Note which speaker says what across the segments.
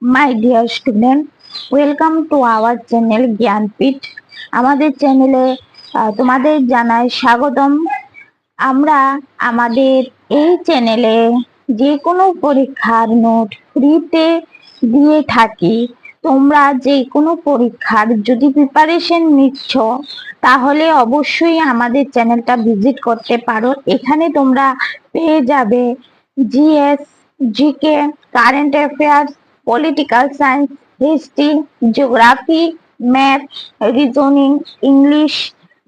Speaker 1: My dear student, welcome to our channel Jnanpith. আমাদের চ্যানেলে তোমাদের জানাই স্বাগতম। আমরা আমাদের এই চ্যানেলে যে কোনো পরীক্ষার নোট ফ্রিতে দিয়ে থাকি। তোমরা যে কোনো পরীক্ষার যদি প্রিপারেশন নিচ্ছ তাহলে অবশ্যই আমাদের চ্যানেলটা ভিজিট করতে পারো। এখানে তোমরা পেয়ে যাবে GS, GK, current affairs, political science, history, geography, math, reasoning, English,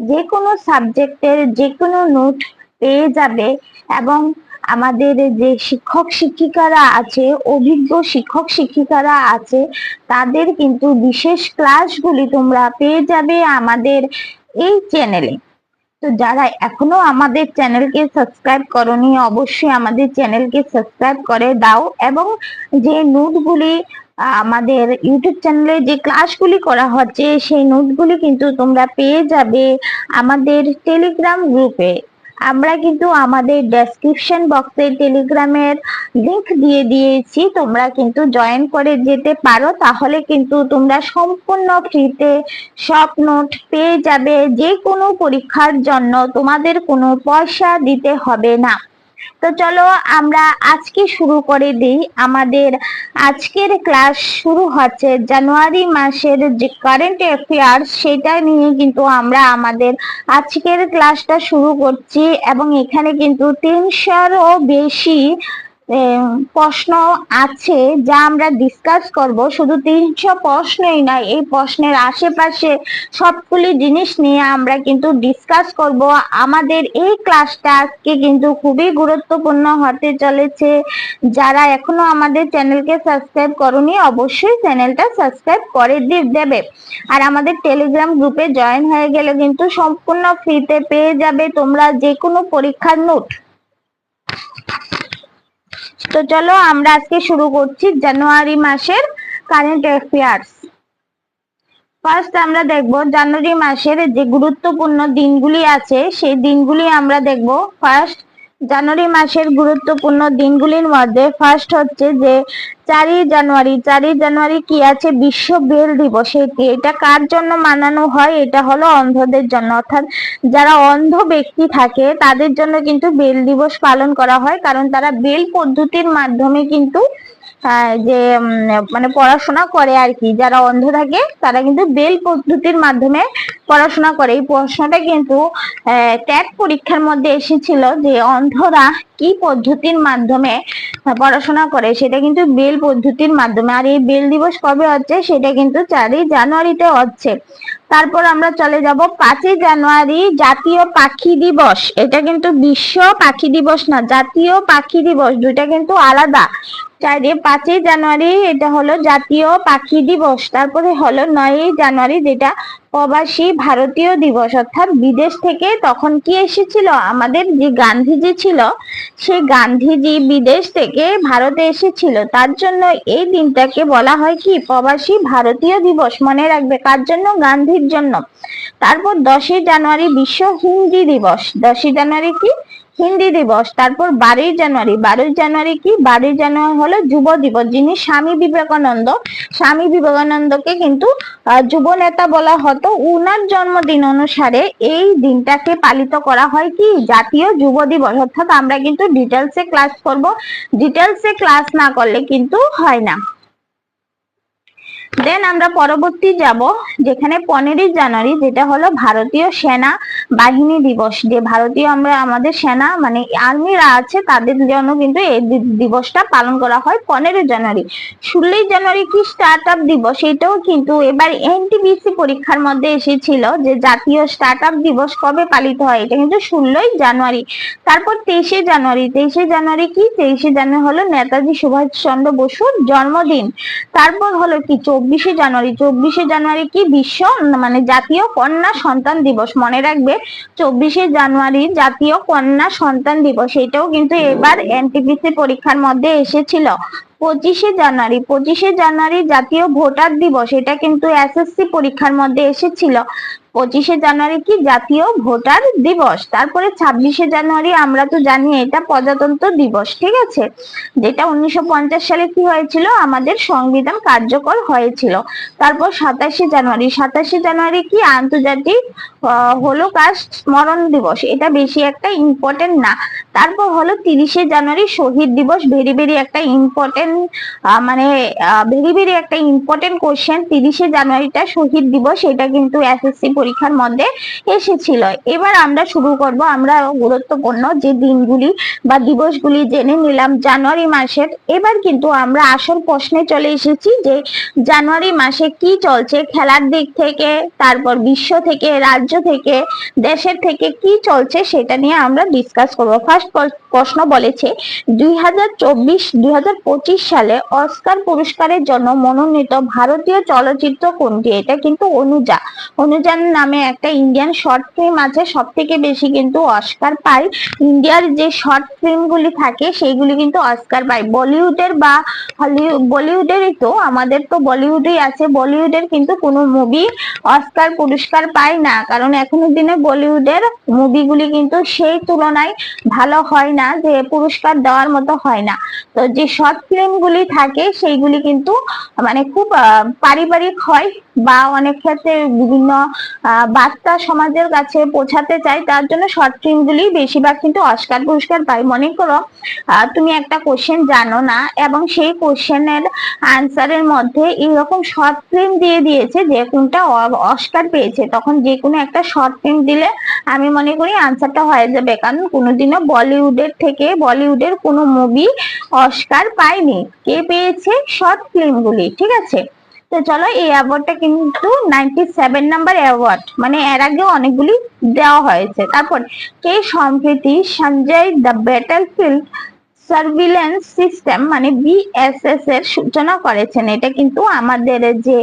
Speaker 1: যে কোনো সাবজেক্টের যে কোনো নোট পেয়ে যাবে। এবং আমাদের যে শিক্ষক শিক্ষিকারা আছে, অভিজ্ঞ শিক্ষক শিক্ষিকারা আছে, তাদের কিন্তু বিশেষ ক্লাসগুলি তোমরা পেয়ে যাবে আমাদের এই চ্যানেলে। তো যারা এখনো আমাদের চ্যানেলকে সাবস্ক্রাইব করনি, অবশ্যই আমাদের চ্যানেলকে সাবস্ক্রাইব করে দাও। এবং যে নোটগুলি আমাদের ইউটিউব চ্যানেলে যে ক্লাসগুলি করা হচ্ছে, সেই নোটগুলি কিন্তু তোমরা পেয়ে যাবে আমাদের টেলিগ্রাম গ্রুপে। আমরা কিন্তু আমাদের ডেসক্রিপশন বক্সে টেলিগ্রামের লিংক দিয়ে দিয়েছি, তোমরা কিন্তু জয়েন করে যেতে পারো। তাহলে কিন্তু তোমরা সম্পূর্ণ ফ্রিতে সব নোট পেয়ে যাবে। যে কোনো পরীক্ষার জন্য তোমাদের কোনো পয়সা দিতে হবে না। তো চলো আমরা আজকে শুরু করে দিই। আমাদের আজকের ক্লাস শুরু হচ্ছে জানুয়ারি মাসের যে কারেন্ট অ্যাফেয়ার্স, সেটা নিয়ে কিন্তু আমরা আমাদের আজকের ক্লাসটা শুরু করছি। এবং এখানে কিন্তু 300-ও বেশি প্রশ্ন আছে যা আমরা ডিসকাস করব। শুধু 300 প্রশ্নই নয়, এই প্রশ্নের আশেপাশে সবগুলি জিনিস নিয়ে আমরা কিন্তু ডিসকাস করব। আমাদের এই ক্লাসটা আজকে কিন্তু খুবই গুরুত্বপূর্ণ হতে চলেছে। যারা এখনো আমাদের চ্যানেলকে সাবস্ক্রাইব করনি, অবশ্যই চ্যানেলটা সাবস্ক্রাইব করে দেবে। আর আমাদের টেলিগ্রাম গ্রুপে জয়েন হয়ে গেলে কিন্তু সম্পূর্ণ ফ্রিতে পেয়ে যাবে তোমরা যে কোনো পরীক্ষার নোট। তো চলো আমরা আজকে শুরু করছি জানুয়ারি মাসের কারেন্ট অ্যাফেয়ার্স। ফার্স্ট আমরা দেখব জানুয়ারি মাসের যে গুরুত্বপূর্ণ দিনগুলি আছে, সেই দিনগুলি আমরা দেখব। ফার্স্ট, জানুয়ারি মাসের গুরুত্বপূর্ণ দিনগুলির মধ্যে ফার্স্ট হচ্ছে যে 4ই জানুয়ারি। 4ই জানুয়ারি কি আছে? বিশ্ব ব্রেল দিবস। এটা কার জন্য মানানো হয়? এটা হলো অন্ধদের জন্য, অর্থাৎ যারা অন্ধ ব্যক্তি থাকে তাদের জন্য কিন্তু ব্রেল দিবস পালন করা হয়। কারণ তারা ব্রেল পদ্ধতির মাধ্যমে কিন্তু যে মানে পড়াশোনা করে আর কি। যারা অন্ধ থাকে তারা কিন্তু ব্রেল পদ্ধতির মাধ্যমে পড়াশোনা করে। এই প্রশ্নটা কিন্তু ট্যাট পরীক্ষার মধ্যে এসেছিল যে অন্ধরা কি পদ্ধতির মাধ্যমে পড়াশোনা করে, সেটা কিন্তু ব্রেল পদ্ধতির মাধ্যমে। আর এই ব্রেল দিবস কবে হচ্ছে? সেটা কিন্তু 4ই জানুয়ারিতে হচ্ছে। তারপর আমরা চলে যাব 5ই জানুয়ারি, জাতীয় পাখি দিবস। এটা কিন্তু বিশ্ব পাখি দিবস না, জাতীয় পাখি দিবস, দুইটা কিন্তু আলাদা। 5ই জানুয়ারি এটা হলো জাতীয় পাখি দিবস। তারপরে হলো 9ই জানুয়ারি, যেটা প্রবাসী ভারতীয় দিবস। অর্থাৎ বিদেশ থেকে তখন কি এসেছিল? আমাদের যে গান্ধীজি ছিল, সেই গান্ধীজি বিদেশ থেকে ভারতে এসেছিল। তার জন্য এই দিনটাকে বলা হয় কি? প্রবাসী ভারতীয় দিবস। মনে রাখবে, কার জন্য? গান্ধীর জন্য। তারপর 10ই জানুয়ারি বিশ্ব হিন্দি দিবস। 10ই জানুয়ারি কি? হিন্দি দিবস। তারপর 12ই জানুয়ারি। 12ই জানুয়ারি কি? 12ই জানুয়ারি হলো যুব দিবস। যিনি স্বামী বিবেকানন্দ, স্বামী বিবেকানন্দকে কিন্তু যুব নেতা বলা হতো। উনার জন্মদিন অনুসারে এই দিনটাকে পালিত করা হয় কি? জাতীয় যুব দিবস। অর্থাৎ আমরা কিন্তু ডিটেলসে ক্লাস করব, ডিটেলসে ক্লাস না করলে কিন্তু হয় না। দেন আমরা পরবর্তী যাব, যেখানে 15ই জানুয়ারি, যেটা হলো ভারতীয় সেনা বাহিনী দিবস। যে ভারতীয় আমাদের সেনা মানে আর্মিরা আছে, তাদের জন্য কিন্তু এই দিবসটা পালন করা হয় 15 জানুয়ারি। 16ই জানুয়ারি কি? স্টার্ট আপ দিবস। এটাও কিন্তু এবার এনটিপিসি পরীক্ষার মধ্যে এসেছিল যে জাতীয় স্টার্ট আপ দিবস কবে পালিত হয়। এটা কিন্তু 16ই জানুয়ারি। তারপর 23শে জানুয়ারি। 23শে জানুয়ারি কি? 23শে জানুয়ারি হলো নেতাজি সুভাষ চন্দ্র বসুর জন্মদিন। তারপর হলো কি? 24শে জানুয়ারি। 24শে জানুয়ারি কি? বিশ্ব মানে জাতীয় কন্যা সন্তান দিবস। মনে রাখবে, 24শে জানুয়ারি জাতীয় কন্যা সন্তান দিবস। এটাও কিন্তু এবার এনটিপিসি পরীক্ষার মধ্যে এসেছিল। 25শে জানুয়ারি। 25শে জানুয়ারি জাতীয় ভোটার দিবস। এটা কিন্তু এসএসসি পরীক্ষার মধ্যে এসেছিল। 25শে জানুয়ারি কি জাতীয় ভোটার দিবস। তারপরে 26শে জানুয়ারি আমরা তো জানি এটা প্রজাতন্ত্র দিবস, ঠিক আছে, যেটা 1950 সালে কি হয়েছিল, আমাদের সংবিধান কার্যকর হয়েছিল। তারপর 27শে জানুয়ারি কি আন্তর্জাতিক হলোকাস্ট স্মরণ দিবস, এটা বেশি একটা ইম্পর্টেন্ট না। তারপর হলো 30শে জানুয়ারি শহীদ দিবস, ভেরি ভেরি একটা ইম্পর্টেন্ট মানে ভেরি ভেরি একটা ইম্পর্টেন্ট কোশ্চেন। 30শে জানুয়ারিটা শহীদ দিবস, এটা কিন্তু এসএসসি পরীক্ষার মধ্যে এসেছিল। এবার আমরা শুরু করব, আমরা গুরুত্বপূর্ণ যে দিনগুলি বা দিবসগুলি জেনে নিলাম জানুয়ারি মাসের। এবার কিন্তু আমরা আসল প্রশ্নে চলে এসেছি যে জানুয়ারি মাসে কি চলছে খেলার দিক থেকে, তারপর বিশ্ব থেকে, রাজ্য থেকে, দেশের থেকে কি চলছে সেটা নিয়ে আমরা ডিসকাস করব। ফার্স্ট প্রশ্ন বলেছে 2024-2025 সালে অস্কার পুরস্কারের জন্য মনোনীত ভারতীয় চলচ্চিত্র কোনটি? এটা কিন্তু অনুজান নামে একটা ইন্ডিয়ান শর্ট ফিল্ম আছে, সব থেকে বেশি কিন্তু অস্কার পায়। ইন্ডিয়ার যে শর্ট ফিল্ম গুলি থাকে সেইগুলি কিন্তু অস্কার পায়। বলিউডের বা বলিউডেরই তো, আমাদের তো বলিউডই আছে, বলিউডের কিন্তু কোনো মুভি অস্কার পুরস্কার পায় না, কারণ এখনো দিনে বলিউডের মুভিগুলি কিন্তু সেই তুলনায় ভালো হয় না, যে পুরস্কার দেওয়ার মতো হয় না। তো যে শর্ট ফিল্ম গুলি থাকে সেইগুলি কিন্তু মানে খুব পারিবারিক হয়, বা অনেক ক্ষেত্রে বিভিন্ন বার্তা সমাজের কাছে পৌঁছাতে চায়, তার জন্য শর্ট ফিল্ম গুলি বেশিরভাগ কিন্তু অস্কার পুরস্কার পায়। মনে করো তুমি একটা কোশ্চেন জানো না এবং সেই কোশ্চেনের আনসারের মধ্যে এরকম শর্ট ফিল্ম দিয়ে দিয়েছে যে কোনটা অস্কার পেয়েছে, তখন যে কোনো একটা শর্ট ফিল্ম দিলে আমি মনে করি আনসারটা হয়ে যাবে, কারণ কোনোদিনও বলিউডের কোনো মুভি অস্কার পায়নি, কে পেয়েছে? শর্ট ফিল্ম গুলি, ঠিক আছে। তো চলো, এই অ্যাওয়ার্ডটা কিন্তু 97 নাম্বার অ্যাওয়ার্ড, মানে এর আগেও অনেকগুলি দেওয়া হয়েছে। তারপর কে সম্প্রতি Sanjay the battlefield surveillance system মানে বিএসএস এর সূচনা করেছেন? এটা কিন্তু আমাদের যে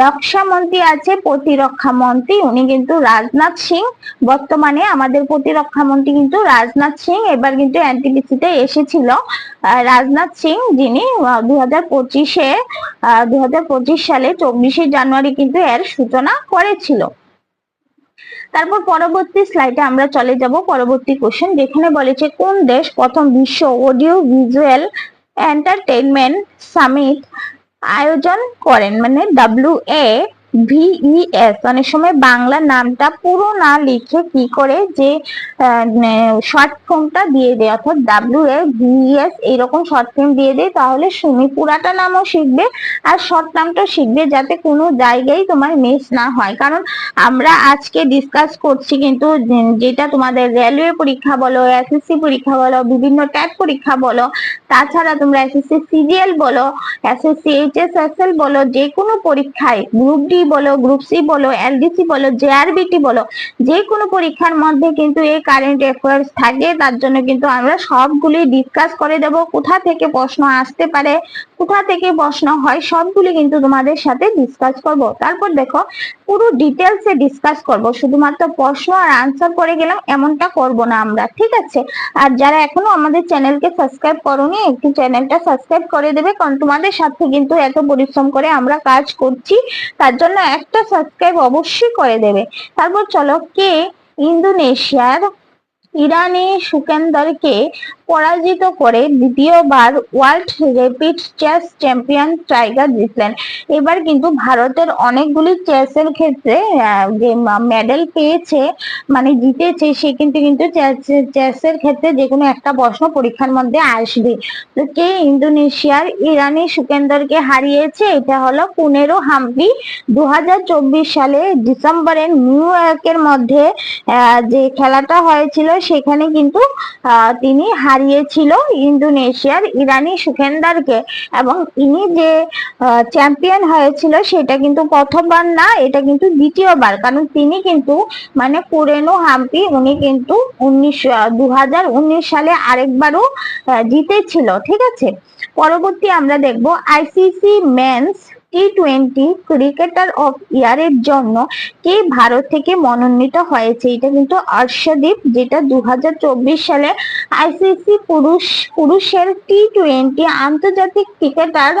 Speaker 1: রক্ষা মন্ত্রী আছে, প্রতিরক্ষা মন্ত্রী, উনি কিন্তু রাজনাথ সিং, বর্তমানে আমাদের প্রতিরক্ষা মন্ত্রী কিন্তু রাজনাথ সিং। এবার কিন্তু এনটিপিসিতে এসেছিল রাজনাথ সিং, যিনি 2025 সালে 24শে জানুয়ারি কিন্তু এর সূচনা করেছিল। তারপর পরবর্তী স্লাইডে আমরা চলে যাব পরবর্তী কোশ্চেন, যেখানে বলেছে কোন দেশ প্রথম বিশ্ব অডিও ভিজুয়াল এন্টারটেইনমেন্ট সামিট আয়োজন করেন? মানে WAVES, অনেক সময় বাংলা নামটা পুরো না লিখে কি করে যে শর্ট ফর্মটা দিয়ে দেয়, অর্থাৎ WAVES এইরকম শর্ট ফর্ম দিয়ে দেয়, তাহলে শুনি পুরাটা নামও শিখবে আর শর্ট নামটাও শিখবে, যাতে কোনো জায়গায় তোমার মিস না হয়। কারণ আমরা আজকে ডিসকাস করছি কিন্তু যেটা তোমাদের রেলওয়ে পরীক্ষা বলো, এসএসসি পরীক্ষা বলো, বিভিন্ন ট্যাট পরীক্ষা বলো, তাছাড়া তোমরা এসএসসি সিজিএল বলো, এসএসসি HSSL বলো, যে কোনো পরীক্ষায় গ্রুপ ডি বলো, গ্রুপ সি বলো, এলডিসি বলো, জেআরবিটি বলো, যে কোনো পরীক্ষার মধ্যে কিন্তু এই কারেন্ট অ্যাফেয়ার্স থাকে। তার জন্য কিন্তু আমরা সবগুলি ডিসকাস করে দেব, কোথা থেকে প্রশ্ন আসতে পারে, কোথা থেকে প্রশ্ন হয়, সবগুলি কিন্তু তোমাদের সাথে ডিসকাস করব। তারপর দেখো, পুরো ডিটেলসে ডিসকাস করব, শুধুমাত্র প্রশ্ন আর আনসার করে গেলাম এমনটা করব না আমরা, ঠিক আছে। আর যারা এখনো আমাদের চ্যানেলকে সাবস্ক্রাইব করোনি, একটু চ্যানেলটা সাবস্ক্রাইব করে দেবে, কারণ তোমাদের সাথে কিন্তু এত পরিশ্রম করে আমরা কাজ করছি, তার জন্য একটা সাবস্ক্রাইব অবশ্যই করে দেবে। তারপর চলো, কে ইন্দোনেশিয়ার ইরানি সুকেন্দারকে পরাজিত করে দ্বিতীয়বার ওয়ার্ল্ড র্যাপিড চেস চ্যাম্পিয়ন টাইগার জিতলেন? এবার কিন্তু ভারতের অনেকগুলি চেসের ক্ষেত্রে যে মেডেল পেয়েছে মানে জিতেছে, সে কিন্তু চেসের ক্ষেত্রে যে কোনো একটা প্রশ্ন পরীক্ষার মধ্যে আসবে। তো কে ইন্দোনেশিয়ার ইরানি সুকেন্দারকে হারিয়েছে? এটা হলো পুনেরো হাম্পি। 2024 সালে ডিসেম্বরে নিউ ইয়র্কের মধ্যে যে খেলাটা হয়েছিল সেখানে কিন্তু তিনি হারিয়েছিল ইন্দোনেশিয়ার ইরানি সুকেন্দারকে, এবং ইনি যে চ্যাম্পিয়ন হয়েছিল সেটা কিন্তু প্রথমবার না, এটা কিন্তু দ্বিতীয়বার, কারণ তিনি কিন্তু মানে পুনেরো হাম্পি উনি কিন্তু 2019 সালে আরেকবারও জিতেছিল, ঠিক আছে। পরবর্তী আমরা দেখব ICC men's T20 cricketer of ইয়ারের জন্য কে ভারত থেকে মনোনীত হয়েছে? এটা কিন্তু অর্শদীপ, যেটা 2024 সালে আইসিসি পুরুষের T20 আন্তর্জাতিক ক্রিকেটার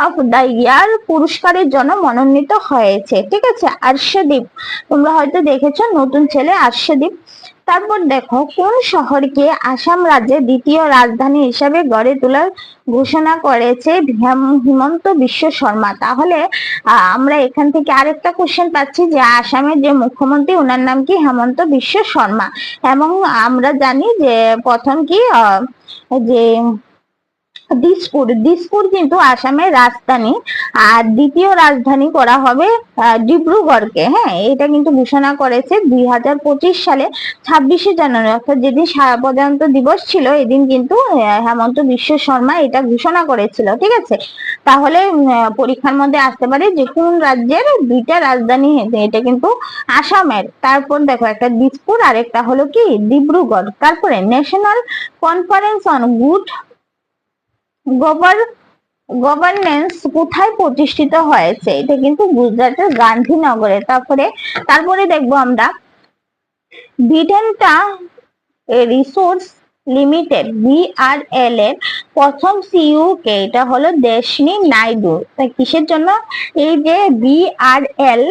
Speaker 1: অফ দ্য ইয়ার পুরস্কারের জন্য মনোনীত হয়েছে। ঠিক আছে, অর্শদীপ, তোমরা হয়তো দেখেছো, নতুন ছেলে অর্শদীপ। তারপর দেখো, কোন শহরকে আসাম রাজ্যের দ্বিতীয় রাজধানী হিসাবে গড়ে তোলার ঘোষণা করেছে হিমন্ত বিশ্ব শর্মা? তাহলে আমরা এখান থেকে আরেকটা কোশ্চেন পাচ্ছি যে আসামের যে মুখ্যমন্ত্রী, ওনার নাম কি? হেমন্ত বিশ্ব শর্মা। এবং আমরা জানি যে প্রথম কি যে দিসপুর কিন্তু আসামের রাজধানী, আর দ্বিতীয় রাজধানী করা হবে ডিব্রুগড়কে। হ্যাঁ, এটা কিন্তু ঘোষণা করেছে 2025 সালে 26শে জানুয়ারি, অর্থাৎ যেদিন সাধারণতন্ত্র দিবস ছিল, এদিন কিন্তু হেমন্ত বিশ্ব শর্মা এটা ঘোষণা করেছিল। ঠিক আছে, তাহলে পরীক্ষার মধ্যে আসতে পারে যে কোন রাজ্যের দুইটা রাজধানী, এটা কিন্তু আসামের। তারপর দেখো, একটা দিসপুর আর একটা হলো কি ডিব্রুগড়। তারপরে national conference on good governance কোথায় প্রতিষ্ঠিত হয়েছে? এটা কিন্তু গুজরাটের গান্ধীনগরে। তারপরে দেখবো আমরা ভিডেন্টা রিসোর্স লিমিটেড VRL এর প্রথম সিইও কে? এটা হলো দেশনি নাইডু। কিসের জন্য? এই যে VRL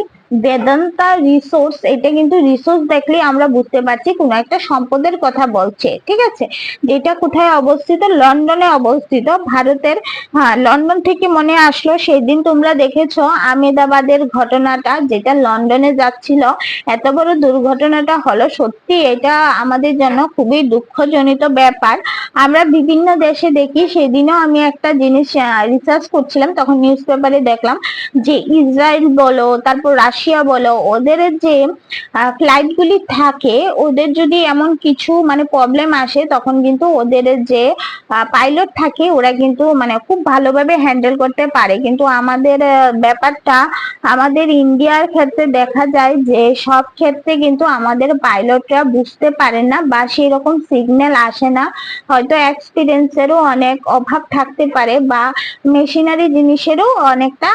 Speaker 1: বেদান্তা রিসোর্স, এটা কিন্তু রিসোর্স দেখলে আমরা বুঝতে পারছি কোন একটা সম্পদের কথা বলছে। ঠিক আছে, যেটা কোথায় অবস্থিত? লন্ডনে অবস্থিত, ভারতের। হ্যাঁ, লন্ডন থেকে মনে আসলো, সেদিন তোমরা দেখেছো আহমেদাবাদের ঘটনাটা, যেটা লন্ডনে যাচ্ছিল, এত বড় দুর্ঘটনাটা হলো। সত্যি এটা আমাদের জন্য খুবই দুঃখজনিত ব্যাপার। আমরা বিভিন্ন দেশে দেখি, সেদিনও আমি একটা জিনিস রিসার্চ করছিলাম, তখন নিউজ পেপারে দেখলাম যে ইসরায়েল বলো, তারপর রাশিয়া বলো, ওদের যে ফ্লাইট গুলি থাকে, ওদের যদি এমন কিছু মানে প্রবলেম আসে, তখন কিন্তু ওদের যে পাইলট থাকে, ওরা কিন্তু মানে খুব ভালোভাবে হ্যান্ডেল করতে পারে। কিন্তু আমাদের ব্যাপারটা, আমাদের ইন্ডিয়ার ক্ষেত্রে দেখা যায় যে সব ক্ষেত্রে কিন্তু আমাদের পাইলটরা বুঝতে পারে না, বা সেই রকম সিগন্যাল আসে না। হয়তো এক্সপিরিয়েন্সেরও অনেক অভাব থাকতে পারে, বা মেশিনারি জিনিসেরও অনেকটা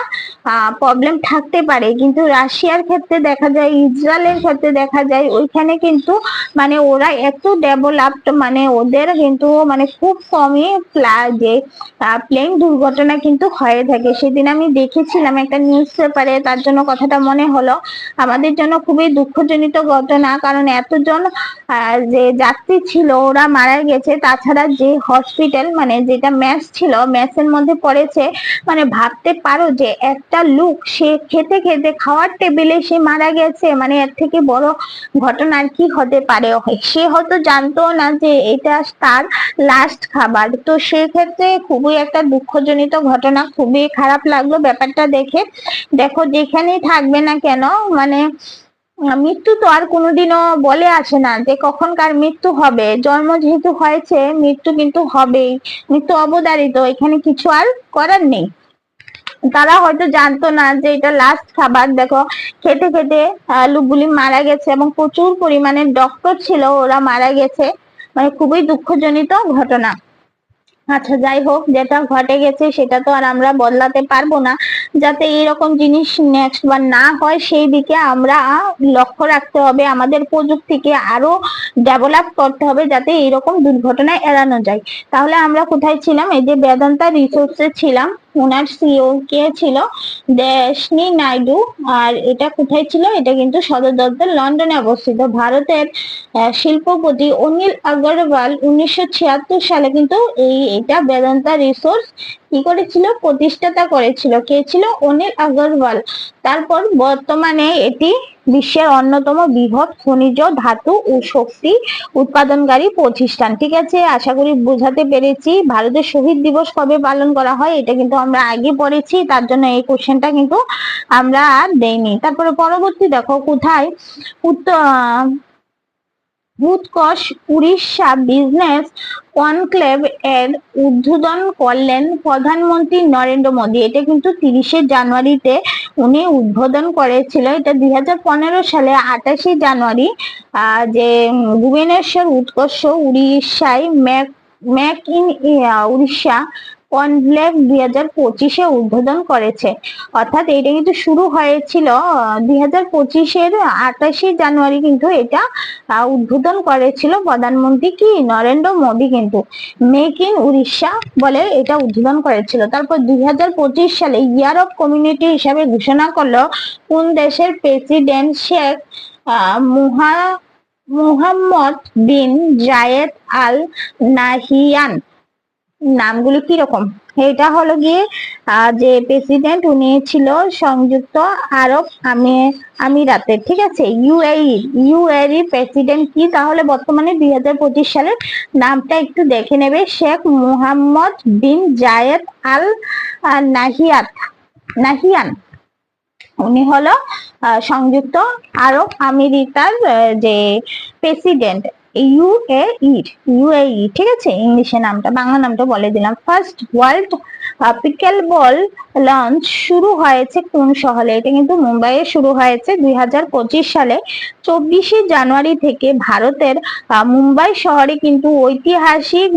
Speaker 1: প্রবলেম থাকতে পারে। কিন্তু রাশিয়ার ক্ষেত্রে দেখা যায়, ইসরায়েলের ক্ষেত্রে দেখা যায়, ওইখানে কিন্তু মানে ওরা এত ডেভেলপড, মানে ওদের কিন্তু মানে খুব কমই যে প্লেন দুর্ঘটনা কিন্তু হয়ে থাকে। সেদিন আমি দেখেছিলাম একটা নিউজ পেপারে, তার জন্য কথাটা মনে হলো। আমাদের জন্য খুবই দুঃখজনিত ঘটনা, কারণ এতজন যে যাত্রী ছিল ওরা মারা গেছে। তাছাড়া যে হসপিটাল, মানে যেটা ম্যাচ ছিল, ম্যাচের মধ্যে পড়েছে, মানে ভাবতে পারো যে একটা লোক, সে খেতে খেতে খাওয়ার টেবিলে সে মারা গেছে, মানে এর থেকে বড় ঘটনা আর কি হতে পারে? সে হয়তো জানতো না যে এটা তার লাস্ট খাবার। তো সেক্ষেত্রে খুবই একটা দুঃখজনিত ঘটনা, খুবই খারাপ লাগলো ব্যাপারটা দেখে। দেখো, যেখানেই থাকবে না কেন, মানে মৃত্যু তো আর কোনোদিনও বলে আসে না যে কখন কার মৃত্যু হবে। জন্ম যেহেতু হয়েছে, মৃত্যু কিন্তু হবেই, মৃত্যু অবধারিত, এখানে কিছু আর করার নেই। তারা হয়তো জানতো না যে এটা লাস্ট খাবার। দেখো, খেতে খেতে লোকগুলি মারা গেছে, এবং প্রচুর পরিমাণে ডক্টর ছিল, ওরা মারা গেছে। মানে খুবই দুঃখজনিত ঘটনা। আচ্ছা, যাই হোক, যেটা ঘটে গেছে সেটা তো আর আমরা বদলাতে পারবো না। যাতে এরকম জিনিস নেক্সট বার না হয়, সেই দিকে আমরা লক্ষ্য রাখতে হবে। আমাদের প্রযুক্তিকে আরো ডেভেলপ করতে হবে, যাতে এরকম দুর্ঘটনা এড়ানো যায়। তাহলে আমরা কোথায় ছিলাম? এই যে বেদান্তা রিসোর্সে ছিলাম। ওনার সিইও কে ছিল? দেশনি নাইডু। আর এটা কোথায় ছিল? এটা কিন্তু সদর দপ্তর লন্ডনে অবস্থিত। ভারতের শিল্পপতি অনিল আগরওয়াল 1976 সালে কিন্তু এটা বেদান্তা রিসোর্স কি করেছিল? প্রতিষ্ঠাতা করেছিল। কে ছিল? অনিল আগরওয়াল। তারপর বর্তমানে এটি বিশ্বের অন্যতম বৃহৎ খনিজ ধাতু ও শক্তি উৎপাদনকারী প্রতিষ্ঠান। ঠিক আছে, আশা করি বোঝাতে পেরেছি। ভারতের শহীদ দিবস কবে পালন করা হয়, এটা কিন্তু আমরা আগে পড়েছি, তার জন্য এই কোশ্চেনটা কিন্তু আমরা আর দেইনি। তারপরে পরবর্তী দেখো, কোথায় উৎকর্ষ উড়িষ্যা বিজনেস কনক্লেভ এর উদ্বোধন করলেন প্রধানমন্ত্রী নরেন্দ্র মোদী। এটা কিন্তু 30শে জানুয়ারিতে উনি উদ্বোধন করেছিল। এটা 2015 সালে 28শে জানুয়ারি যে ভুবনেশ্বর উৎকর্ষ উড়িষ্যায় মেক ইন উড়িষ্যা কনক্লেভ 2025-এ উদ্বোধন করেছে। অর্থাৎ এটা কিন্তু শুরু হয়েছিল 2025-এর 28শে জানুয়ারি, কিন্তু এটা উদ্বোধন করেছিল প্রধানমন্ত্রী কি নরেন্দ্র মোদী, কিন্তু মেক ইন উড়িষ্যা বলে এটা উদ্বোধন করেছিল। তারপর 2025 সালে ইয়ার অফ কমিউনিটি হিসাবে ঘোষণা করলো কোন দেশের প্রেসিডেন্ট শেখ মুহাম্মদ বিন জায়েদ আল নাহিয়ান। নামগুলো কিরকম? এটা হলো গিয়ে যে প্রেসিডেন্ট উনি ছিল সংযুক্ত আরব আমিরাতের, ঠিক আছে, ইউএই প্রেসিডেন্ট কি তাহলে বর্তমানে 2025 সালের নামটা একটু দেখে নেবে, শেখ মুহাম্মদ বিন জায়েদ আল নাহিয়ান। উনি হলো সংযুক্ত আরব আমিরাতের যে প্রেসিডেন্ট, ইউএই, ঠিক আছে, ইংলিশে নামটা, বাংলা নামটা বলে দিলাম। ফার্স্ট ওয়ার্ল্ড পিকেল বল লঞ্চ শুরু হয়েছে কোন শহরে? এটা কিন্তু মুম্বাইয়ে শুরু হয়েছে 2025 সালে 24শে জানুয়ারি থেকে। ভারতের মুম্বাই শহরে কিন্তু ঐতিহাসিক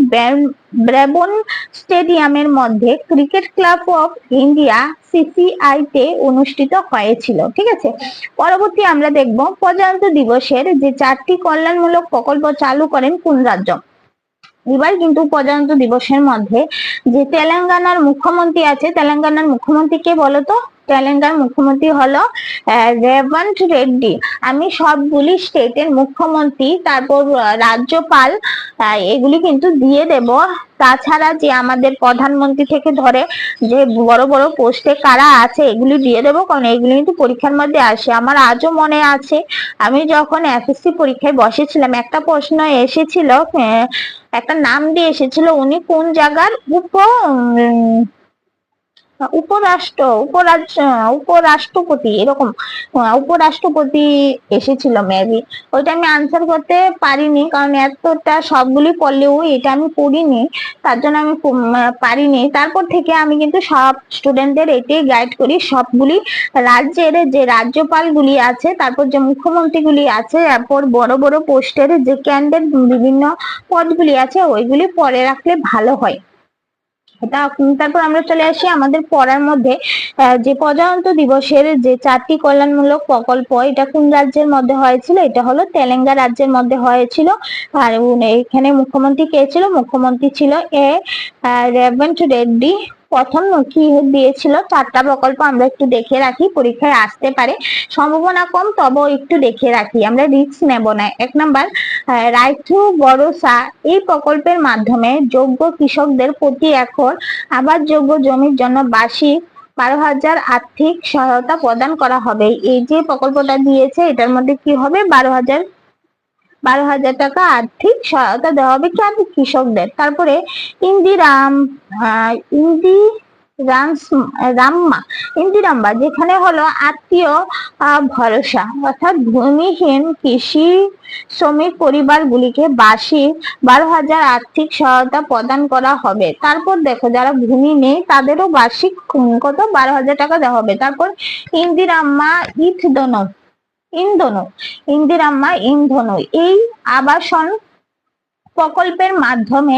Speaker 1: ব্রেবোর্ন স্টেডিয়ামের মধ্যে cricket club of India CCI তে অনুষ্ঠিত হয়েছিল, ঠিক আছে। পরবর্তী আমরা দেখব প্রজাতন্ত্র দিবসের যে 4টি কল্যাণমূলক প্রকল্প চালু করেন কোন রাজ্য? এবার কিন্তু প্রজাতন্ত্র দিবসের মধ্যে যে তেলেঙ্গানার মুখ্যমন্ত্রী আছে, তেলেঙ্গানার মুখ্যমন্ত্রী কে বলতো? তেলেঙ্গানার মুখ্যমন্ত্রী হলো রেবন্ত রেড্ডি। আমি সবগুলি স্টেটের মুখ্যমন্ত্রী তারপর রাজ্যপাল এগুলি কিন্তু দিয়ে দেব। তাছাড়া যে আমাদের প্রধানমন্ত্রী থেকে ধরে যে বড় বড় পোস্টে কারা আছে এগুলি দিয়ে দেবো, কারণ এগুলি কিন্তু পরীক্ষার মধ্যে আসে। আমার আজও মনে আছে আমি যখন এসএসসি পরীক্ষায় বসেছিলাম একটা প্রশ্ন এসেছিল, একটা নাম দিয়ে এসেছিল উনি কোন জায়গার উপরাষ্ট্রপতি, এরকম উপরাষ্ট্রপতি এসেছিল মেবি। ওইটা আমি আনসার করতে পারিনি, কারণ এতটা সবগুলি পড়লেও এটা আমি পড়িনি, তার জন্য আমি পারিনি। তারপর থেকে আমি কিন্তু সব স্টুডেন্টদের এটাই গাইড করি, সবগুলি রাজ্যের যে রাজ্যপাল গুলি আছে, তারপর যে মুখ্যমন্ত্রী গুলি আছে, তারপর বড় বড় পোস্টের যে ক্যান্ডিডেট বিভিন্ন পদগুলি আছে ওইগুলি পড়ে রাখলে ভালো হয়। তারপর আমরা চলে আসি আমাদের পড়ার মধ্যে যে প্রজাতন্ত্র দিবসের যে 4টি কল্যাণমূলক প্রকল্প এটা কোন রাজ্যের মধ্যে হয়েছিল? এটা হলো তেলেঙ্গানা রাজ্যের মধ্যে হয়েছিল। আর এখানে মুখ্যমন্ত্রী কে ছিল? মুখ্যমন্ত্রী ছিল রেবন্ত রেড্ডি। প্রথম কি দিয়েছিল? 4টা প্রকল্প আমরা একটু দেখে রাখি, পরীক্ষায় আসতে পারে, সম্ভাবনা কম তবেও একটু দেখে রাখি, আমরা রিস্ক নেব না। 1 নাম্বার রাইথু ভরসা, এই প্রকল্পের মাধ্যমে যোগ্য কৃষকদের প্রতি একর আবাদযোগ্য জমির জন্য বার্ষিক 12,000 আর্থিক সহায়তা প্রদান করা হবে। এই যে প্রকল্পটা দিয়েছে এটার মধ্যে কি হবে? 12,000 টাকা আর্থিক সহায়তা দেওয়া হবে কৃষকদের। তারপরে ইন্দিরাম্মা যেখানে হলো আত্মীয় ভরসা, অর্থাৎ ভূমিহীন কৃষি শ্রমিক পরিবারগুলিকে বার্ষিক 12,000 আর্থিক সহায়তা প্রদান করা হবে। তারপর দেখো যারা ভূমি নেই তাদেরও বার্ষিক কত? 12,000 টাকা দেওয়া হবে। তারপর ইন্দিরাম্মা ইন্ধন, এই আবাসন প্রকল্পের মাধ্যমে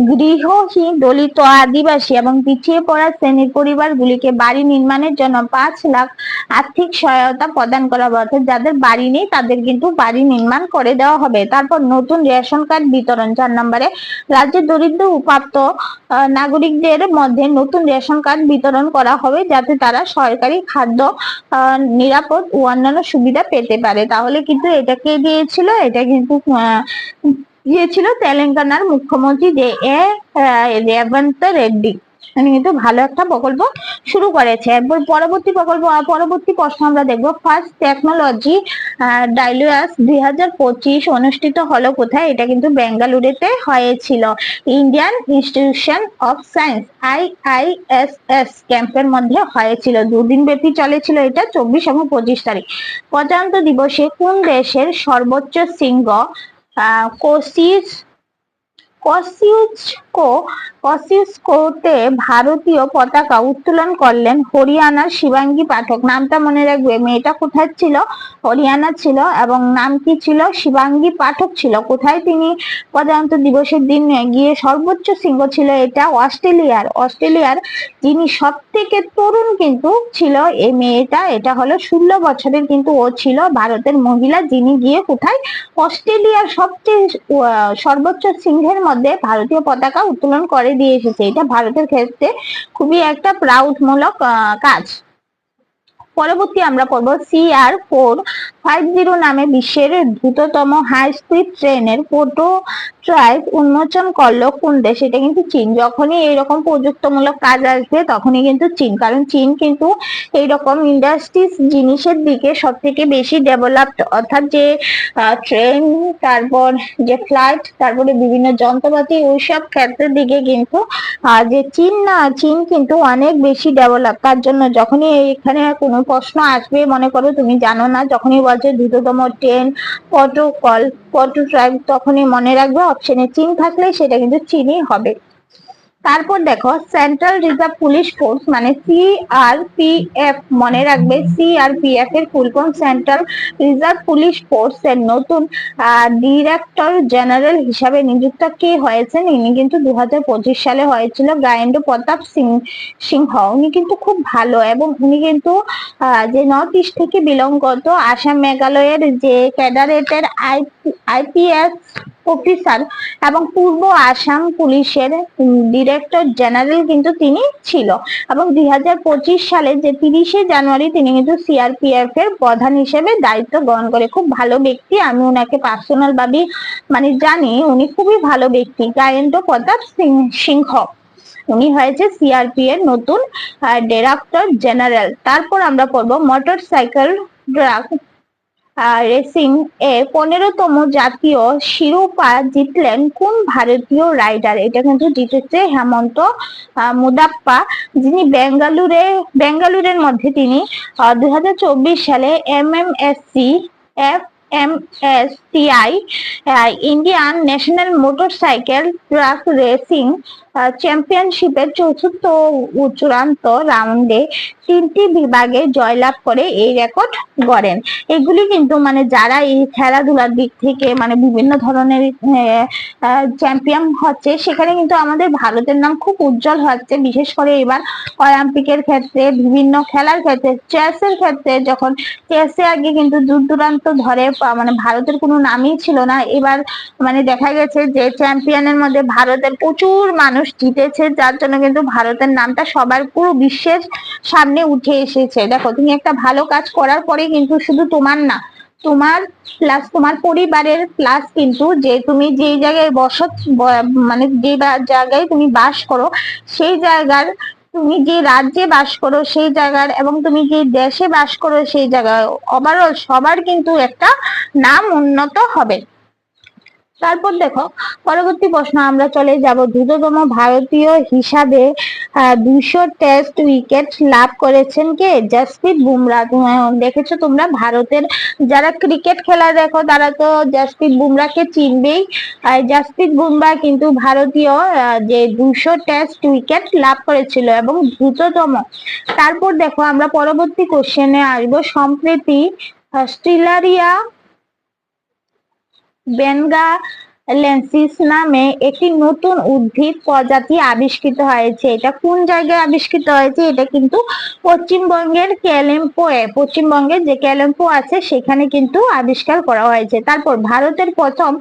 Speaker 1: গৃহহীন দলিত আদিবাসী এবং পিছিয়ে পড়া শ্রেণীর পরিবারগুলিকে বাড়ি নির্মাণের জন্য 5 লাখ আর্থিক সহায়তা প্রদান করা হবে। অর্থাৎ যাদের বাড়ি নেই তাদের কিন্তু বাড়ি নির্মাণ করে দেওয়া হবে। তারপর নতুন রেশন কার্ড বিতরণ। 4 নম্বরে রাজ্যের দরিদ্র উপাত্ত নাগরিকদের মধ্যে নতুন রেশন কার্ড বিতরণ করা হবে যাতে তারা সরকারি খাদ্য, নিরাপদ ও অন্যান্য সুবিধা পেতে পারে। তাহলে কিন্তু এটাকে দিয়েছিল, এটা কিন্তু দিয়েছিল তেলেঙ্গানার মুখ্যমন্ত্রী যে রেবন্ত রেড্ডি। উনি কিন্তু ভালো একটা প্রকল্প শুরু করেছে। এরপর পরবর্তী প্রশ্ন আমরা দেখবো ফার্স্ট টেকনোলজি ডাইলুয়াস 2025 অনুষ্ঠিত হলো কোথায়? এটা কিন্তু বেঙ্গালুরুতে হয়েছিল। Indian institution of science IISS ক্যাম্পের মধ্যে হয়েছিল। 2 দিন ব্যাপী চলেছিল এটা, 24 এবং 25 তারিখ। প্রজাতন্ত্র দিবসে কোন দেশের সর্বোচ্চ শৃঙ্গ কসিউস্কো অসিস কোর্টে ভারতীয় পতাকা উত্তোলন করলেন হরিয়ানার শিবাঙ্গী পাঠক। নামটা মনে রাখবে, মেয়েটা কোথায় ছিল? হরিয়ানা ছিল, এবং নাম কি ছিল? শিবাঙ্গী পাঠক ছিল। কোথায় তিনি প্রজাতন্ত্র দিবসের দিন গিয়ে সর্বোচ্চ শৃঙ্গ ছিল এটা অস্ট্রেলিয়ার যিনি সব থেকে তরুণ কিন্তু ছিল এই মেয়েটা, এটা হলো 16 বছরের কিন্তু ও ছিল ভারতের মহিলা, যিনি গিয়ে কোথায়? অস্ট্রেলিয়ার সবচেয়ে সর্বোচ্চ শৃঙ্গের মধ্যে ভারতীয় পতাকা উত্তোলন করে দিয়ে এসেছে। এটা ভারতের ক্ষেত্রে খুবই একটা প্রাউড মূলক কাজ। পরবর্তী আমরা পড়ব CR450 নামে বিশ্বের দ্রুততম হাই স্পিড ট্রেনের প্রোটোটাইপ উন্মোচন করলো কোন দেশ? এটা কিন্তু চীন। যখনই এইরকম প্রযুক্তমূলক কাজ আসবে তখনই কিন্তু চীন, কারণ চীন কিন্তু এইরকম ইন্ডাস্ট্রিজ জিনিসের দিকে সব থেকে বেশি ডেভেলপড, অর্থাৎ যে ট্রেন, তারপর যে ফ্লাইট, তারপরে বিভিন্ন যন্ত্রপাতি, ওইসব ক্ষেত্রের দিকে কিন্তু যে চীন কিন্তু অনেক বেশি ডেভেলপ। তার জন্য যখনই এখানে কোনো প্রশ্ন আসবে, মনে করো তুমি জানো না, যখনই বলছে দ্রুততম ট্রেন প্রোটোটাইপ, তখনই মনে রাখবে অপশনে চীন থাকলে সেটা কিন্তু চীনই হবে। তারপর দেখো সেন্ট্রাল রিজার্ভ পুলিশ ফোর্স মানে CRPF, মনে রাখবে CRPF এর full form central reserve police force এর নতুন ডিরেক্টর জেনারেল হিসাবে নিযুক্ত কে হয়েছেন? ইনি কিন্তু 2025 সালে হয়েছিল গায়েন্দ্র প্রতাপ সিংহ। উনি কিন্তু খুব ভালো, এবং উনি কিন্তু যে নর্থ ইস্ট থেকে বিলং করতো, আসাম মেঘালয়ের যে ক্যাডারেটের IPS অফিসার এবং পূর্ব আসাম পুলিশের ডিরেক্টর জেনারেল কিন্তু তিনি ছিল, এবং 2025 সালে যে 30শে জানুয়ারি তিনি কিন্তু CRPF এর প্রধান হিসেবে দায়িত্ব গ্রহণ করে। খুব ভালো ব্যক্তি, আমি ওনাকে পার্সোনাল ভাবে মানে জানি, উনি খুবই ভালো ব্যক্তি, গায়েন্দ্র প্রতাপ সিংহ। উনি হয়েছে CRP এর নতুন ডিরেক্টর জেনারেল। তারপর আমরা পড়বো মোটরসাইকেল ড্রাগ রেসিং এ 15তম জাতীয় শিরোপা জিতলেন কোন ভারতীয় রাইডার? এটা কিন্তু জিতেছে হেমন্ত মুদাপ্পা, যিনি বেঙ্গালুরের মধ্যে তিনি 2024 সালে FMSTI Indian national motorcycle truck racing চ্যাম্পিয়নশিপের চতুর্থ ও চূড়ান্ত রাউন্ডে 3টি বিভাগে জয়লাভ করে এই রেকর্ড গড়েন। এগুলি কিন্তু মানে যারা এই খেলাধুলার দিক থেকে মানে বিভিন্ন ধরনের চ্যাম্পিয়ন হচ্ছে, সেখানে কিন্তু আমাদের ভারতের নাম খুব উজ্জ্বল হচ্ছে, বিশেষ করে এবার অলিম্পিকের ক্ষেত্রে, বিভিন্ন খেলার ক্ষেত্রে, চেসের ক্ষেত্রে, যখন চেসে আগে কিন্তু দূর দূরান্ত ধরে মানে ভারতের কোনো নামই ছিল না, এবার মানে দেখা গেছে যে চ্যাম্পিয়নের মধ্যে ভারতের প্রচুর মানুষ জিতেছে, যার জন্য কিন্তু ভারতের নামটা সবার পুরো বিশ্বের সামনে উঠে এসেছে। দেখো, তুমি একটা ভালো কাজ করার পরে কিন্তু শুধু তোমার না, তোমার প্লাস তোমার পরিবারের প্লাস কিন্তু যে তুমি যে জায়গায় মানে যে জায়গায় তুমি বাস করো সেই জায়গার, তুমি যে রাজ্যে বাস করো সেই জায়গার, এবং তুমি যে দেশে বাস করো সেই জায়গায়, ওভারঅল সবার কিন্তু একটা নাম উন্নত হবে। তারপর দেখো পরবর্তী প্রশ্ন আমরা চলে যাব, দ্রুততম ভারতীয় হিসাবে 200 টেস্ট উইকেট লাভ করেছেন কে? জসপ্রীত বুমরা। দেখেছো তোমরা, ভারতের যারা ক্রিকেট খেলা দেখো তারা তো জসপ্রীত বুমরাকে চিনবেই। জসপ্রীত বুমরা কিন্তু ভারতীয় যে 200 টেস্ট উইকেট লাভ করেছিল এবং দ্রুততম। তারপর দেখো আমরা পরবর্তী কোশ্চেনে আসবো, সম্প্রতি অস্ট্রেলিয়া বেঙ্গালেন্সিস নামে একটি নতুন উদ্ভিদ প্রজাতি আবিষ্কৃত হয়েছে। এটা কোন জায়গায় আবিষ্কৃত হয়েছে? এটা কিন্তু পশ্চিমবঙ্গের পশ্চিমবঙ্গের যে ক্যালেম্পো আছে সেখানে কিন্তু আবিষ্কার করা হয়েছে। তারপর ভারতের প্রথম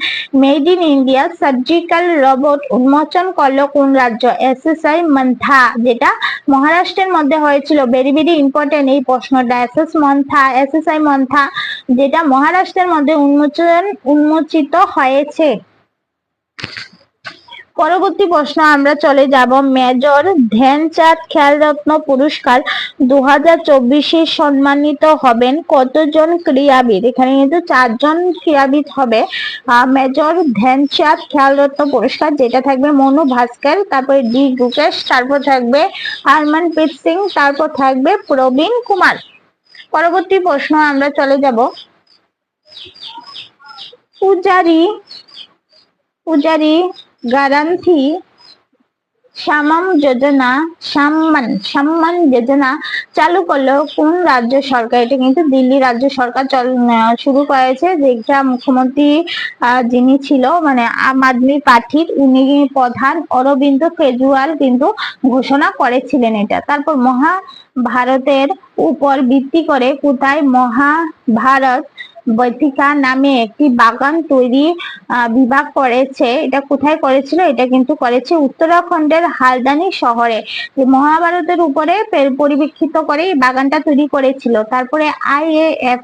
Speaker 1: made in India surgical robot উন্মোচন করলো কোন রাজ্য? SSI মান্থা, যেটা মহারাষ্ট্রের মধ্যে হয়েছিল। ভেরি ভেরি ইম্পর্টেন্ট এই প্রশ্নটা। SSI মান্থা যেটা মহারাষ্ট্রের মধ্যে উন্মোচিত হয়েছে। পরবর্তী প্রশ্ন আমরা চলে যাব, মেজর ধ্যানচাঁদ খেলরত্ন পুরস্কার 2024 সম্মানিত হবেন কতজন ক্রীড়াবিদ? এখানে কিন্তু 4 জন ক্রীড়াবিদ হবে। মেজর ধ্যানচাঁদ খেলরত্ন পুরস্কার, যেটা থাকবে মনু ভাস্কর, তারপরে ডি গুকেশ, তারপর থাকবে হরমনপ্রীত সিং, তারপর থাকবে প্রবীণ কুমার। পরবর্তী প্রশ্ন আমরা চলে যাব, পূজারি গারান্থি সম্মান যোজনা চালু করলো কোন রাজ্য সরকার? এটা কিন্তু দিল্লি রাজ্য সরকার শুরু করেছে, যেটা মুখ্যমন্ত্রী যিনি ছিল মানে আম আদমি পার্টির, উনি প্রধান অরবিন্দ কেজরিওয়াল কিন্তু ঘোষণা করেছিলেন এটা। তারপর মহাভারতের উপর ভিত্তি করে কোথায় মহাভারত বৈতিকা নামে একটি বাগান তৈরি বিভাগ করেছে? এটা কোথায় করেছিল? এটা কিন্তু করেছে উত্তরাখণ্ডের হালদানি শহরে, যে মহাভারতের উপরে পরিপ্রেক্ষিত করে এই বাগানটা তৈরি করেছিল। তারপরে IAF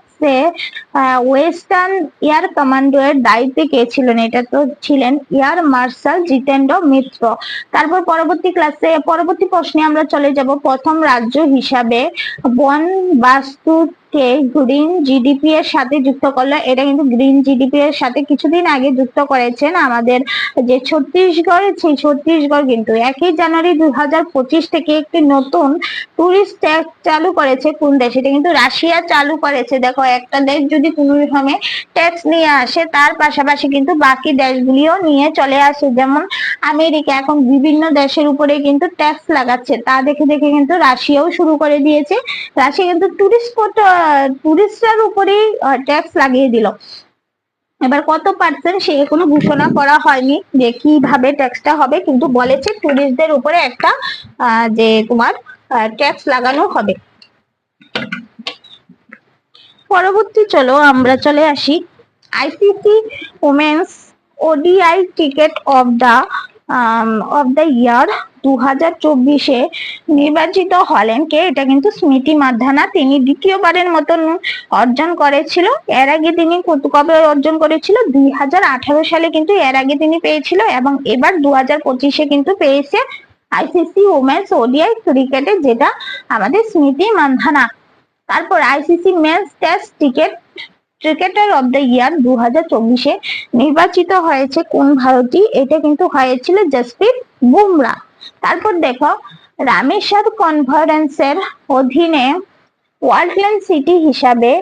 Speaker 1: ওয়েস্টার্ন এয়ার কমান্ডো এর দায়িত্বে কে ছিলেন? এটা তো ছিলেন এয়ার মার্শাল জিতেন্দ্র মিত্র। তারপর পরবর্তী প্রশ্নে আমরা চলে যাব। প্রথম রাজ্য হিসাবে বন বাস্তু কে গ্রিন জিডিপি এর সাথে যুক্ত করলো? এটা কিন্তু গ্রিন জিডিপি এর সাথে কিছুদিন আগে যুক্ত করেছেন আমাদের যে ছত্তিশগড়, সেই ছত্তিশগড় কিন্তু 1 জানুয়ারি 2025 থেকে একটি নতুন টুরিস্ট ট্যাক্স চালু করেছে। কোন দেশ? এটা কিন্তু রাশিয়া চালু করেছে। দেখো, একটা দেশ যদি কোনো রকমে ট্যাক্স নিয়ে আসে, তার পাশাপাশি কিন্তু বাকি দেশগুলিও নিয়ে চলে আসে। যেমন আমেরিকা এখন বিভিন্ন দেশের উপরে কিন্তু ট্যাক্স লাগাচ্ছে, তা দেখে দেখে কিন্তু রাশিয়াও শুরু করে দিয়েছে। রাশিয়া কিন্তু টুরিস্টদের উপরেই ট্যাক্স লাগিয়ে দিল। এবার কত পার্সেন্ট সে কোনো ঘোষণা করা হয়নি যে কিভাবে ট্যাক্সটা হবে, কিন্তু বলেছে টুরিস্টদের উপরে একটা যে তোমার ট্যাক্স লাগানো হবে। পরবর্তী চলো আমরা চলে আসি ICC women's ODI cricket of the year 2024-এ নির্বাচিত হলেন কে? এটা কিন্তু স্মৃতি মান্ধানা। তিনি দ্বিতীয়বারের মতন অর্জন করেছিল। এর আগে তিনি কবে অর্জন করেছিল? 2018 সালে কিন্তু এর আগে তিনি পেয়েছিল, এবং এবার 2025-এ কিন্তু পেয়েছে ICC ওমেন্স ODI ক্রিকেটে, যেটা আমাদের স্মৃতি মান্ধানা। তারপর ICC men's test cricketer of the year 2024-এ নির্বাচিত হয়েছে কোন ভারতী? এটা কিন্তু হয়েছিল জসপ্রীত বুমরা। তারপর দেখো, রামেশ্বর কনফারেন্সের অধীনে ওয়ার্ল্ড সিটি হিসাবে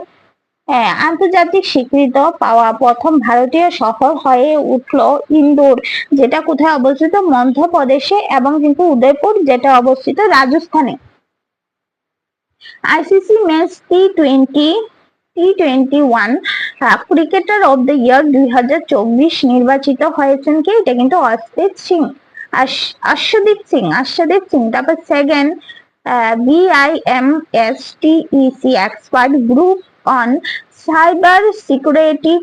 Speaker 1: আন্তর্জাতিক স্বীকৃত পাওয়া প্রথম ভারতীয় শহর হয়ে উঠল ইন্দোর, যেটা কোথায় অবস্থিত? মধ্যপ্রদেশে, এবং কিন্তু উদয়পুর, যেটা অবস্থিত রাজস্থানে। ICC men's T21 cricketer of the year 2024 নির্বাচিত হয়েছেন কে? এটা কিন্তু অর্শদীপ সিং। তারপর second BIMSTEC expert group on cyber security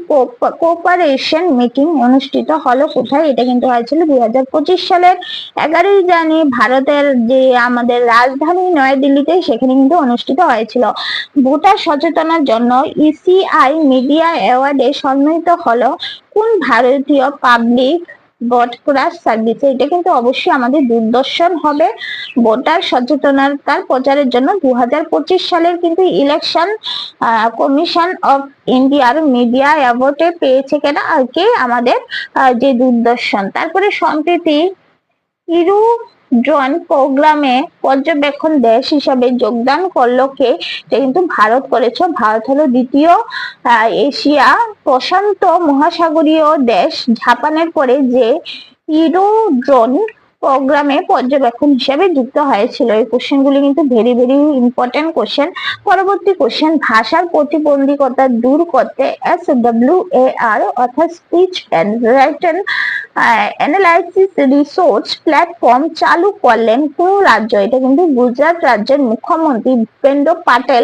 Speaker 1: cooperation meeting অনুষ্ঠিত হলো কোথায়? এটা কিন্তু হয়েছিল 2025 সালের 11 জানুয়ারি ভারতের যে আমাদের রাজধানী নয়াদিল্লিতে, সেখানে কিন্তু অনুষ্ঠিত হয়েছিল। ভোটার সচেতনার জন্য ECI মিডিয়া অ্যাওয়ার্ডে সম্মানিত হলো কোন ভারতীয় পাবলিক ব্রডকাস্ট সার্ভিসে? এটা কিন্তু অবশ্যই আমাদের দূরদর্শন হবে। ভোটার সচেতনতার প্রচারের জন্য 2025 সালের কিন্তু ইলেকশন কমিশন অফ ইন্ডিয়ার মিডিয়া অ্যাওয়ার্ডে পেয়েছে কেন? কে? আমাদের যে দূরদর্শন। তারপরে সম্প্রতি ড্রোন প্রোগ্রামে পর্যবেক্ষণ দেশ হিসাবে যোগদান করলো কে? এটা কিন্তু ভারত করেছে। ভারত হলো দ্বিতীয় এশিয়া প্রশান্ত মহাসাগরীয় দেশ জাপানের পরে যে ড্রোন প্রোগ্রামে পর্যবেক্ষণ হিসেবে যুক্ত হয়েছিল। এই কোশ্চেনগুলি কিন্তু ভেরি ভেরি ইম্পর্টেন্ট কোশ্চেন। পরবর্তী কোশ্চেন, ভাষার প্রতিবন্ধকতা দূর করতে SWAR অর্থাৎ speech and written analysis resource platform চালু করলেন কোন রাজ্য? এটা কিন্তু গুজরাট রাজ্যের মুখ্যমন্ত্রী ভূপেন্দ্র পাটেল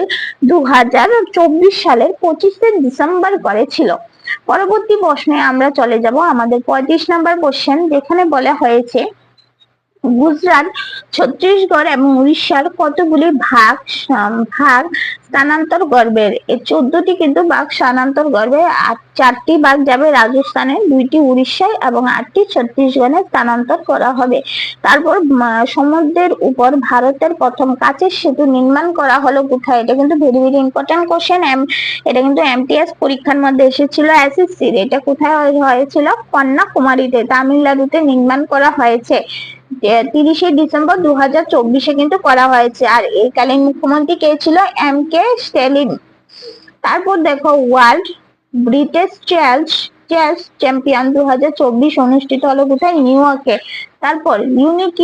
Speaker 1: 2024 সালের 25 ডিসেম্বর করেছিল। পরবর্তী প্রশ্নে আমরা চলে যাব আমাদের 35 নম্বর কোশ্চেন, যেখানে বলা হয়েছে গুজরাট, ছত্তিশগড় এবং উড়িষ্যার কতগুলি ভাগ স্থানান্তর করবে? এই 14টি কিন্তু ভাগ স্থানান্তর করবে। 4টি ভাগ যাবে রাজস্থানে, 2টি উড়িষ্যায় এবং 8টি ছত্তিশগড়ে স্থানান্তর করা হবে। তারপর সমুদ্রের উপর ভারতের প্রথম কাচের সেতু নির্মাণ করা হলো কোথায়? এটা কিন্তু ভেরি ভেরি ইম্পর্টেন্ট কোশ্চেন। এটা কিন্তু MTS পরীক্ষার মধ্যে এসেছিল SSC। এটা কোথায় হয়েছিল? কন্যাকুমারীতে, তামিলনাড়ুতে নির্মাণ করা হয়েছে। 30 ডিসেম্বর 2024-এ কিন্তু করা হয়েছে। আর এই কালীন মুখ্যমন্ত্রী কে ছিল? MK স্ট্যালিন। তারপর দেখো, world British church chess champion 2024 অনুষ্ঠিত হলো কোথায়? নিউ ইয়র্কে। তারপর unique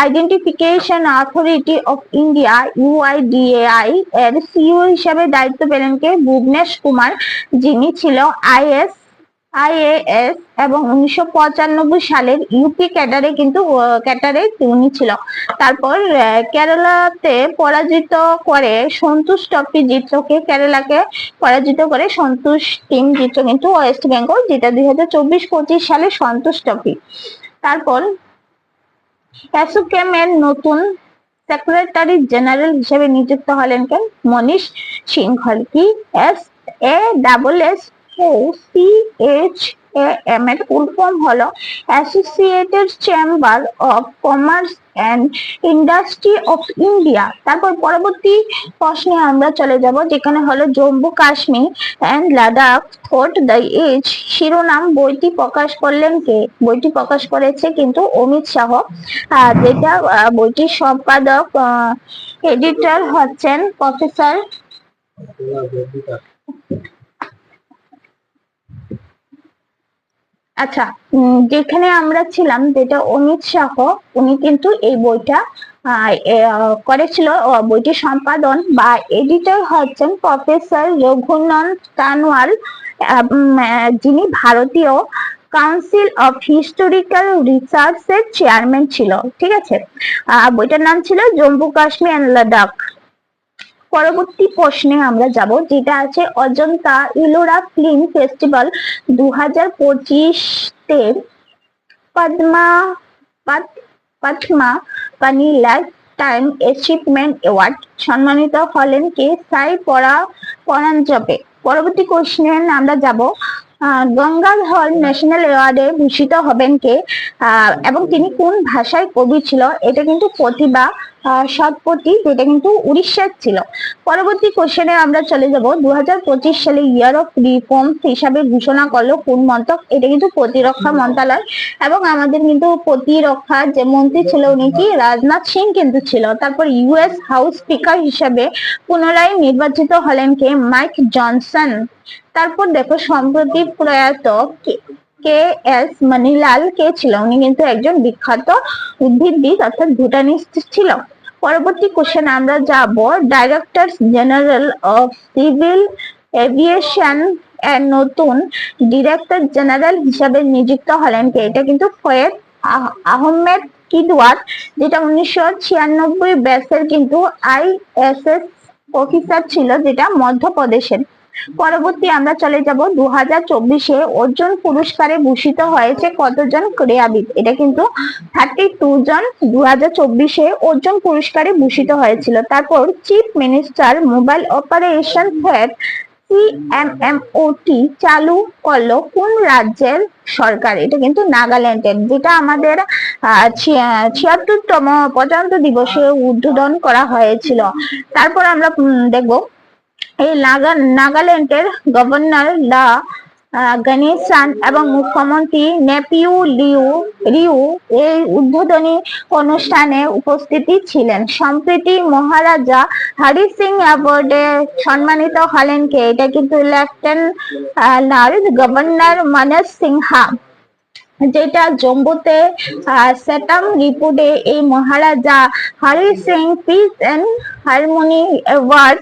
Speaker 1: identification authority of India UIDAI এর সিইও হিসাবে দায়িত্ব পেলেন কে? ভুবনেশ কুমার, যিনি ছিল IAS এবং 1995 সালের ইউপি ক্যাডারে কিন্তু উনি ছিল। তারপর কেরালাতে পরাজিত করে সন্তোষ ট্রফি জিতলো কে? কেরালাকে পরাজিত করে সন্তোষ টিম জিতলো কিন্তু ওয়েস্ট বেঙ্গল, যেটা 2024-25 সালে সন্তোষ ট্রফি। তারপর অ্যাসোক্যাম এর নতুন সেক্রেটারি জেনারেল হিসেবে নিযুক্ত হলেন কে? মনীষ সিংঘল। কি? SASSOCHAM এর ফুল ফর্ম হলো associated chamber of commerce and industry of India. তারপর পরবর্তী প্রশ্নে আমরা চলে যাব, যেখানে হলো Jammu Kashmir and Ladakh thought the age শিরোনাম বইটি প্রকাশ করলেন কে? বইটি প্রকাশ করেছে কিন্তু অমিত শাহ, যেটা বইটির সম্পাদক এডিটর হচ্ছেন প্রফেসর আচ্ছা, যেখানে আমরা ছিলাম যেটা অমিত শাহ, উনি কিন্তু এই বইটা করেছিল। বইটির সম্পাদন বা এডিটর হচ্ছেন প্রফেসর রঘুনন্দ কানওয়াল, যিনি ভারতীয় কাউন্সিল অফ হিস্টোরিক্যাল রিসার্চ এর চেয়ারম্যান ছিল। ঠিক আছে, বইটার নাম ছিল জম্মু কাশ্মীর এন্ড লাদাখ। পরবর্তী প্রশ্নে আমরা যাব, যেটা আছে অজন্তা ইলোরা ফিল্ম ফেস্টিভ্যাল 2025 তে পদ্মা পানি লাইফ টাইম অ্যাচিভমেন্ট অ্যাওয়ার্ড সম্মানিত হলেন কে? সাই পরাঞ্জপে। পরবর্তী কোশ্চেন আমরা যাব, গঙ্গাধর ন্যাশনাল অ্যাওয়ার্ডে ভূষিত হবেন কে? এবং তিনি কোন ভাষায় কবি ছিল? এটা কিন্তু প্রতিভা সৎপতি, যেটা কিন্তু উড়িষ্যার ছিল। পরবর্তী কোশ্চেনে আমরা চলে যাব, 2025 সালে ইয়ার অফ রিফর্ম হিসাবে ঘোষণা করলো কোন মন্ত্রক? এটা কিন্তু প্রতিরক্ষা মন্ত্রণালয়, এবং আমাদের কিন্তু প্রতিরক্ষা যে মন্ত্রী ছিল উনি কি? রাজনাথ সিং কিন্তু ছিল। তারপর US হাউস স্পিকার হিসাবে পুনরায় নির্বাচিত হলেন কে? Mic Johnson. তারপর দেখো সম্প্রতি প্রয়াত KS মনিলাল কে ছিল? উনি কিন্তু একজন বিখ্যাত উদ্ভিদবিদ অর্থাৎ ভুটানিস্ট ছিল। পরবর্তী কোশ্চেন আমরা যাব, director general of civil aviation এর নতুন ডিরেক্টর জেনারেল হিসাবে নিযুক্ত হলেন কে? এটা কিন্তু ফয়েদ আহমেদ কিদওয়াত, যেটা 1996 ব্যাচের কিন্তু ISS অফিসার ছিল, যেটা মধ্যপ্রদেশের। পরবর্তী আমরা চলে যাব, 2024-এ অর্জুন পুরস্কারে ভূষিত হয়েছে কতজন ক্রীড়াবিদ? এটা কিন্তু 32 জন 2024-এ অর্জুন পুরস্কারে ভূষিত হয়েছিল। তারপর chief minister mobile operation thread CMMOT চালু করলো কোন রাজ্যের সরকার? এটা কিন্তু নাগাল্যান্ডের, যেটা আমাদের 76তম প্রজাতন্ত্র দিবসে উদ্বোধন করা হয়েছিল। তারপর আমরা দেখব, এই নাগাল্যান্ডের গভর্নর লা গণেশান এবং মুখ্যমন্ত্রী নেপিউ রিউ এই উদ্বোধনী অনুষ্ঠানে উপস্থিতি ছিলেন। সম্প্রতি মহারাজা হরি সিং অ্যাওয়ার্ডে সম্মানিত হলেন কে? এটা কিন্তু লেফটেন্যান্ট গভর্নর মনোজ সিনহা, যেটা জম্মুতে সেটাম রিপোর্টে এই Maharaja Hari Singh peace and harmony award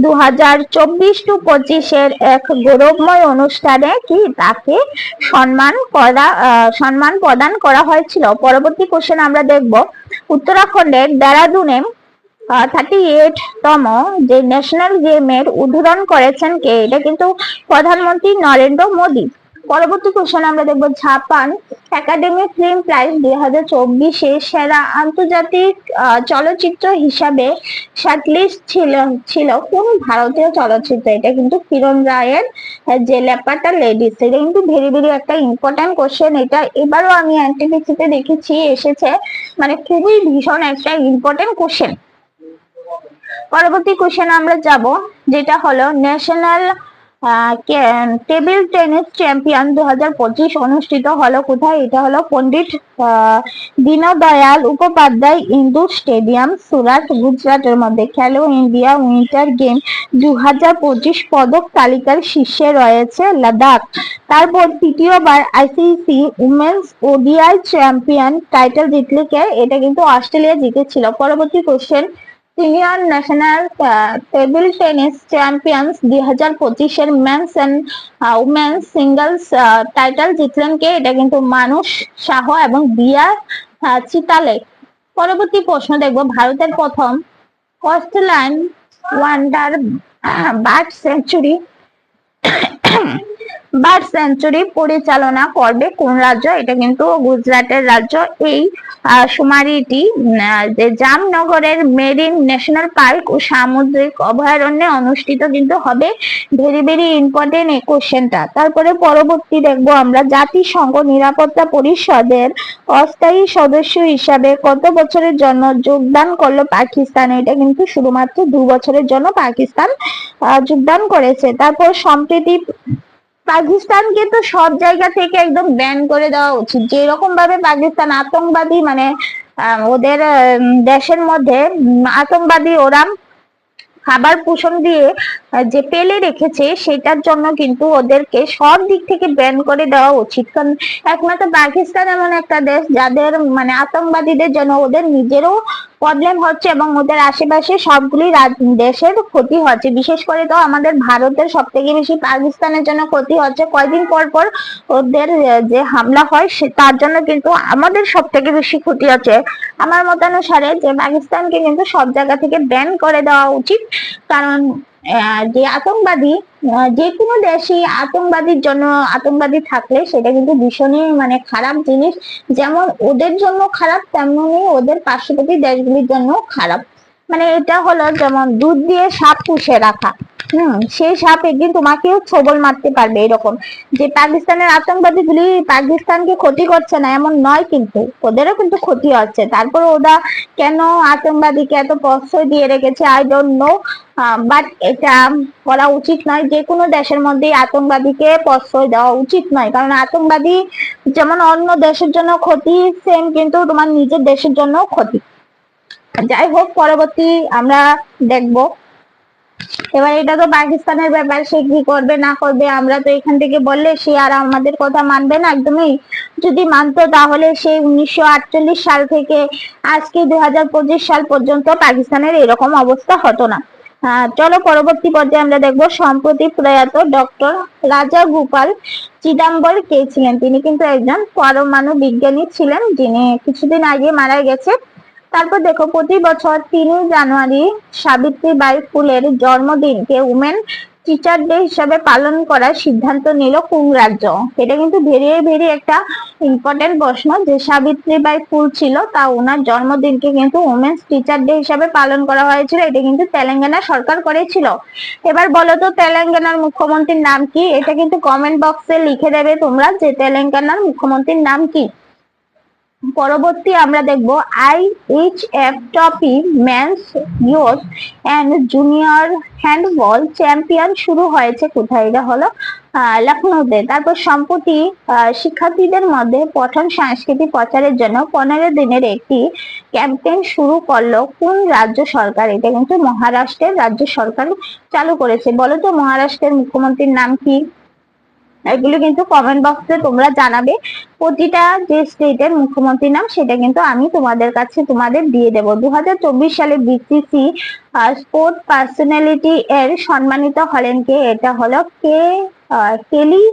Speaker 1: 2024-25 এক গৌরবময় অনুষ্ঠানে কি তাকে সম্মান প্রদান করা হয়েছিল। পরবর্তী কোশ্চেন আমরা দেখব, উত্তরাখণ্ডের দেরাদুনে 38তম যে ন্যাশনাল গেমের উদ্বোধন করেছেন কে? এটা কিন্তু প্রধানমন্ত্রী নরেন্দ্র মোদী। পরবর্তী কোশ্চেন আমরা দেখব, জাপান একাডেমি ফিল্ম প্রাইজ 2024-এ সেরা আন্তর্জাতিক চলচ্চিত্র হিসাবে শর্টলিস্ট ছিল কোন ভারতীয় চলচ্চিত্র? এটা কিন্তু কিরণ রায়ের যে লেপাটা লেডিস। এটা কিন্তু ভেরি ভেরি একটা ইম্পর্টেন্ট কোশ্চেন। এটা এবারও আমি এনটিপিসিতে দেখেছি এসেছে, মানে খুবই ভীষণ একটা ইম্পর্টেন্ট কোশ্চেন। পরবর্তী কোশ্চেন আমরা যাব, যেটা হলো ন্যাশনাল টেবিল টেনিস চ্যাম্পিয়ন 2025 অনুষ্ঠিত হলো কোথায়? এটা হলো পণ্ডিত দীনদয়াল উপাধ্যায় ইনডোর স্টেডিয়াম, সুরাট, গুজরাটের মধ্যে। খেলো ইন্ডিয়া উইন্টার গেম 2025 পদক তালিকার শীর্ষে রয়েছে লাদাখ। তারপর তৃতীয়বার ICC women's ODI champion title জিতলে কে? এটা কিন্তু অস্ট্রেলিয়া জিতেছিল। পরবর্তী question, senior national table tennis champions 2025 men's and women's singles title জিতলেন কে? এটা কিন্তু মানুষ শাহ এবং দিয়া চিতালে। পরবর্তী প্রশ্ন দেখবো, ভারতের প্রথম অস্ট্রেলিয়ান ওয়ান্ডার বার্ড সেঞ্চুরি পরিচালনা করবে কোন রাজ্য? এটা কিন্তু গুজরাটের রাজ্য। এই শুমারিটি জামনগরের মেরিন ন্যাশনাল পার্ক ও সামুদ্রিক অভয়ারণ্যে অনুষ্ঠিত কিন্তু হবে। ভেরি ভেরি ইম্পর্টেন্ট এই কোশ্চেনটা। তারপরে পরবর্তী দেখবো আমরা, জাতিসংঘ নিরাপত্তা পরিষদের অস্থায়ী সদস্য হিসাবে কত বছরের জন্য যোগদান করলো পাকিস্তান? এটা কিন্তু শুধুমাত্র 2 বছরের জন্য পাকিস্তান যোগদান করেছে। তারপর সম্প্রতি পাকিস্তানকে তো সব জায়গা থেকে একদম ব্যান করে দেওয়া উচিত। যেরকম ভাবে পাকিস্তান আতঙ্কবাদী, মানে ওদের দেশের মধ্যে আতঙ্কবাদী ওরা খাবার পোষণ দিয়ে যে পেলে রেখেছে, সেটার জন্য কিন্তু ওদেরকে সব দিক থেকে ব্যান করে দেওয়া উচিত। কারণ একমাত্র পাকিস্তান এমন একটা দেশ যাদের মানে আতঙ্কবাদীদের জন্য ওদের নিজেরও প্রবলেম হচ্ছে এবং ওদের আশেপাশে সবগুলি দেশের ক্ষতি হচ্ছে। বিশেষ করে তো আমাদের ভারতের সব থেকে বেশি পাকিস্তানের জন্য ক্ষতি হচ্ছে। কয়দিন পর পর ওদের যে হামলা হয় তার জন্য কিন্তু আমাদের সব থেকে বেশি ক্ষতি হচ্ছে। আমার মতানুসারে যে পাকিস্তানকে কিন্তু সব জায়গা থেকে ব্যান করে দেওয়া উচিত। কারণ যে আতঙ্কবাদী, যে কোনো দেশই আতঙ্কবাদীর জন্য আতঙ্কবাদী থাকলে সেটা কিন্তু ভীষণই মানে খারাপ জিনিস। যেমন ওদের জন্য খারাপ, তেমনি ওদের পার্শ্ববর্তী দেশগুলির জন্য খারাপ। মানে এটা হলো যেমন দুধ দিয়ে সাপ পুষে রাখা, সেই সাপ একদিন তোমাকেও ছোবল মারতে পারবে। এরকম যে পাকিস্তানের আতঙ্কবাদী গুলি পাকিস্তানকে ক্ষতি করছে না এমন নয়, কিন্তু ওদেরও কিন্তু ক্ষতি হচ্ছে। তারপর ওরা কেন আতঙ্কবাদীকে এত প্রশ্রয় দিয়ে রেখেছে আই ডোন্ট নো, বাট এটা করা উচিত নয়। যে কোনো দেশের মধ্যে আতঙ্কবাদীকে প্রশ্রয় দেওয়া উচিত নয়। কারণ আতঙ্কবাদী যেমন অন্য দেশের জন্য ক্ষতি, সেম কিন্তু তোমার নিজের দেশের জন্য ক্ষতি। যাই হোক, পরবর্তী আমরা দেখবো। এবার এটা তো পাকিস্তানের ব্যাপার, সে কি করবে না করবে আমরা তো এখান থেকে বললে সে আর আমাদের কথা মানবে না একদমই। যদি মানতো তাহলে সেই 1948 সাল থেকে আজকে 2025 সাল পর্যন্ত পাকিস্তানের এরকম অবস্থা হতো না। চলো পরবর্তী পর্যায়ে আমরা দেখবো, সম্প্রতি প্রয়াত ডক্টর রাজা গোপাল চিদাম্বর কে ছিলেন? তিনি কিন্তু একজন পরমাণু বিজ্ঞানী ছিলেন, যিনি কিছুদিন আগে মারা গেছে। তারপর দেখো, প্রতি বছর 3 জানুয়ারি সাবিত্রীবাই ফুলের জন্মদিনকে উমেন টিচার ডে হিসাবে পালন করার সিদ্ধান্ত নিল কোন রাজ্য? এটা কিন্তু ভেরি ভেরি একটা ইম্পর্টেন্ট প্রশ্ন। যে সাবিত্রীবাই ফুল ছিল তা ওনার জন্মদিনকে কিন্তু উমেন্স টিচার ডে হিসাবে পালন করা হয়েছিল। এটা কিন্তু তেলেঙ্গানা সরকার করেছিল। এবার বলো তো তেলেঙ্গানার মুখ্যমন্ত্রীর নাম কি? এটা কিন্তু কমেন্ট বক্সে লিখে দেবে তোমরা যে তেলেঙ্গানার মুখ্যমন্ত্রীর নাম কি। পরবর্তী আমরা দেখবো, IHF trophy men's youth and junior handball champion শুরু হয়েছে কোথায়? এটা হলো লখনৌতে। তারপর সম্প্রতি শিক্ষার্থীদের মধ্যে পঠন সংস্কৃতি প্রচারের জন্য 15 দিনের একটি ক্যাম্পেইন শুরু করলো কোন রাজ্য সরকার? এটা কিন্তু মহারাষ্ট্রের রাজ্য সরকার চালু করেছে। বলো তো মহারাষ্ট্রের মুখ্যমন্ত্রীর নাম কি? এগুলো কিন্তু কমেন্ট বক্সে তোমরা জানাবে। প্রতিটা যে স্টেটের মুখ্যমন্ত্রীর নাম সেটা কিন্তু আমি তোমাদের কাছে তোমাদের দিয়ে দেব। 2024 সালে বিসিসি স্পোর্ট পার্সোনালিটি এর সম্মানিত হলেন কে? এটা হলো কেলি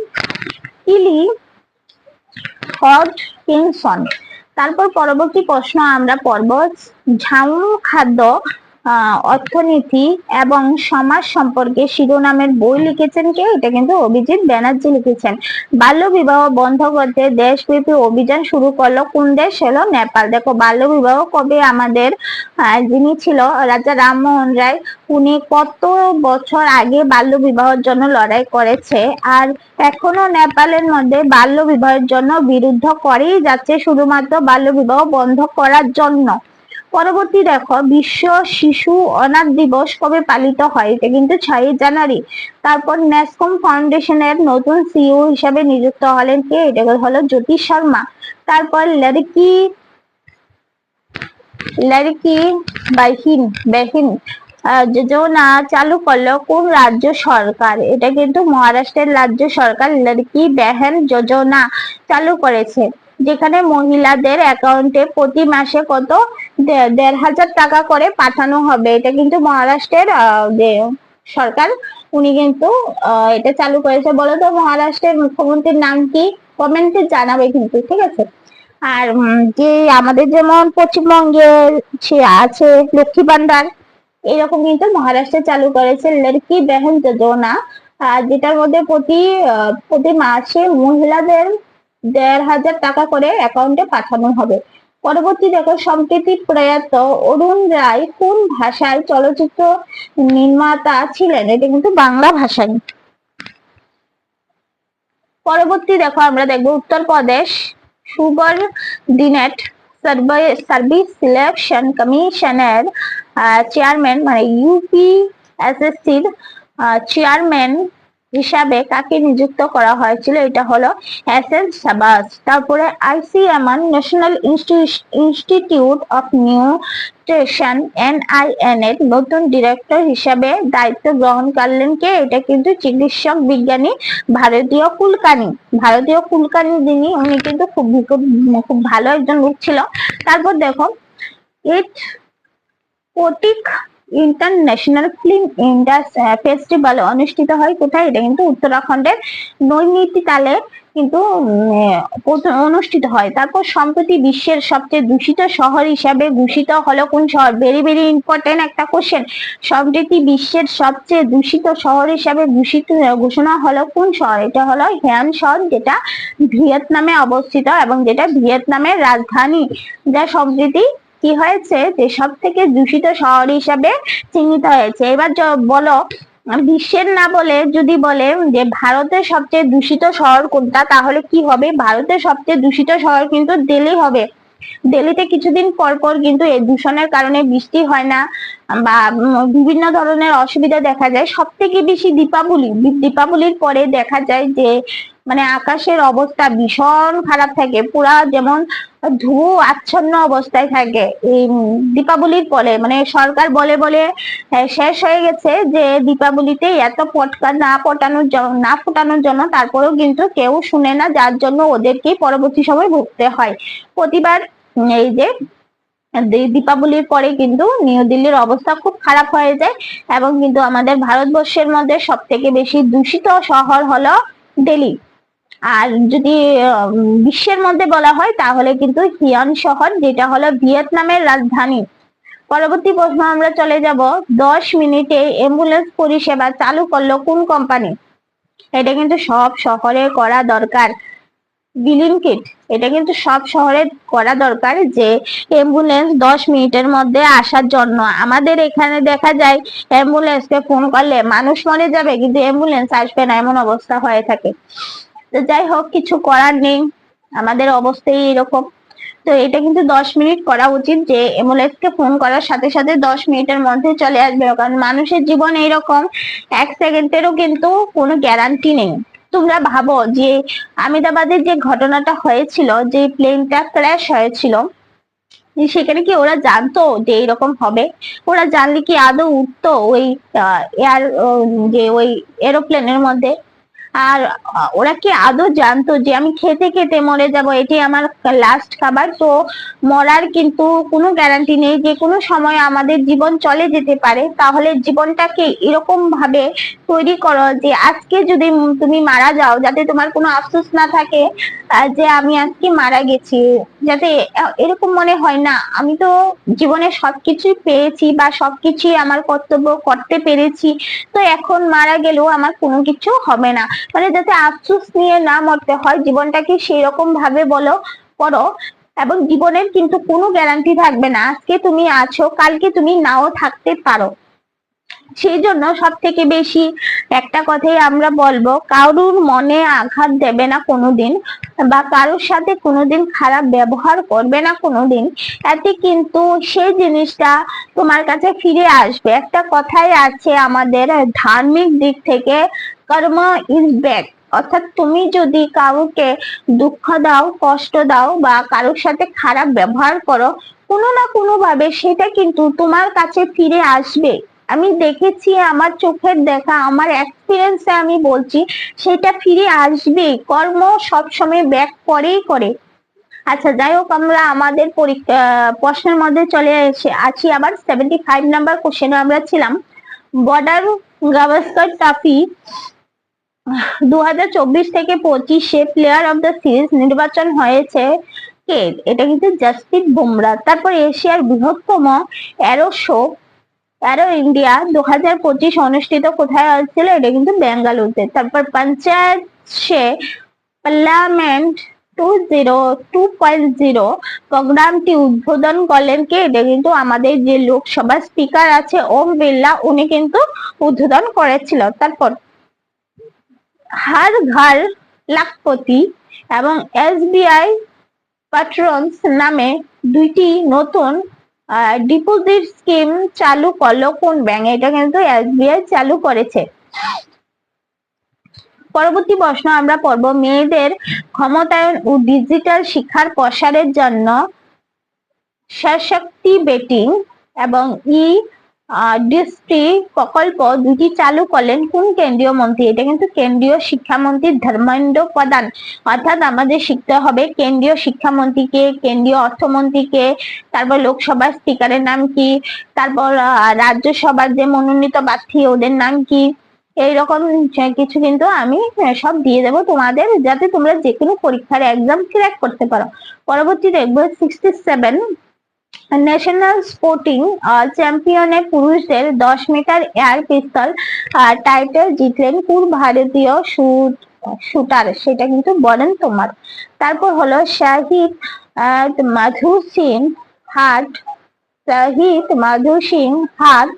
Speaker 1: হডকিনসন। তারপর পরবর্তী প্রশ্ন আমরা পড়ব, ঝাউন খাদ্য অর্থনীতি এবং সমাজ সম্পর্কে শিরোনামের বই লিখেছেন কে? এটা কিন্তু অভিজিৎ ব্যানার্জি লিখেছেন। বাল্য বিবাহ বন্ধ করতে দেশব্যাপী অভিযান শুরু করলো কোন দেশ? হলো নেপাল। দেখো বাল্য বিবাহ কবে আমাদের যিনি ছিল রাজা রামমোহন রায়, উনি কত বছর আগে বাল্য বিবাহের জন্য লড়াই করেছে। আর এখনো নেপালের মধ্যে বাল্য বিবাহের জন্য বিরুদ্ধ করেই যাচ্ছে, শুধুমাত্র বাল্য বিবাহ বন্ধ করার জন্য। পরবর্তী দেখো, বিশ্ব শিশু অনাথ দিবস কবে পালিত হয়? এটা কিন্তু 6ই জানুয়ারি। তারপর ন্যাসকম ফাউন্ডেশনের নতুন সিইও হিসাবে নিযুক্ত হলেন কে? এটা হলো জ্যোতি শর্মা। তারপর লড়কি বাহিন বাহিন যোজনা চালু করলো কোন রাজ্য সরকার? এটা কিন্তু মহারাষ্ট্রের রাজ্য সরকার লড়কি বেহেন যোজনা চালু করেছে, যেখানে মহিলাদের অ্যাকাউন্টে প্রতি মাসে কত 1,500 টাকা করে পাঠানো হবে। এটা কিন্তু মহারাষ্ট্রের যে সরকার, উনি কিন্তু এটা চালু করেছে। বলো তো মহারাষ্ট্রের মুখ্যমন্ত্রীর নাম কি? কমেন্টে জানাবে কিন্তু, ঠিক আছে। আর যে আমাদের যেমন পশ্চিমবঙ্গের আছে লক্ষ্মী ভান্ডার, এরকম কিন্তু মহারাষ্ট্রে চালু করেছে লড়কি বেহেন যোজনা, যেটার মধ্যে প্রতি মাসে মহিলাদের 1,500 টাকা করে অ্যাকাউন্টে পাঠানো হবে। পরবর্তী দেখো, সম্প্রতি প্রয়াত অরুণ রায় কোন ভাষায় চলচ্চিত্র নির্মাতা ছিলেন? এটা কিন্তু বাংলা ভাষায়। পরবর্তী দেখো, আমরা দেখবো উত্তরপ্রদেশ সুবরদিনেট সার্ভিস সিলেকশন কমিশনের চেয়ারম্যান, মানে ইউপিএসএসসির চেয়ারম্যান হিসাবে কাকে নিযুক্ত করা হয়েছিল? এটা হলো এস শাহবাজ। তারপরে ICMR national institute of nutrition NIN এর নতুন ডিরেক্টর হিসাবে দায়িত্ব গ্রহণ করলেন কে? এটা কিন্তু চিকিৎসক বিজ্ঞানী ভারতীয় কুলকার্নি যিনি, উনি কিন্তু খুব ভালো একজন লোক ছিল। তারপর দেখো, কোটিক ইন্টারন্যাশনাল ফিল্ম ফেস্টিভ্যাল অনুষ্ঠিত হয় কোথায়? এটা কিন্তু উত্তরাখণ্ডের নৈনিতালে কিন্তু অনুষ্ঠিত হয়। তারপর সম্প্রতি বিশ্বের সবচেয়ে দূষিত শহর হিসাবে ঘোষিত হলো কোন শহর? ভেরি ভেরি ইম্পর্টেন্ট একটা কোশ্চেন। সম্প্রতি বিশ্বের সবচেয়ে দূষিত শহর হিসাবে ঘোষণা হলো কোন শহর? এটা হলো হিয়ান শহর, যেটা ভিয়েতনামে অবস্থিত এবং যেটা ভিয়েতনামের রাজধানী, যা সম্প্রতি কি হয়েছে যে সব থেকে দূষিত শহর হিসাবে চিহ্নিত হয়েছে। এবার বলো, বিশ্বের না বলে যদি বলে যে ভারতের সবচেয়ে দূষিত শহর কোনটা, তাহলে কি হবে? ভারতের সবচেয়ে দূষিত শহর কিন্তু দিল্লি হবে। দিল্লিতে কিছুদিন পর পর কিন্তু এই দূষণের কারণে বৃষ্টি হয় না বা বিভিন্ন ধরনের অসুবিধা দেখা যায়। সব থেকে বেশি দীপাবলির পরে দেখা যায় যে মানে আকাশের অবস্থা ভীষণ খারাপ থাকে, পুরা যেমন ধুয়ো আচ্ছন্ন অবস্থায় থাকে এই দীপাবলির পরে। মানে সরকার বলে শেষ হয়ে গেছে যে দীপাবলিতে এত পটকা না ফোটানোর জন্য, তারপরেও কিন্তু কেউ শুনে না, যার জন্য ওদেরকেই পরবর্তী সময় ভুগতে হয়। প্রতিবার এই যে দীপাবলির পরে কিন্তু নিউ দিল্লির অবস্থা খুব খারাপ হয়ে যায় এবং কিন্তু আমাদের ভারতবর্ষের মধ্যে সব থেকে বেশি দূষিত শহর হলো দিল্লি। আর যদি বিশ্বের মধ্যে বলা হয় তাহলে কিন্তু হিয়ান শহর, যেটা হলো ভিয়েতনামের রাজধানী। পরবর্তী প্রশ্ন আমরা চলে যাব, 10 মিনিটে অ্যাম্বুলেন্স পরিষেবা চালু করলো কোন কোম্পানি? এটা কিন্তু সব শহরে করা দরকার। ব্লিঙ্কিট, এটা কিন্তু সব শহরে করা দরকার যে অ্যাম্বুলেন্স 10 মিনিটের মধ্যে আসার জন্য। আমাদের এখানে দেখা যায় অ্যাম্বুলেন্সকে ফোন করলে মানুষ মরে যাবে কিন্তু অ্যাম্বুলেন্স আসবে না, এমন অবস্থা হয়ে থাকে। তো যাই হোক, কিছু করার নেই, আমাদের অবস্থাই এরকম। তো এটা কিন্তু 10 মিনিট করা উচিত, যে অ্যাম্বুলেন্সকে ফোন করার সাথে সাথে 10 মিনিটের মধ্যে চলে আসবে, কারণ মানুষের জীবন এইরকম, 1 সেকেন্ডেরও কিন্তু কোনো গ্যারান্টি নেই। তোমরা ভাবো যে আহমেদাবাদের যে ঘটনাটা হয়েছিল, যে প্লেনটা ক্র্যাশ হয়েছিল, সেখানে কি ওরা জানতো যে এরকম হবে? ওরা জানলে কি আদৌ উঠতো ওই ওই এরোপ্লেনের মধ্যে? আর ওরা কি আদৌ জানতো যে আমি খেতে খেতে মরে যাব, এটি আমার লাস্ট খাবার? তো মরার কিন্তু কোনো গ্যারান্টি নেই, যে কোনো সময় আমাদের জীবন চলে যেতে পারে। তাহলে জীবনটাকে এরকম ভাবে তৈরি করো যে আজকে যদি তুমি মারা যাও, যাতে তোমার কোনো আফসোস না থাকে যে আমি আজকে মারা গেছি, যাতে এরকম মনে হয় না আমি তো জীবনে সবকিছুই পেয়েছি বা সবকিছুই আমার কর্তব্য করতে পেরেছি, তো এখন মারা গেলেও আমার কোনো কিছু হবে না। মানে যাতে আফসোস নিয়ে না মরতে হয়, জীবনটাকে সেই রকম ভাবে করো। এবং জীবনের কিন্তু কোনো গ্যারান্টি থাকবে না, আজকে তুমি আছো কালকে তুমি নাও থাকতে পারো। সেই জন্য সব থেকে বেশি একটা কথাই আমরা বলবো, কারুর মনে আঘাত দেবে না কোনোদিন, বা কারোর সাথে কোনোদিন খারাপ ব্যবহার করবে না কোনোদিন। এতে কিন্তু সেই জিনিসটা তোমার কাছে ফিরে আসবে। একটা কথাই আছে আমাদের ধার্মিক দিক থেকে, কর্ম ইজ ব্যাক। অর্থাৎ তুমি যদি কাউকে দুঃখ দাও, কষ্ট দাও, বা কারোর সাথে খারাপ ব্যবহার করো, কোনো না কোনো ভাবে সেটা কিন্তু তোমার কাছে ফিরে আসবে। আমি দেখেছি, আমার চোখের দেখা, আমার এক্সপিরিয়েন্সে আমি বলছি, সেটা ফিরে আসবে। কর্ম সবসময় ব্যাক করেই করে। আচ্ছা, যাই হোক, আমরা আমাদের প্রশ্নের মধ্যে চলে আছি আবার 75 নাম্বার কোশ্চেনে আমরা ছিলাম। বর্ডার গাভাস্কার ট্রফি 2024 থেকে 25-এ প্লেয়ার অফ দ্য সিরিজ নির্বাচন হয়েছে কে? এটা কিন্তু জসপ্রীত বুমরা। তারপর এশিয়ার বৃহত্তম এরো শো এরো ইন্ডিয়া 2025 অনুষ্ঠিত কোথায় হয়েছিল? এটা কিন্তু বেঙ্গালুরুতে। তারপর পঞ্চায়েত সে পার্লামেন্ট 2.0 প্রোগ্রামটি উদ্বোধন করলেন কে? এটা কিন্তু আমাদের যে লোকসভা স্পিকার আছে ওম বিড়লা, উনি কিন্তু উদ্বোধন করেছিল। তারপর হার ঘর লাখপতি এবং এসবিআই পাট্রন্স নামে দুইটি নতুন ডিপোজিট স্কিম চালু করলো কোন ব্যাংক? এটা কিন্তু এসবিআই চালু করেছে। পরবর্তী প্রশ্ন আমরা পড়ব, মেয়েদের ক্ষমতায়ন ও ডিজিটাল শিক্ষার প্রসারের জন্য সশক্তি বেটিং এবং দৃষ্টি প্রকল্প দুটি চালু করলেন কোন কেন্দ্রীয় মন্ত্রী? এটা কিন্তু কেন্দ্রীয় শিক্ষামন্ত্রী ধর্মেন্দ্র প্রধান। অর্থাৎ আমাদের শিখতে হবে কেন্দ্রীয় শিক্ষামন্ত্রীকে, কেন্দ্রীয় অর্থমন্ত্রীকে, তারপর লোকসভার স্পিকারের নাম কি, তারপর রাজ্যসভার যে মনোনীত প্রার্থী ওদের নাম কি, এইরকম কিছু কিন্তু আমি সব দিয়ে দেবো তোমাদের, যাতে তোমরা যে কোনো পরীক্ষার এক্সাম ক্র্যাক করতে পারো। পরবর্তী দেখবো 67 ন্যাশনাল স্পোর্টিং চ্যাম্পিয়নে পুরুষদের 10 মিটার এয়ার পিস্তল টাইটেল জিতলেন কোন ভারতীয় শুটার? সেটা কিন্তু বলেন তোমার। তারপর হলো শাহিদ মাধু সিং হাট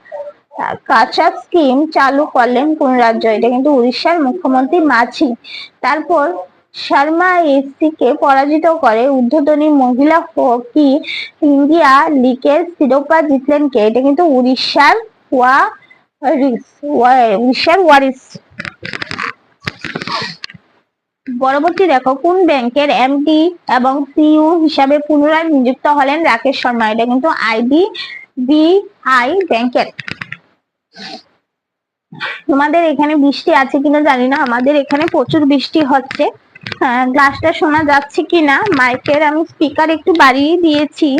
Speaker 1: কাঁচা স্কিম চালু করলেন কোন রাজ্য? এটা কিন্তু উড়িষ্যার মুখ্যমন্ত্রী মাঝি। তারপর শর্মা এফসি কে পরাজিত করে উদ্বোধনী মহিলা হকি ইন্ডিয়া লিগের শিরোপা জিতলেন কে? এটা কিন্তু উড়িষ্যার ওয়ারিস। পরবর্তী দেখো, কোন ব্যাংকের এমডি এবং সিইও হিসাবে পুনরায় নিযুক্ত হলেন রাকেশ শর্মা? এটা কিন্তু আইডিবিআই ব্যাংকের। তোমাদের এখানে বৃষ্টি আছে কিনা জানি না, আমাদের এখানে প্রচুর বৃষ্টি হচ্ছে। গ্লাসটা শোনা যাচ্ছে কিনা, মাইকের আমি স্পিকার একটু বাড়িয়ে দিয়েছি,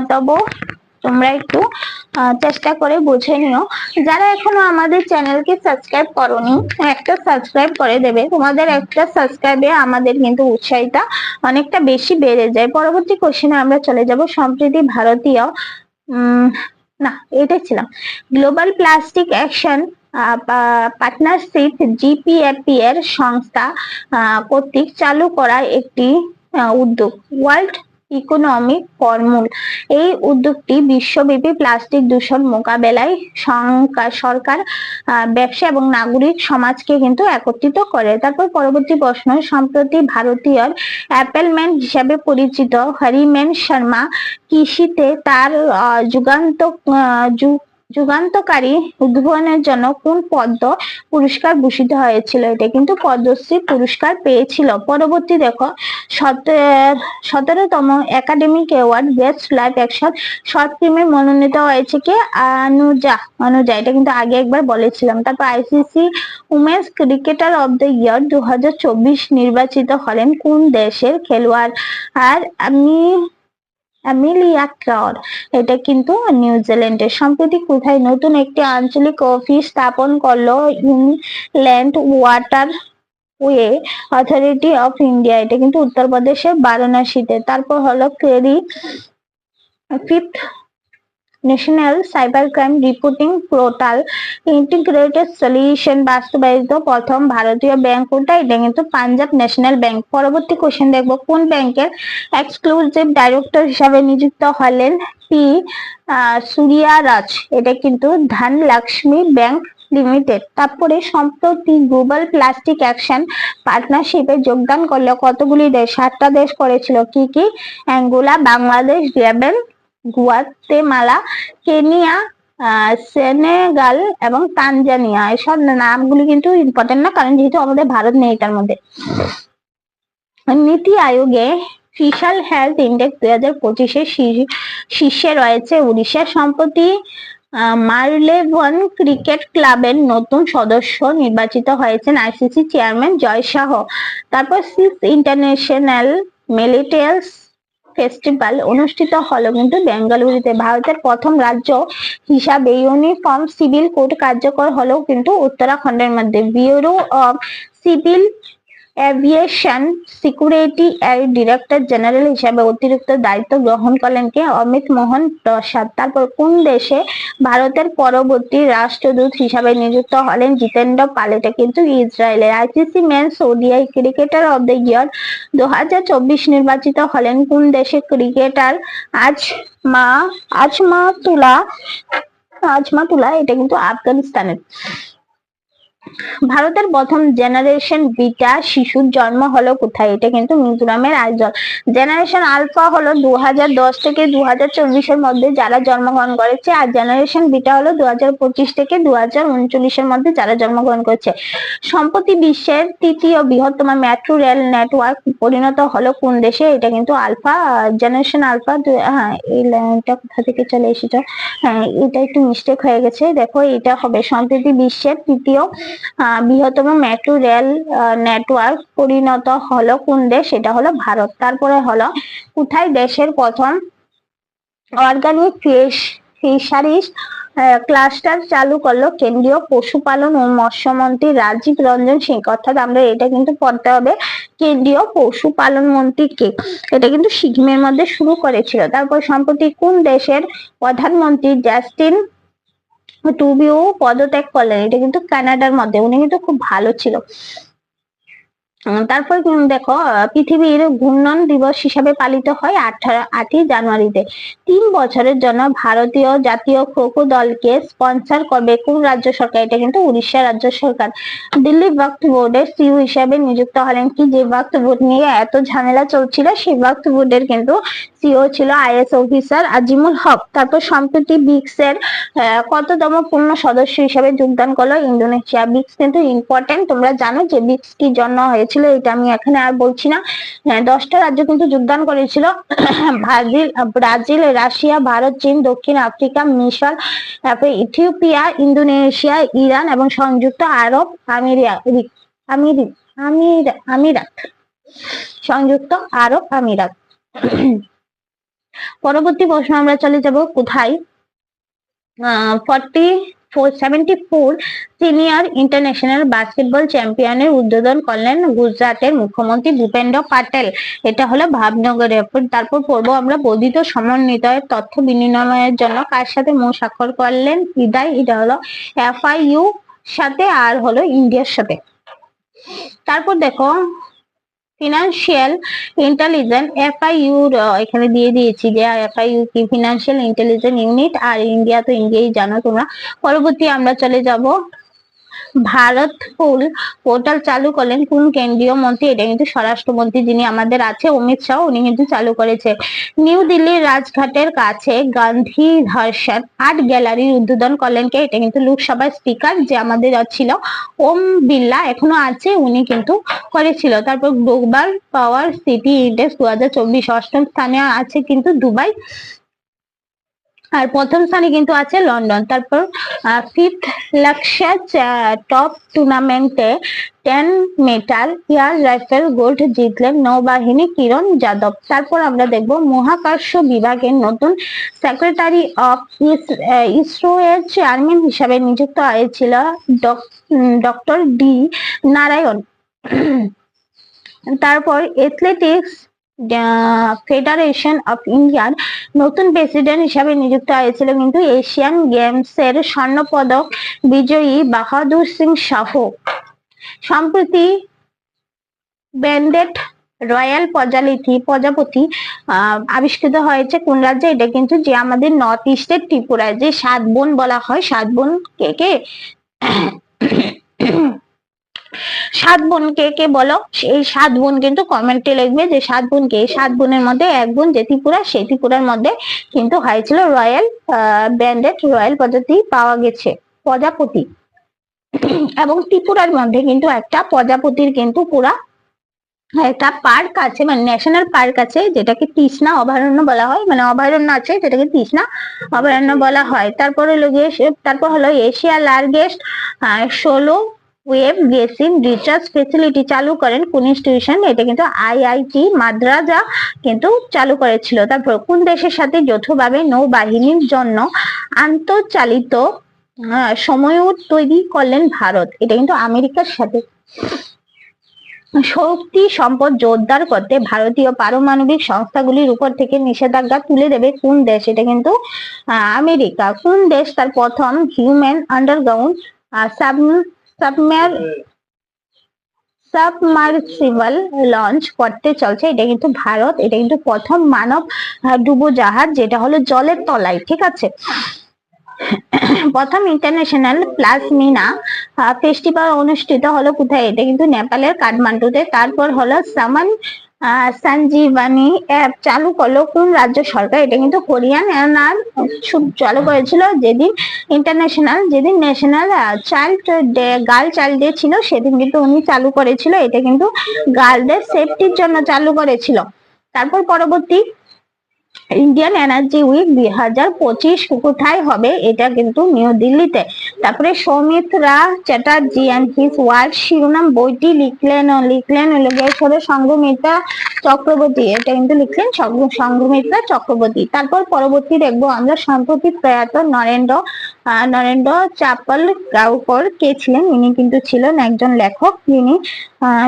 Speaker 1: তবু তোমরা একটু চেষ্টা করে বুঝে নিও। যারা এখনো আমাদের চ্যানেলকে সাবস্ক্রাইব করোনি, একটা সাবস্ক্রাইব করে দেবে। তোমাদের একটা সাবস্ক্রাইবে আমাদের কিন্তু উৎসাহটা অনেকটা বেশি বেড়ে যায়। পরবর্তী কোশ্চেনে আমরা চলে যাব। সম্প্রতি ভারতীয় না, এটাই ছিলাম, গ্লোবাল প্লাস্টিক অ্যাকশন পার্টনারশিপ জিপিএপি এর সংস্থা কর্তৃক চালু করা একটি উদ্যোগ ওয়ার্ল্ড ইকোনমিক ফর্মুল। এই উদ্যোগটি বিশ্বব্যাপী প্লাস্টিক দূষণ মোকাবেলায় সরকার, ব্যবসা এবং নাগরিক সমাজকে কিন্তু একত্রিত করে। তারপর পরবর্তী প্রশ্ন, সম্প্রতি ভারতীয় অ্যাপেলম্যান হিসাবে পরিচিত হরিমেন শর্মা কৃষিতে তার যুগান্তকারী উদ্ভাবনের জন্য কোন পদ্ম পুরস্কার ভূষিত হয়েছিল? এটা কিন্তু পদ্মশ্রী পুরস্কার পেয়েছিল। পরবর্তী দেখো, 17তম academic award best live action short ফিল্মে মনোনীত হয়েছে কে? অনুজা। এটা কিন্তু আগে একবার বলেছিলাম। তারপর ICC women's cricketer of the year 2024 নির্বাচিত হলেন কোন দেশের খেলোয়াড়? আর অ্যামিলিয়া ক্লাউড। এটা কিন্তু নিউজিল্যান্ডের। সম্প্রতি কোথায় নতুন একটি আঞ্চলিক অফিস স্থাপন করলো inland waterway authority of India? এটা কিন্তু উত্তরপ্রদেশের বারাণসীতে। তারপর হলো fifth national cyber crime reporting portal integrated solution বাস্তবায়িত প্রথম ভারতীয় ব্যাংক কোনটা? এটা কিন্তু পাঞ্জাব ন্যাশনাল ব্যাংক। পরবর্তী কোশ্চেন দেখবো, কোন ব্যাংকের এক্সক্লুসিভ ডাইরেক্টর হিসাবে নিযুক্ত হলেন পি সূর্যারাজ? এটা কিন্তু ধনলক্ষ্মী ব্যাংক লিমিটেড। তারপরে সম্প্রতি গ্লোবাল প্লাস্টিক অ্যাকশন পার্টনারশিপে যোগদান করলো কতগুলি দেশ? 7টা দেশ করেছিল। কি কি? Angola, Bangladesh, Gabon, Guatemala, Kenya, Senegal এবং তানজানিয়া। এসব নামগুলি কিন্তু ইম্পর্টেন্ট না, কারণ যেহেতু আমাদের ভারত নেই এটার মধ্যে। নীতি আয়োগে ফিশাল হেলথ ইন্ডেক্স 2025-এ শীর্ষে রয়েছে উড়িষ্যা। সম্প্রতি মারলেবন ক্রিকেট ক্লাবের নতুন সদস্য নির্বাচিত হয়েছেন আইসিসি চেয়ারম্যান জয় শাহ। তারপর 6th ইন্টারন্যাশনাল মিলিটারি ফেস্টিভ্যাল অনুষ্ঠিত হলো কিন্তু বেঙ্গালুরুতে। ভারতের প্রথম রাজ্য হিসাবে ইউনিফর্ম সিভিল কোড কার্যকর হলো কিন্তু উত্তরাখণ্ডের মধ্যে। Bureau of civil aviation security এর ডিরেক্টর জেনারেল হিসাবে অতিরিক্ত দায়িত্ব গ্রহণ করলেন কে? অমিত মোহন প্রসাদ। তারপর কোন দেশে ভারতের পরবর্তী রাষ্ট্রদূত হিসাবে নিযুক্ত হলেন? জিতেন্দ্র পাল। এটা কিন্তু ইসরায়েলের। ICC men's ODI cricketer of the year 2024 নির্বাচিত হলেন কোন দেশে ক্রিকেটার? আজমাতুল্লাহ। এটা কিন্তু আফগানিস্তানের। ভারতের প্রথম জেনারেশন বিটা শিশুর জন্ম হলো কোথায়? এটা কিন্তু মিজোরামের আইজল। জেনারেশন আলফা হলো 2010 থেকে 2024 মধ্যে যারা জন্মগ্রহণ করেছে, আর জেনারেশন বিটা হলো 2025 থেকে 2039 মধ্যে যারা জন্মগ্রহণ করেছে। সম্প্রতি বিশ্বের তৃতীয় বৃহত্তম মেট্রো রেল নেটওয়ার্ক পরিণত হলো কোন দেশে? এটা কিন্তু আলফা, জেনারেশন আলফা। হ্যাঁ, এই লাইনটা কোথা থেকে চলে এসেছে? হ্যাঁ, এটা একটু মিস্টেক হয়ে গেছে। দেখো, এটা হবে সম্প্রতি বিশ্বের তৃতীয় বৃহত্তম মেট্রো রেল নেটওয়ার্ক পরিণত হলো কোন দেশ? এটা হলো ভারত। তারপরে হলো কোথায় দেশের প্রথম অর্গানিক ফিশারিজ ক্লাস্টার চালু করলো কেন্দ্রীয় পশুপালন ও মৎস্যমন্ত্রী রাজীব রঞ্জন সিং। অর্থাৎ আমরা এটা কিন্তু পড়তে হবে কেন্দ্রীয় পশুপালন মন্ত্রী কে? এটা কিন্তু সিকিমের মধ্যে শুরু করেছিল। তারপর সম্প্রতি কোন দেশের প্রধানমন্ত্রী জাস্টিন ট্রুডিও পদত্যাগ করলেন? এটা কিন্তু কানাডার মধ্যে। উনি কিন্তু খুব ভালো ছিল। তারপর দেখো, পৃথিবীর ঘূর্ণন দিবস হিসাবে পালিত হয় 8ই জানুয়ারিতে। 3 বছরের জন্য ভারতীয় জাতীয় খো খো দলকে স্পন্সর করবে কোন রাজ্য সরকার? এটা কিন্তু উড়িষ্যা রাজ্য সরকার। দিল্লি ওয়াকফ বোর্ডের সিইও হিসাবে নিযুক্ত হলেন কি? যে ওয়াকফ বোর্ড নিয়ে এত ঝামেলা চলছিল, সেই ওয়াকফ বোর্ডের কিন্তু সিইও ছিল আইএস অফিসার আজিমুল হক। তারপর সম্প্রতি ব্রিক্স এর কততম পূর্ণ সদস্য হিসাবে যোগদান করলো ইন্দোনেশিয়া। ব্রিক্স কিন্তু ইম্পর্টেন্ট, তোমরা জানো যে ব্রিক্স কি জন্য হয়েছিল, এটা আমি এখানে আর বলছি না। 10টা রাজ্য কিন্তু যোগদান করেছিল। ব্রাজিল, রাশিয়া, ভারত, চীন, দক্ষিণ আফ্রিকা, মিশর, তারপরে ইথিওপিয়া, ইন্দোনেশিয়া, ইরান এবং সংযুক্ত আরব আমিরাত। সংযুক্ত আরব আমিরাত। পরবর্তী প্রশ্ন আমরা চলে যাব কোথায়? 74 সিনিয়র ইন্টারন্যাশনাল বাস্কেটবল চ্যাম্পিয়নের উদ্বোধন করলেন গুজরাটের মুখ্যমন্ত্রী ভূপেন্দ্র প্যাটেল। এটা হলো ভাবনগরে। তারপর পড়বো আমরা বর্ধিত সমন্বিতের তথ্য বিনিময়ের জন্য কার সাথে স্বাক্ষর করলেন? ইদাই। এটা হলো FIU সাথে, আর হলো ইন্ডিয়ার সাথে। তারপর দেখো, ফিনান্সিয়াল ইন্টেলিজেন্স FIU এখানে দিয়ে দিয়েছি যে FIU কি, ফিনান্সিয়াল ইন্টেলিজেন্স ইউনিট, আর ইন্ডিয়া তো ইন্ডিয়াই জানো তোমরা। পরবর্তী আমরা চলে যাব, ভারত পোর্টাল চালু করলেন কোন কেন্দ্রীয় মন্ত্রী? এটা কিন্তু স্বরাষ্ট্রমন্ত্রী যিনি আমাদের আছে, অমিত শাহ, উনি কিন্তু চালু করেছে। নিউ দিল্লির রাজঘাটের কাছে গান্ধী দর্শন আর্ট গ্যালারির উদ্বোধন করলেন কে? এটা কিন্তু লোকসভার স্পিকার যে আমাদের ছিল ওম বিড়লা, এখনো আছে, উনি কিন্তু করেছিল। তারপর গ্লোবাল পাওয়ার সিটি ইন্ডেক্স 2024 অষ্টম স্থানে আছে কিন্তু দুবাই, আর প্রথম স্থানে কিন্তু আছে লন্ডন। তারপর 5th লক্ষ্য টপ টুর্নামেন্টে 10 মেটাল এয়ার রাইফেল গোল্ড জিতলেন নৌবাহিনী কিরণ যাদব। তারপর আমরা দেখব মহাকাশ বিভাগের নতুন সেক্রেটারি অফ ইসরো এর চেয়ারম্যান হিসাবে নিযুক্ত হয়েছিল ডক্টর ডি নারায়ণ। তারপর অ্যাথলেটিক্স ফেডারেশন অফ ইন্ডিয়ার নতুন প্রেসিডেন্ট হিসাবে নিযুক্ত হয়েছিল কিন্তু এশিয়ান গেমস এর স্বর্ণ পদক বিজয়ী বাহাদুর সিং সাহু। সম্প্রতি ব্যান্ডেড রয়্যাল প্রজাপতি আবিষ্কৃত হয়েছে কোন রাজ্যে? এটা কিন্তু যে আমাদের নর্থ ইস্টের ত্রিপুরায়, যে 7 বোন বলা হয়, 7 বোন কে কে? সাত বোন কে কে বলো? এই সাত বোন কিন্তু কমেন্টে লিখবে যে সাত বোন কে। সাত বোনের মধ্যে এক বোন যে ত্রিপুরা, সেই ত্রিপুরার মধ্যে কিন্তু হয়েছিল রয়্যাল ব্যান্ডেড রয়্যাল প্রজাতি পাওয়া গেছে, প্রজাপতি। এবং ত্রিপুরার মধ্যে কিন্তু একটা প্রজাপতির কিন্তু পুরা একটা পার্ক আছে, মানে ন্যাশনাল পার্ক আছে, যেটাকে তৃষ্ণা অভয়ারণ্য বলা হয়, মানে অভয়ারণ্য আছে যেটাকে তৃষ্ণা অভয়ারণ্য বলা হয়। তারপর হলো Asia largest 16 web basin research facility চালু করেন কোন ইনস্টিটিউশন? এটা কিন্তু আইআইটি মাদ্রাজা কিন্তু চালু করেছিল। তারপর কোন দেশের সাথে যৌথভাবে নৌবাহিনীর জন্য আন্তর্চালিত সময়উট তৈরি করলেন ভারত? এটা কিন্তু আমেরিকার সাথে। শক্তি সম্পদ জোরদার করতে ভারতীয় পারমাণবিক সংস্থাগুলির উপর থেকে নিষেধাজ্ঞা তুলে দেবে কোন দেশ? এটা কিন্তু আমেরিকা। কোন দেশ তার প্রথম হিউম্যান আন্ডারগ্রাউন্ড সাবমার্সিবল লঞ্চ করতে চলছে? এটা কিন্তু ভারত। এটা কিন্তু প্রথম মানব ডুবোজাহাজ, যেটা হলো জলের তলায়, ঠিক আছে। প্রথম ইন্টারন্যাশনাল প্লাজমিনা ফেস্টিভ্যাল অনুষ্ঠিত হলো কোথায়? এটা কিন্তু নেপালের কাঠমান্ডুতে। তারপর হলো সামান সঞ্জীবানী অ্যাপ চালু করলো কোন রাজ্য সরকার? এটা কিন্তু হরিয়ানা চালু করেছিল যেদিন national child day, girl child day ছিল, সেদিন কিন্তু উনি চালু করেছিল। এটা কিন্তু গার্লদের সেফটির জন্য চালু করেছিল। তারপর পরবর্তী ইন্ডিয়ান এনার্জি উইক 2025 কোথায় হবে? এটা কিন্তু নিউ দিল্লিতে। তারপরে Soumitra Chatterjee and his work শিরোনাম বইটি লিখলেন সংঘমিত্রা চক্রবর্তী। এটা কিন্তু লিখলেন সংঘমিত্রা চক্রবর্তী। তারপর পরবর্তী দেখবো আমরা সম্প্রতি প্রয়াত নরেন্দ্র চাপাল গাওকর কে ছিলেন? ইনি কিন্তু ছিলেন একজন লেখক, যিনি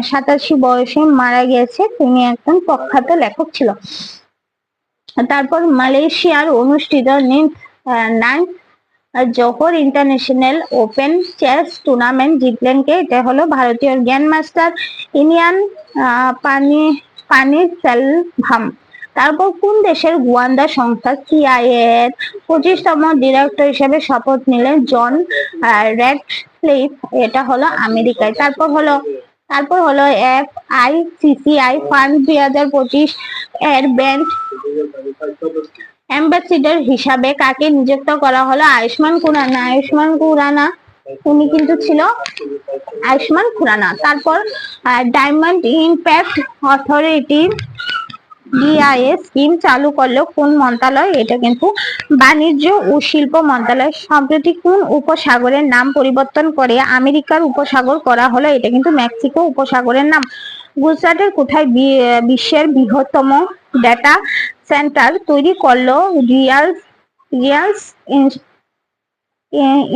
Speaker 1: 87 বয়সে মারা গেছে। তিনি একজন প্রখ্যাত লেখক ছিল। তারপর মালয়েশিয়ার অনুষ্ঠিত নাইন্থ জোহর ইন্টারন্যাশনাল ওপেন চেস টুর্নামেন্ট জিতলেন কে? এটা হলো ভারতীয় গ্র্যান্ড মাস্টার ইনিয়ান পানিরসেলভাম। তারপর কোন দেশের গোয়েন্দা সংস্থা সিআইএ এর 25তম ডিরেক্টর হিসেবে শপথ নিলেন জন র্যাডক্লিফ? এটা হলো আমেরিকায়। তারপর হলো FICCI ফান্ড 2025 এর ব্র্যান্ড অ্যাম্বাসিডর হিসাবে কাকে নিযুক্ত করা হলো? আয়ুষ্মান খুরানা। উনি কিন্তু ছিল আয়ুষ্মান খুরানা। তারপর diamond impact authority DIS scheme চালু করলো কোন মন্ত্রণালয়? এটা কিন্তু বাণিজ্য ও শিল্প মন্ত্রণালয়। সম্প্রতি কোন উপসাগরের নাম পরিবর্তন করে আমেরিকার উপসাগর করা হলো? এটা কিন্তু মেক্সিকো উপসাগরের নাম। গুজরাটের কোথায় বিশ্বের বৃহত্তম ডেটা সেন্টার তৈরি করলো রিলায়েন্স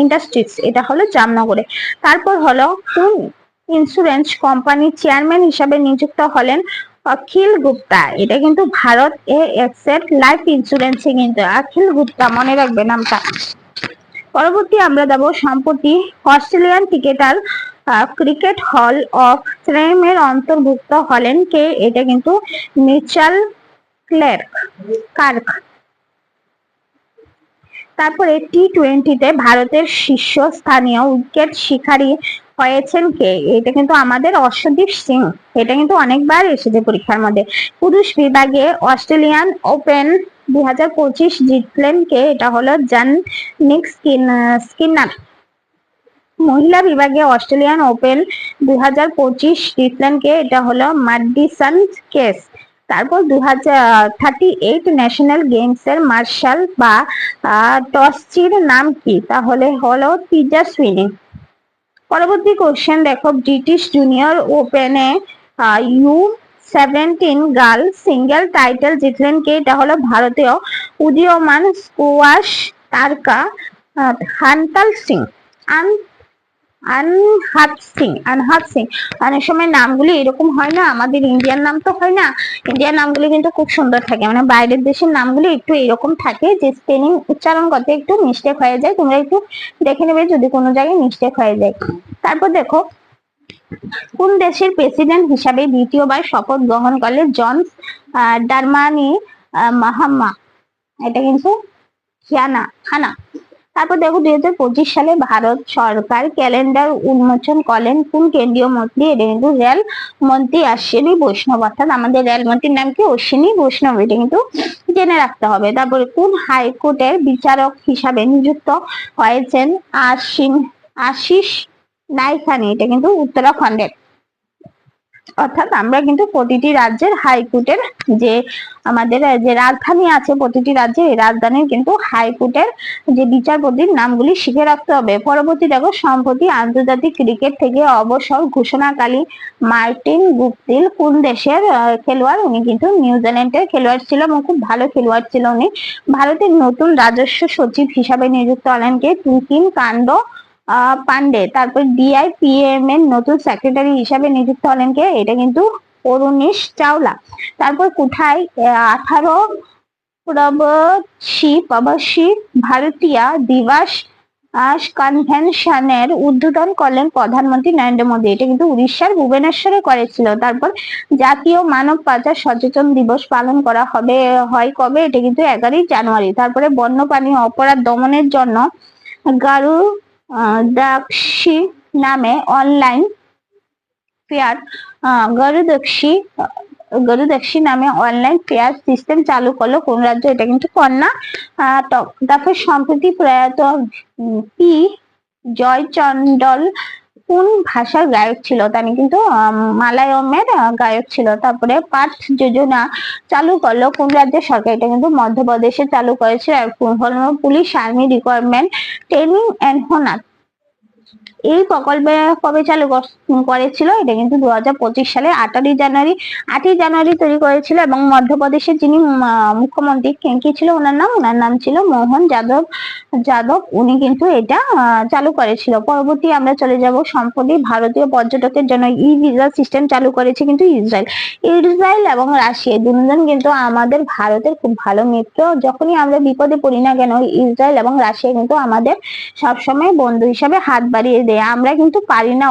Speaker 1: ইন্ডাস্ট্রিজ? এটা হলো জামনগরে। তারপর হলো কোন ইন্স্যুরেন্স কোম্পানির চেয়ারম্যান হিসাবে নিযুক্ত হলেন অখিল গুপ্তা? এটা কিন্তু ভারত এক্সেট লাইফ ইন্স্যুরেন্সে কিন্তু অখিল গুপ্তা, মনে রাখবে নামটা। পরবর্তী আমরা যাব সম্প্রতি অস্ট্রেলিয়ান ক্রিকেট হল অফ ফেমের অন্তর্ভুক্ত হলেন কে? এটা কিন্তু মিচেল ক্লার্ক। তারপরে T20-তে ভারতের শীর্ষস্থানীয় উইকেট শিকারী হয়েছেন কে? এটা কিন্তু আমাদের অর্শদীপ সিং। এটা কিন্তু অনেকবার এসেছে পরীক্ষার মধ্যে। পুরুষ বিভাগে অস্ট্রেলিয়ান ওপেন 2025 জিতলেন কে? এটা হলো জানিক স্কিনার। মহিলা বিভাগে অস্ট্রেলিয়ান ওপেন 2025 জিতলেন কে? এটা হলো ম্যাডিসন কেস। তারপর 2038 ন্যাশনাল গেমস এর মার্শাল বা টসচির নাম কি? তাহলে হলো তেজস্বিনী। পরবর্তী কোশ্চেন দেখো, ব্রিটিশ জুনিয়র ওপেনে U17 গার্ল সিঙ্গেল টাইটেল জিতলেন কে? এটা হলো ভারতীয় উদীয়মান স্কোয়াশ তারকা হান্তাল সিং। আনহাত সিং। অনেক সময় নামগুলি এরকম হয় না, আমাদের ইন্ডিয়ান নাম তো হয় না। ইন্ডিয়ান নামগুলি কিন্তু খুব সুন্দর থাকে, মানে বাইরের দেশের নামগুলি একটু এরকম থাকে যে স্পেলিং উচ্চারণ করতে একটু মিস্টেক হয়ে যায়। তোমরা একটু দেখে নেবে যদি কোনো জায়গায় মিস্টেক হয়ে যায়। তারপর দেখো, কোন দেশের প্রেসিডেন্ট হিসাবে দ্বিতীয়বার শপথ গ্রহণ করলে জন ডারমানি মাহাম্মা? এটা কিন্তু হানা। তারপর দেখো 2025 সালে ভারত সরকার ক্যালেন্ডার উন্মোচন করলেন কোন কেন্দ্রীয় মন্ত্রী? এটা কিন্তু রেল মন্ত্রী অশ্বিনী বৈষ্ণব, অর্থাৎ আমাদের রেল মন্ত্রীর নাম কি? অশ্বিনী বৈষ্ণব, এটা কিন্তু জেনে রাখতে হবে। তারপরে কোন হাইকোর্টের বিচারক হিসাবে নিযুক্ত হয়েছেন আশিস নাইখানি? এটা কিন্তু উত্তরাখণ্ডের। অর্থাৎ আমরা কিন্তু প্রতিটি রাজ্যের হাইকোর্টের যে আমাদের যে রাজধানী আছে, প্রতিটি রাজ্যে এই রাজধানীর কিন্তু হাইকোর্টের যে বিচারপতির নামগুলি শিখে রাখতে হবে। পরবর্তী দেখো, সম্প্রতি আন্তর্জাতিক ক্রিকেট থেকে অবসর ঘোষণাকারী মার্টিন গুপ্তিল কোন দেশের খেলোয়াড়? উনি কিন্তু নিউজিল্যান্ডের খেলোয়াড় ছিল এবং খুব ভালো খেলোয়াড় ছিল উনি। ভারতের নতুন রাজস্ব সচিব হিসাবে নিযুক্ত হলেন কে? তুহিন কাণ্ড পান্ডে। তারপর ডিআইপিএম এর নতুন সেক্রেটারি হিসাবে নিযুক্ত হলেন কে? এটা কিন্তু অরুণীশ চাওলা। তারপর কোথায় 18 প্রবাসী ভারতীয় দিবস কনভেনশনের উদ্বোধন করলেন প্রধানমন্ত্রী নরেন্দ্র মোদী? এটা কিন্তু উড়িষ্যার ভুবনেশ্বরে করেছিল। তারপর জাতীয় মানব পাচার সচেতন দিবস পালন করা হয় কবে? এটা কিন্তু 11 জানুয়ারি। তারপরে বন্যপ্রাণী অপরাধ দমনের জন্য গারু দাক্ষী নামে অনলাইন ফেয়ার গরুদক্ষী নামে অনলাইন ফেয়ার সিস্টেম চালু করলো কোন রাজ্য? এটা কিন্তু কর্ণাটক। তারপর সম্প্রতি প্রয়াত পি জয়চন্ডল কোন ভাষার গায়ক ছিল? তিনি কিন্তু মালায়ালামের গায়ক ছিল। তারপরে পাঠ যোজনা চালু করলো কোন রাজ্যের সরকার? এটা কিন্তু মধ্যপ্রদেশে চালু করেছিল। আর police army requirement training and হোনার এই প্রকল্পে কবে চালু করেছিল? এটা কিন্তু 2025 সালে 8ই জানুয়ারি তৈরি করেছিল। এবং মধ্যপ্রদেশের যিনি মুখ্যমন্ত্রী কি ছিল ওনার নাম ছিল মোহন যাদব, উনি কিন্তু এটা চালু করেছিল। পরবর্তী আমরা চলে যাব, সম্প্রতি ভারতীয় পর্যটকের জন্য ই ভিসা সিস্টেম চালু করেছে কিন্তু ইসরায়েল এবং রাশিয়া দুজন কিন্তু আমাদের ভারতের খুব ভালো মিত্র। যখনই আমরা বিপদে পড়ি না কেন, ইসরায়েল এবং রাশিয়া কিন্তু আমাদের সবসময় বন্ধু হিসাবে হাত বাড়িয়ে দেয়। আমরা কিন্তু পারি না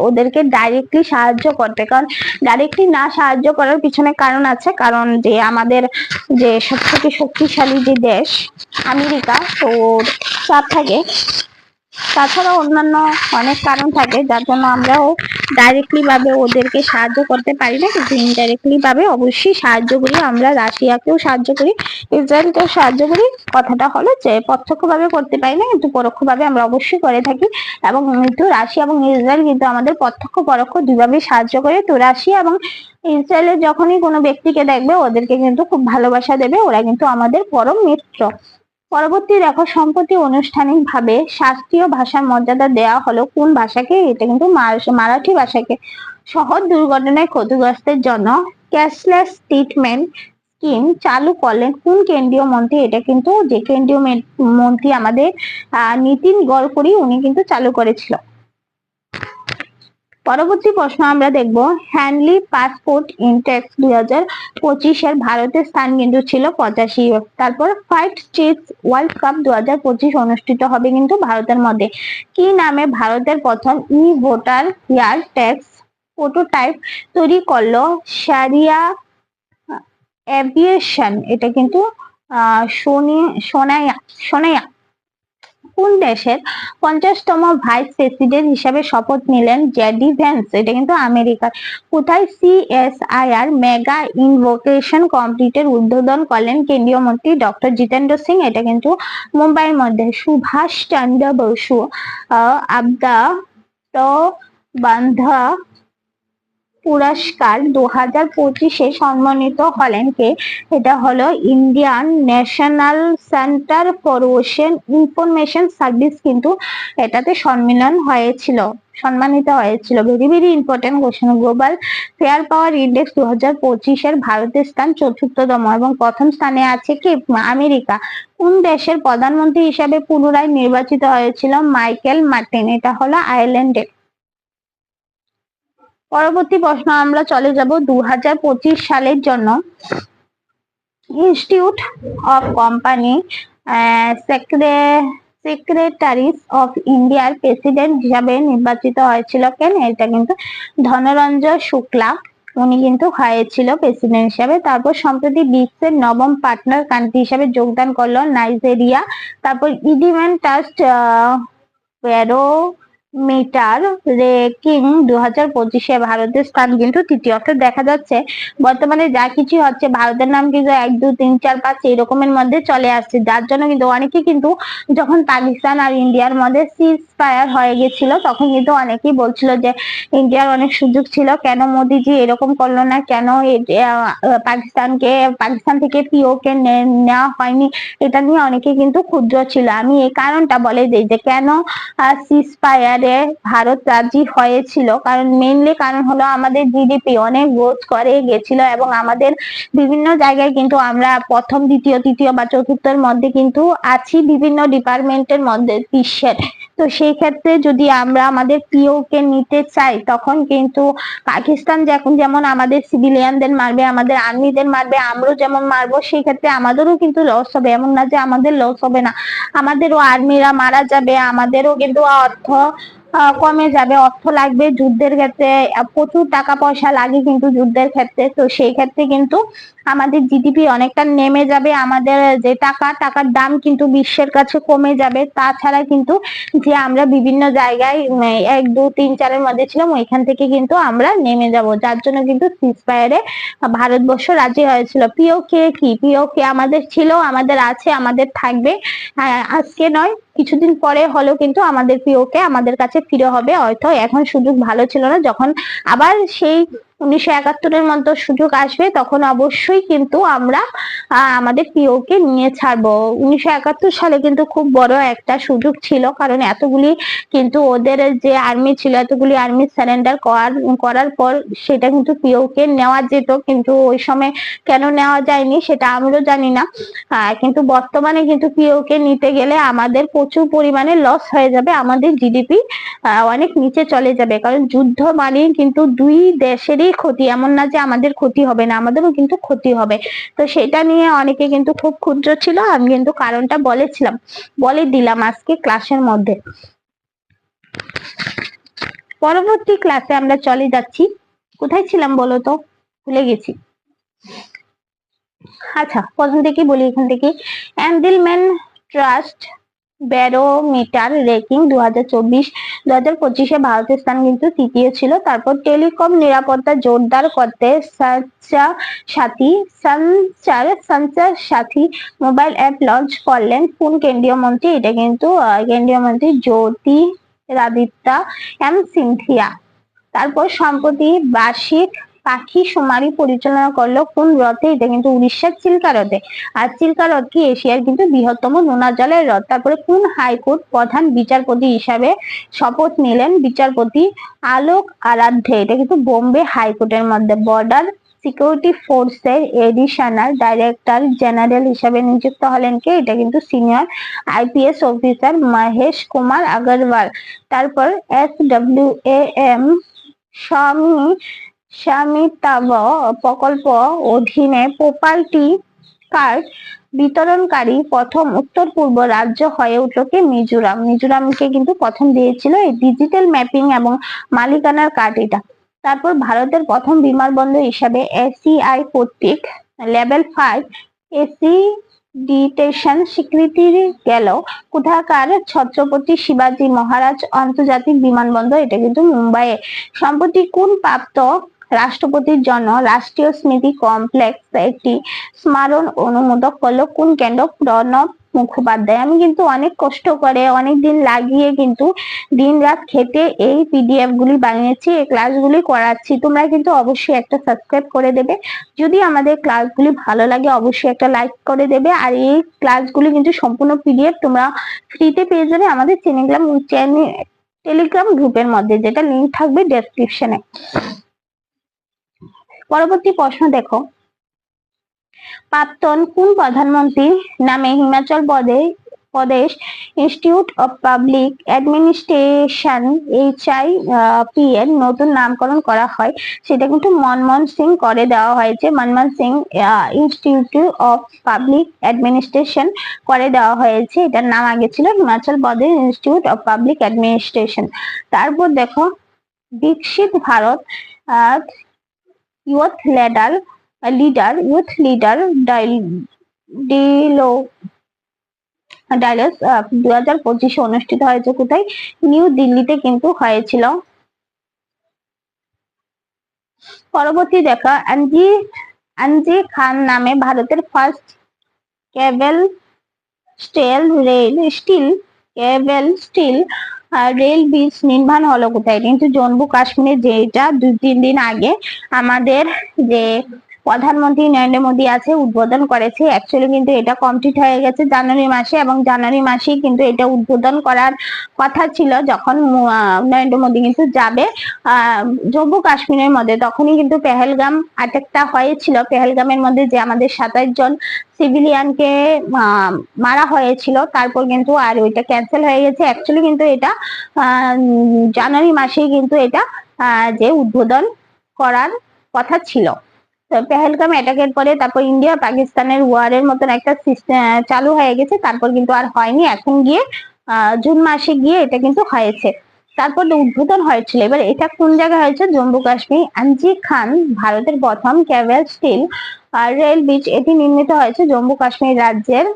Speaker 1: ওদেরকে ডাইরেক্টলি সাহায্য করতে, কারণ ডাইরেক্টলি না সাহায্য করার পিছনে কারণ আছে। কারণ যে আমাদের যে সবথেকে শক্তিশালী যে দেশ আমেরিকা, তো চাপ থাকে। তাছাড়া অন্যান্য অনেক কারণ থাকে যার জন্য আমরাও ডাইরেক্টলি ভাবে ওদেরকে সাহায্য করতে পারি না, কিন্তু ইনডাইরেক্টলি ভাবে অবশ্যই সাহায্য করি। আমরা রাশিয়াকেও সাহায্য করি, ইসরায়েলকেও সাহায্য করি। কথাটা হলো যে প্রত্যক্ষভাবে করতে পারি না, কিন্তু পরোক্ষভাবে আমরা অবশ্যই করে থাকি। এবং কিন্তু রাশিয়া এবং ইসরায়েল কিন্তু আমাদের প্রত্যক্ষ পরোক্ষ দুইভাবে সাহায্য করে। তো রাশিয়া এবং ইসরায়েলের যখনই কোনো ব্যক্তিকে দেখবে ওদেরকে কিন্তু খুব ভালোবাসা দেবে, ওরা কিন্তু আমাদের পরম মিত্র। পরবর্তী দেখো, সম্প্রতি আনুষ্ঠানিকভাবে শাস্ত্রীয় ভাষার মর্যাদা দেওয়া হলো কোন ভাষাকে? এটা কিন্তু মারাঠি ভাষাকে। শহর দুর্ঘটনায় ক্ষতিগ্রস্তের জন্য ক্যাশলেস ট্রিটমেন্ট স্কিম চালু করলেন কোন কেন্দ্রীয় মন্ত্রী? এটা কিন্তু যে কেন্দ্রীয় মন্ত্রী আমাদের নীতিন গডকরি, উনি কিন্তু চালু করেছিল। পরবর্তী প্রশ্ন আমরা দেখব, হ্যান্ডলি পাসপোর্ট ইন্ডেক্স 2025 এর ভারতের স্থান কিন্তু ছিল 85। তারপর ফাইট স্ট্রিট ওয়ার্ল্ড কাপ 2025 অনুষ্ঠিত হবে কিন্তু ভারতের মধ্যে। কি নামে ভারতের প্রথম ই ভোটার হেয়ার ট্যাক্স প্রোটোটাইপ তৈরি করলো শারিয়া এভিয়েশন? এটা কিন্তু সোনাইয়া কোন দেশের 50তম ভাইস প্রেসিডেন্ট হিসাবে শপথ নিলেন জেডি ভ্যান্স? এটা কিন্তু আমেরিকার। কোথায় সিএসআইআর মেগা ইনভোকেশন কমপ্লিটের উদ্বোধন করলেন কেন্দ্রীয় মন্ত্রী ডক্টর জিতেন্দ্র সিং? এটা কিন্তু মুম্বাইয়ের মধ্যে। সুভাষ চন্দ্র বসু আবদা বান্ধা পুরস্কার 2025-এ সম্মানিত হলেন কে? এটা হলো Indian national centre for ocean information service কিন্তু এটাতে সম্মানিত হয়েছিল। Very very important question. Global firepower index 2025-এর ভারতের স্থান 4র্থতম এবং প্রথম স্থানে আছে কি? আমেরিকা। কোন দেশের প্রধানমন্ত্রী হিসাবে পুনরায় নির্বাচিত হয়েছিল মাইকেল মার্টিন? এটা হলো আয়ারল্যান্ডের। পরবর্তী প্রশ্ন আমরা চলে যাব 2025 সালের জন্য। Institute of company secretaries of ইন্ডিয়ার প্রেসিডেন্ট হিসাবে নির্বাচিত হয়েছিল কেন? এটা কিন্তু ধনরঞ্জন শুক্লা। উনি কিন্তু হয়েছিল প্রেসিডেন্ট হিসাবে। তারপর সম্প্রতি বিশ্বের নবম পার্টনার কান্ট্রি হিসাবে যোগদান করলো নাইজেরিয়া। তারপর ইডিম্যান টাস্ট মিটার রেকিং 2025-এ ভারতের স্থান কিন্তু তৃতীয়। অর্থাৎ দেখা যাচ্ছে বর্তমানে যা কিছু হচ্ছে ভারতের নাম কিন্তু 1 2 3 4 5 এইরকমের মধ্যে চলে আসছে, যার জন্য কিন্তু অনেকে কিন্তু যখন পাকিস্তান আর ইন্ডিয়ার মধ্যে সিজ ফায়ার হয়ে গেছিল তখন কিন্তু অনেকেই বলছিল যে ইন্ডিয়ার অনেক সুযোগ ছিল, কেন মোদিজি এরকম করলো না, কেন পাকিস্তান থেকে পিওকে নেওয়া হয়নি। এটা নিয়ে অনেকে কিন্তু ক্ষুদ্র ছিল। আমি এই কারণটা বলে দিই যে কেন সিজ ফায়ারে ভারত রাজি হয়েছিল। কারণ মেইনলি কারণ হলো আমাদের জিডিপি অনেক গ্রোথ করে গেছিল এবং আমাদের বিভিন্ন জায়গায় কিন্তু আমরা প্রথম দ্বিতীয় তৃতীয় বা চতুর্থের মধ্যে কিন্তু আছি বিভিন্ন ডিপার্টমেন্টের মধ্যে বিশ্বের। তো সেই ক্ষেত্রে যদি আমরা আমাদের পিওকে নিতে চাই তখন কিন্তু পাকিস্তান যেমন আমাদের সিভিলিয়ানদের মারবে, আমাদের আর্মিদের মারবে, আমরাও যেমন মারবো, সেই ক্ষেত্রে আমাদেরও কিন্তু লস হবে। এমন না যে আমাদের লস হবে না, আমাদেরও আর্মিরা মারা যাবে, আমাদেরও কিন্তু অর্থ কমে যাবে, অর্থ লাগবে যুদ্ধের ক্ষেত্রে, প্রচুর টাকা পয়সা লাগে কিন্তু যুদ্ধের ক্ষেত্রে। তো সেই ক্ষেত্রে কিন্তু আমাদের জিডিপি অনেকটা নেমে যাবে, আমাদের যে টাকার দাম কিন্তু বিশ্বের কাছে কমে যাবে। তাছাড়া কিন্তু যে আমরা বিভিন্ন জায়গায় 1 2 3 4 এর মধ্যে ছিলাম ওইখান থেকে কিন্তু আমরা নেমে যাব, যার জন্য কিন্তু সিজ ফায়ারে ভারতবর্ষ রাজি হয়েছিল। পিওকে কি, পিওকে আমাদের ছিল, আমাদের আছে, আমাদের থাকবে। আজকে নয়, কিছুদিন পরে হলেও কিন্তু আমাদের পিওকে আমাদের কাছে ফিরে হবে। হয়তো এখন সুযোগ ভালো ছিল না, যখন আবার সেই 1971-এর মতো সুযোগ আসবে তখন অবশ্যই কিন্তু আমরা আমাদের পিওকে নিয়ে ছাড়বো। 1971 সালে কিন্তু খুব বড় একটা সুযোগ ছিল, কারণ এতগুলি কিন্তু ওদের যে আর্মি ছিল এতগুলি আর্মি সারেন্ডার করার পর সেটা কিন্তু পিওকে নেওয়া যেত, কিন্তু ওই সময় কেন নেওয়া যায়নি সেটা আমরাও জানি না। কিন্তু বর্তমানে কিন্তু পিওকে নিতে গেলে আমাদের প্রচুর পরিমাণে লস হয়ে যাবে, আমাদের জিডিপি অনেক নিচে চলে যাবে। কারণ যুদ্ধ মানে কিন্তু দুই দেশেরই ক্ষতি, এমন না যে আমাদের ক্ষতি হবে না, আমাদেরও কিন্তু ক্ষতি হবে। তো সেটা নিয়ে অনেকে কিন্তু খুব ক্ষুদ্র ছিল। আমি কিন্তু কারণটা বলে দিলাম আজকে ক্লাসের মধ্যে। পরবর্তী ক্লাসে আমরা চলে যাচ্ছি, কোথায় ছিলাম বলো তো, ভুলে গেছি। আচ্ছা, প্রথম থেকে বলি, এখান থেকে এন্ডেলম্যান ট্রাস্ট ব্যারোমিটার রেকিং 2024-2025-এ ভারতের স্থান কিন্তু তৃতীয় ছিল। তারপর টেলিকম নিরাপত্তা জোরদার করতে সঞ্চার সাথী মোবাইল অ্যাপ লঞ্চ করলেন কোন কেন্দ্রীয় মন্ত্রী? এটা কিন্তু কেন্দ্রীয় মন্ত্রী জ্যোতিরাদিত্য সিন্ধিয়া। তারপর সম্প্রতি বার্ষিক পাখি শুমারি পরিচালনা করলো কোন হ্রদে? এটা কিন্তু উড়িষ্যার চিল্কা হ্রদে। আর চিল্কা হ্রদ কি এশিয়ার কিন্তু বৃহত্তম নোনা জলের হ্রদ। তারপরে কোন হাইকোর্ট প্রধান বিচারপতি হিসাবে শপথ নিলেন বিচারপতি আলোক আরাধ্যে? এটা কিন্তু বোম্বে হাইকোর্টের মধ্যে। বর্ডার সিকিউরিটি ফোর্সের এডিশনাল ডাইরেক্টর জেনারেল হিসাবে নিযুক্ত হলেন কে? এটা কিন্তু senior IPS officer Mahesh Kumar Agarwal. তারপর SWAM স্বামিত্ব প্রকল্প অধীনে প্রপার্টি কার্ড বিতরণকারী প্রথম উত্তর পূর্ব রাজ্য হয়ে উঠল কি? মিজোরাম। মিজোরামকে কিন্তু প্রথম দিয়েছিল এই ডিজিটাল ম্যাপিং এবং মালিকানার কার্ড এটা। তারপর ভারতের প্রথম বিমানবন্দর হিসাবে ACI কর্তৃক লেভেল 5 এক্রিডিটেশন স্বীকৃতি গেল কোথাকার? ছত্রপতি শিবাজী মহারাজ আন্তর্জাতিক বিমানবন্দর, এটা কিন্তু মুম্বাইয়ে। সম্প্রতি কোন প্রাপ্ত রাষ্ট্রপতির জন্য রাষ্ট্রীয় স্মৃতি কমপ্লেক্স একটি স্মারক অনুমোদন করলো কোন কেন্দ্র? প্রণব মুখোপাধ্যায়। আমি কিন্তু অনেক কষ্ট করে অনেক দিন লাগিয়ে কিন্তু দিন রাত খেটে এই পিডিএফ গুলি বানিয়েছি, এই ক্লাসগুলি করাচ্ছি। তোমরা কিন্তু অবশ্যই একটা সাবস্ক্রাইব করে দেবে। যদি আমাদের ক্লাসগুলি ভালো লাগে অবশ্যই একটা লাইক করে দেবে। আর এই ক্লাসগুলি কিন্তু সম্পূর্ণ পিডিএফ তোমরা ফ্রিতে পেয়ে যাবে আমাদের টেলিগ্রাম গ্রুপের মধ্যে, যেটা লিংক থাকবে ডেসক্রিপশনে। পরবর্তী প্রশ্ন দেখো, প্রাক্তন কোন প্রধানমন্ত্রীর নামে Himachal Pradesh institute of public administration HIP এর নতুন নামকরণ করা হয়? সেটা কিন্তু মনমোহন সিং করে দেওয়া হয়েছে। Manmohan Singh institute of public administration করে দেওয়া হয়েছে। এটার নাম আগে ছিল Himachal Pradesh institute of public administration. তারপর দেখো, বিকশিত ভারত ইউথ লিডার ডিলো ডায়ালস 2025 অনুষ্ঠিত হয়েছে কোথায়? নিউ দিল্লিতে কিন্তু হয়েছিল। পরবর্তী দেখা, আনজি খান নামে ভারতের ফার্স্ট কেবল স্টিল রেল ব্রিজ নির্মাণ হলো কোথায়? কিন্তু জম্মু কাশ্মীরে, যেটা 2-3 দিন আগে আমাদের যে প্রধানমন্ত্রী নরেন্দ্র মোদী আছে উদ্বোধন করেছে। অ্যাকচুয়ালি কিন্তু এটা কমপ্লিট হয়ে গেছে জানুয়ারি মাসে, এবং জানুয়ারি মাসেই কিন্তু এটা উদ্বোধন করার কথা ছিল। যখন নরেন্দ্র মোদী কিন্তু যাবে জম্মু কাশ্মীরের মধ্যে, তখনই কিন্তু পেহেলগাম অ্যাটাকটা হয়েছিল। পেহেলগামের মধ্যে যে আমাদের 27 জন সিভিলিয়ানকে মারা হয়েছিল, তারপর কিন্তু আর ওইটা ক্যান্সেল হয়ে গেছে। অ্যাকচুয়ালি কিন্তু এটা জানুয়ারি মাসেই কিন্তু এটা যে উদ্বোধন করার কথা ছিল। পেহেলগাম অ্যাটাকের পরে তারপর ইন্ডিয়া পাকিস্তানের ওয়ারের মতন একটা সিস্টেম চালু হয়ে গেছে, তারপর কিন্তু আর হয়নি। এখন গিয়ে জুন মাসে গিয়ে এটা কিন্তু হয়েছে, তারপর উদ্বোধন হয়েছিল। এবার এটা কোন জায়গায় হয়েছে? জম্মু কাশ্মীর। আনজি খান ভারতের প্রথম কেবল স্টিল রেল ব্রিজ, এটি নির্মিত হয়েছে জম্মু কাশ্মীর রাজ্যের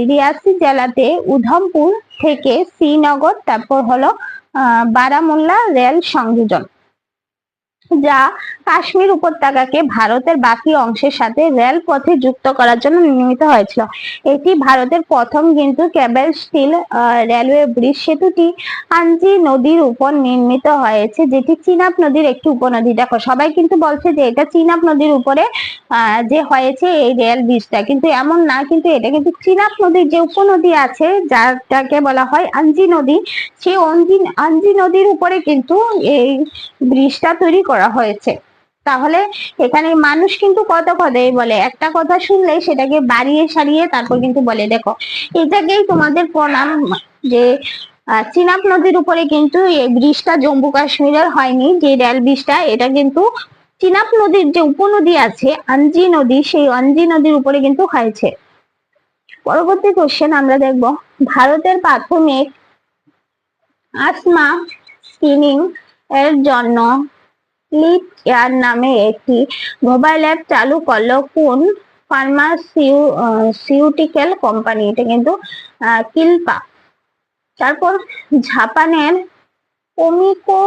Speaker 1: রিয়াসি জেলাতে উধমপুর থেকে শ্রীনগর, তারপর হলো বারামুল্লা রেল সংযোজন, যা কাশ্মীর উপত্যকাকে ভারতের বাকি অংশের সাথে রেল পথে যুক্ত করার জন্য নির্মিত হয়েছিল। এটি ভারতের প্রথম কিন্তু কেবল স্টিল রেলওয়ে ব্রিজ। সেতুটি আনজি নদীর উপর নির্মিত হয়েছে, যেটি চিনাব নদীর একটি উপনদী। দেখো, সবাই কিন্তু বলছে যে এটা চিনাব নদীর উপরে যে হয়েছে এই রেল ব্রিজটা, কিন্তু এমন না। কিন্তু এটা কিন্তু চিনাব নদীর যে উপনদী আছে, যাকে বলা হয় আনজি নদী, সেই আনজি নদীর উপরে কিন্তু এই ব্রিজটা তৈরি করা হয়েছে। তাহলে এখানে মানুষ কিন্তু কত কথাই বলে, একটা কথা শুনলে সেটাকে বাড়িয়ে সারিয়ে তারপর কিন্তু বলে। দেখো, এটাকেই তোমাদের প্রণাম যে চিনাব নদীর উপরে কিন্তু এই ব্রিজটা জম্মু কাশ্মীরের হয়নি। যে রেল ব্রিজটা, এটা কিন্তু চিনাব নদীর যে উপনদী আছে আনজি নদী, সেই আনজি নদীর উপরে কিন্তু হয়েছে। পরবর্তী কোশ্চেন আমরা দেখব, ভারতের প্রাথমিক আসমা স্ক্রিনিং এর জন্য লিপ এয়ার নামে একটি মোবাইল অ্যাপ চালু করলো কোন ফার্মাসিউটিক্যাল কোম্পানি? এটা কিন্তু কিলপা। তারপর জাপানের ওমিকো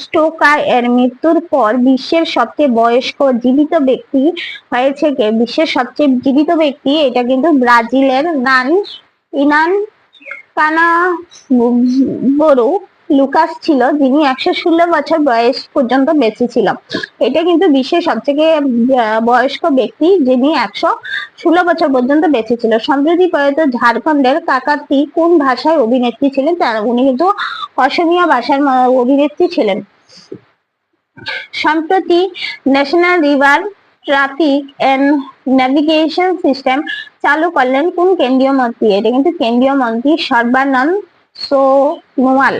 Speaker 1: স্টোকা এর মৃত্যুর পর বিশ্বের সবচেয়ে বয়স্ক জীবিত ব্যক্তি হয়েছে কে? বিশ্বের সবচেয়ে জীবিত ব্যক্তি, এটা কিন্তু ব্রাজিলের ইনান কানাবরু লুকাস ছিল, যিনি 116 বছর বয়স পর্যন্ত বেঁচে ছিল। এটা কিন্তু বিশ্বের সবথেকে বয়স্ক ব্যক্তি, যিনি 116 বছর পর্যন্ত বেঁচে ছিল। সম্প্রতি প্রয়াত ঝাড়খণ্ডের কাকাতি কোন ভাষায় অভিনেত্রী ছিলেন? উনি কিন্তু অসমীয়া ভাষার অভিনেত্রী ছিলেন। সম্প্রতি national river traffic and navigation system চালু করলেন কোন কেন্দ্রীয় মন্ত্রী? এটা কিন্তু কেন্দ্রীয় মন্ত্রী সর্বানন্দ সোনোয়াল।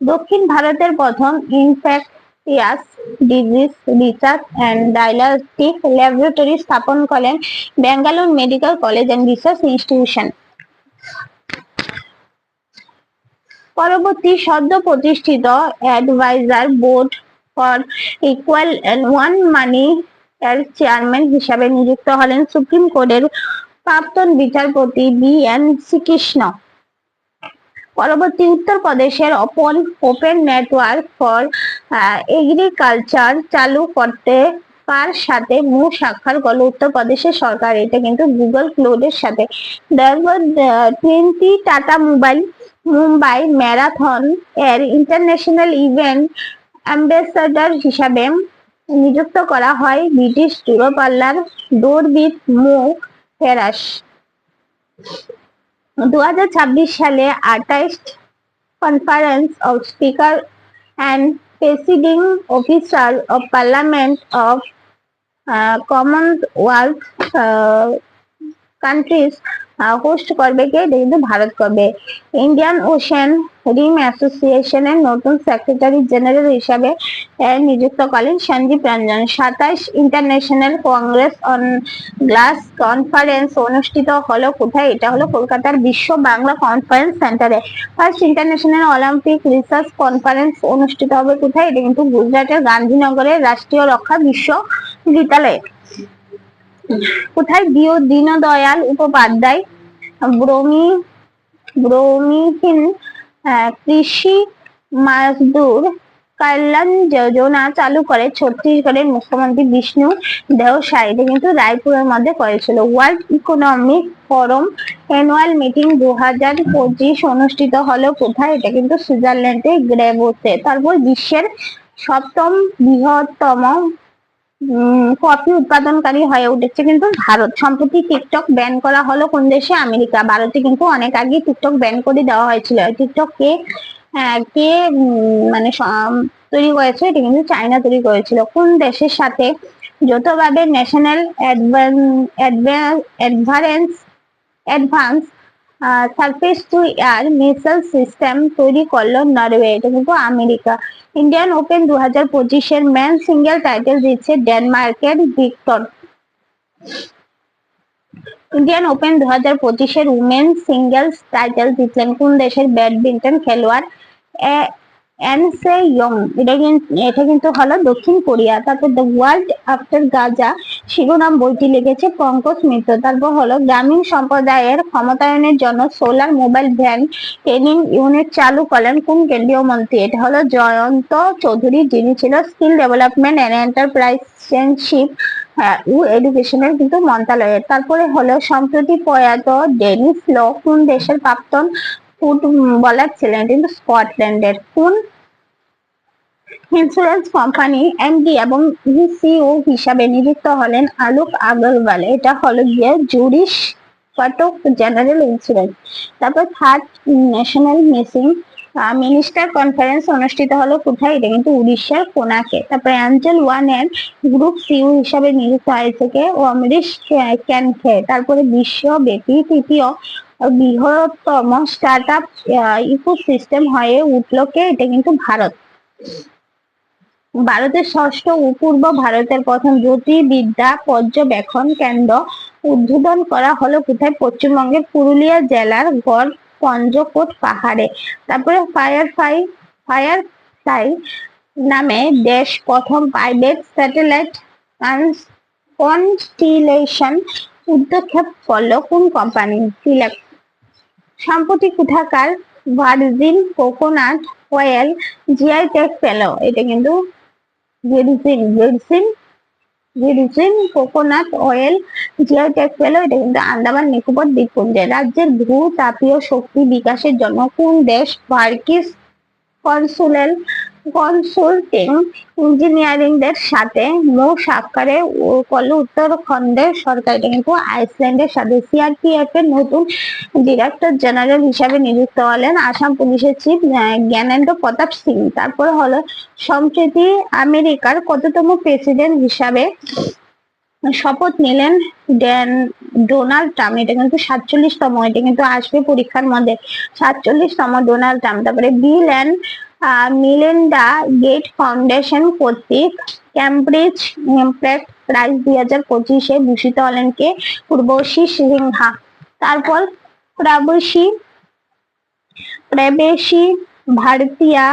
Speaker 1: দক্ষিণ ভারতের প্রথম infectious disease research and diagnostic laboratory স্থাপন করেন Bangalore medical college and research institution. পরবর্তী সদ্য প্রতিষ্ঠিত advisor board for equal and one money এর চেয়ারম্যান হিসাবে নিযুক্ত হলেন সুপ্রিম কোর্টের প্রাক্তন বিচারপতি বি.এন. শ্রীকৃষ্ণ। পরবর্তী উত্তরপ্রদেশের ওপেন নেটওয়ার্ক ফর এগ্রিকালচার চালু করতে কার সাথে স্বাক্ষর করলো উত্তরপ্রদেশের সরকার? এটা কিন্তু গুগল ক্লাউডের সাথে। 20 টাটা মুম্বাই ম্যারাথন এর ইন্টারন্যাশনাল ইভেন্ট অ্যাম্বাসেডর হিসাবে নিযুক্ত করা হয় ব্রিটিশ দূরপাল্লার দৌড়বিদ মো ফেরাস। 2026 সালে 28 conference of speaker and presiding officer of parliament of Commonwealth countries host করবে কে? এটা কিন্তু ভারত করবে। ইন্ডিয়ান ওশেন রিম অ্যাসোসিয়েশনের নতুন সেক্রেটারি জেনারেল হিসাবে নিযুক্তকালীন Sanjeev Ranjan. 27 international congress on glass conference অনুষ্ঠিত হলো কোথায়? এটা হলো কলকাতার বিশ্ব বাংলা কনফারেন্স সেন্টারে। First international Olympic research conference অনুষ্ঠিত হবে কোথায়? এটা কিন্তু গুজরাটের গান্ধীনগরের রাষ্ট্রীয় রক্ষা বিশ্ববিদ্যালয়ে। কোথায়? দীনদয়াল উপাধ্যায় ভূমিহীন কৃষি মজদুর কল্যাণ যোজনা চালু করে ছত্তিশগড়ের মুখ্যমন্ত্রী বিষ্ণু দেও সাই। এটা কিন্তু রায়পুরের মধ্যে করেছিল। World economic forum annual meeting 2025 অনুষ্ঠিত হলো কোথায়? এটা কিন্তু সুইজারল্যান্ডে গ্রেবোতে। তারপর বিশ্বের 7ম বৃহত্তম কফি উৎপাদনকারী হয়ে উঠেছে কিন্তু ভারত। সম্প্রতি টিকটক ব্যান করা হলো কোন দেশে? আমেরিকা। ভারতে কিন্তু অনেক আগে টিকটক ব্যান করে দেওয়া হয়েছিল। টিকটক কে কে মানে তৈরি করেছে? এটা কিন্তু চায়না তৈরি করেছিল। কোন দেশের সাথে যৌথভাবে national advance surface to air missile system তৈরি করলো নরওয়ে। এটা কিন্তু America. Indian open 2025 men single title দিচ্ছে ডেনমার্কের Victor. Indian open 2025 women singles title জিতলেন কোন দেশের ব্যাডমিন্টন খেলোয়াড়? An Se Young. এটা কিন্তু হলো দক্ষিণ কোরিয়া। তারপর দ্য ওয়ার্ল্ড আফটার গাজা শিরোনাম বইটি লিখেছে পঙ্কজ মিত্র। তারপর হলো গ্রামীণ সম্প্রদায়ের ক্ষমতায়নের জন্য solar mobile van training unit চালু করলেন কোন কেন্দ্রীয় মন্ত্রী? এটা হলো জয়ন্ত চৌধুরী, যিনি ছিল স্কিল ডেভেলপমেন্ট এন্ড এন্টারপ্রাইজশিপ ও এডুকেশনের কিন্তু মন্ত্রণালয়ের। তারপরে হলো সম্প্রতি প্রয়াত ডেনিস ল কোন দেশের প্রাক্তন ফুটবলার ছিলেন? কিন্তু স্কটল্যান্ডের। কোন ইন্স্যুরেন্স কোম্পানি এমডি এবং সিইও হিসাবে নিযুক্ত হলেন আলোক আগরওয়াল? এটা হলো গিয়ে জুরিশ কটক জেনারেল ইন্স্যুরেন্স। তারপর third national missing minister conference অনুষ্ঠিত হলো কোথায়? এটা কিন্তু উড়িষ্যার কোনাকে। তারপরে অ্যাঞ্জেল ওয়ানের গ্রুপ সিইও হিসাবে নিযুক্ত হয়েছে কে? অমরিশ ক্যানখে। তারপরে বিশ্বব্যাপী তৃতীয় বৃহত্তম স্টার্টআপ ইকোসিস্টেম হয়ে উঠলো কে? এটা কিন্তু ভারত। ভারতের ষষ্ঠ ও পূর্ব ভারতের প্রথম জ্যোতির্বিদ্যা পর্যবেক্ষণ কেন্দ্র উদ্বোধন করা হলো কোথায়? পশ্চিমবঙ্গের পুরুলিয়া জেলার গড় পঞ্চকোট পাহাড়ে। তারপরে ফায়ারফ্লাই নামে দেশ প্রথম প্রাইভেট স্যাটেলাইট কনস্টিলেশন উৎক্ষেপণ করলো কোন কোম্পানি? সিলেক্ট। সম্প্রতি কোথাকার virgin coconut oil GI tag পেল? এটা কিন্তু virgin coconut oil GI tag পেল। এটা কিন্তু আন্দামান নিকোবর দ্বীপপুঞ্জে। রাজ্যের ভূ তাপীয় শক্তি বিকাশের জন্য কোন দেশ ভার্কিস কনসাল্টিং ইঞ্জিনিয়ারিং দের সাথে সাক্ষরে করলো উত্তরাখণ্ডের সরকার? এটা কিন্তু আইসল্যান্ডের সাথে। সিআরপিএফ এর নতুন ডিরেক্টর জেনারেল হিসাবে নিযুক্ত হলেন আসাম পুলিশের চিফ জ্ঞানেন্দ্র প্রতাপ সিং। তারপর হলো সম্প্রতি আমেরিকার কততম প্রেসিডেন্ট হিসাবে শপথ নিলেন ডোনাল্ড ট্রাম্প? এটা কিন্তু 47তম। এটা কিন্তু আসবে পরীক্ষার মধ্যে। 47তম ডোনাল্ড ট্রাম্প। তারপরে Bill and Melinda gate foundation কর্তৃক ক্যামব্রিজ ইম্প্যাক্ট প্রাইজ 2025 ভূষিত হলেন কে? পূর্বশী সিনহা। তারপর প্রবেশী ভারতীয়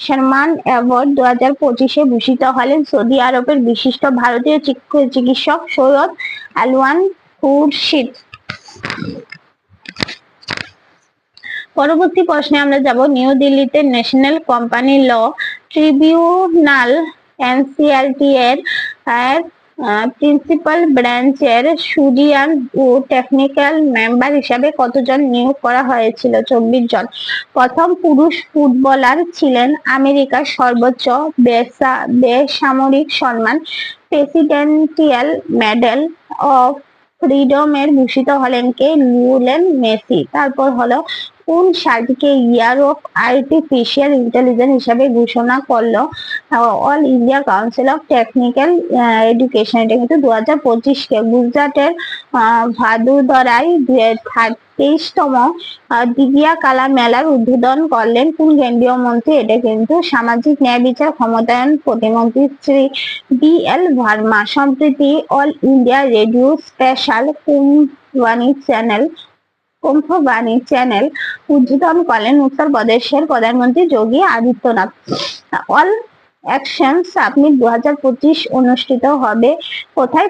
Speaker 1: সম্মান অ্যাওয়ার্ড 2025 ভূষিত হলেন সৌদি আরবের বিশিষ্ট ভারতীয় চিকিৎসক সৈয়দ আলওয়ান খুরশিদ। পরবর্তী প্রশ্নে আমরা যাব নিউ দিল্লিতে national company law tribunal NCLT এর প্রিন্সিপাল ব্রাঞ্চের সুডিয়ান ও টেকনিক্যাল মেম্বার হিসাবে কতজন নিয়োগ করা হয়েছিল? 24 জন। প্রথম পুরুষ ফুটবলার ছিলেন আমেরিকার সর্বোচ্চ বেসামরিক সম্মান প্রেসিডেন্টিয়াল মেডেল অফ ফ্রিডমের ভূষিত হলেন কে? Lionel Messi. তারপর হলো কোন সালটিকে ইয়ার অফ আর্টিফিশিয়াল ইন্টেলিজেন্স হিসাবে ঘোষণা করলো all India council of technical education? এটা কিন্তু 2025-কে গুজরাটের ভাদোদরায় 23তম দিব্যা কালা মেলার উদ্বোধন করলেন কোন কেন্দ্রীয় মন্ত্রী? এটা কিন্তু সামাজিক ন্যায় বিচার ক্ষমতায়ন প্রতিমন্ত্রী শ্রী BL ভার্মা। সম্প্রতি all India radio special Kumbhvani channel উদ্বোধন করলেন উত্তরপ্রদেশের প্রধানমন্ত্রী Yogi Adityanath. All action summit 2025 অনুষ্ঠিত হবে কোথায়?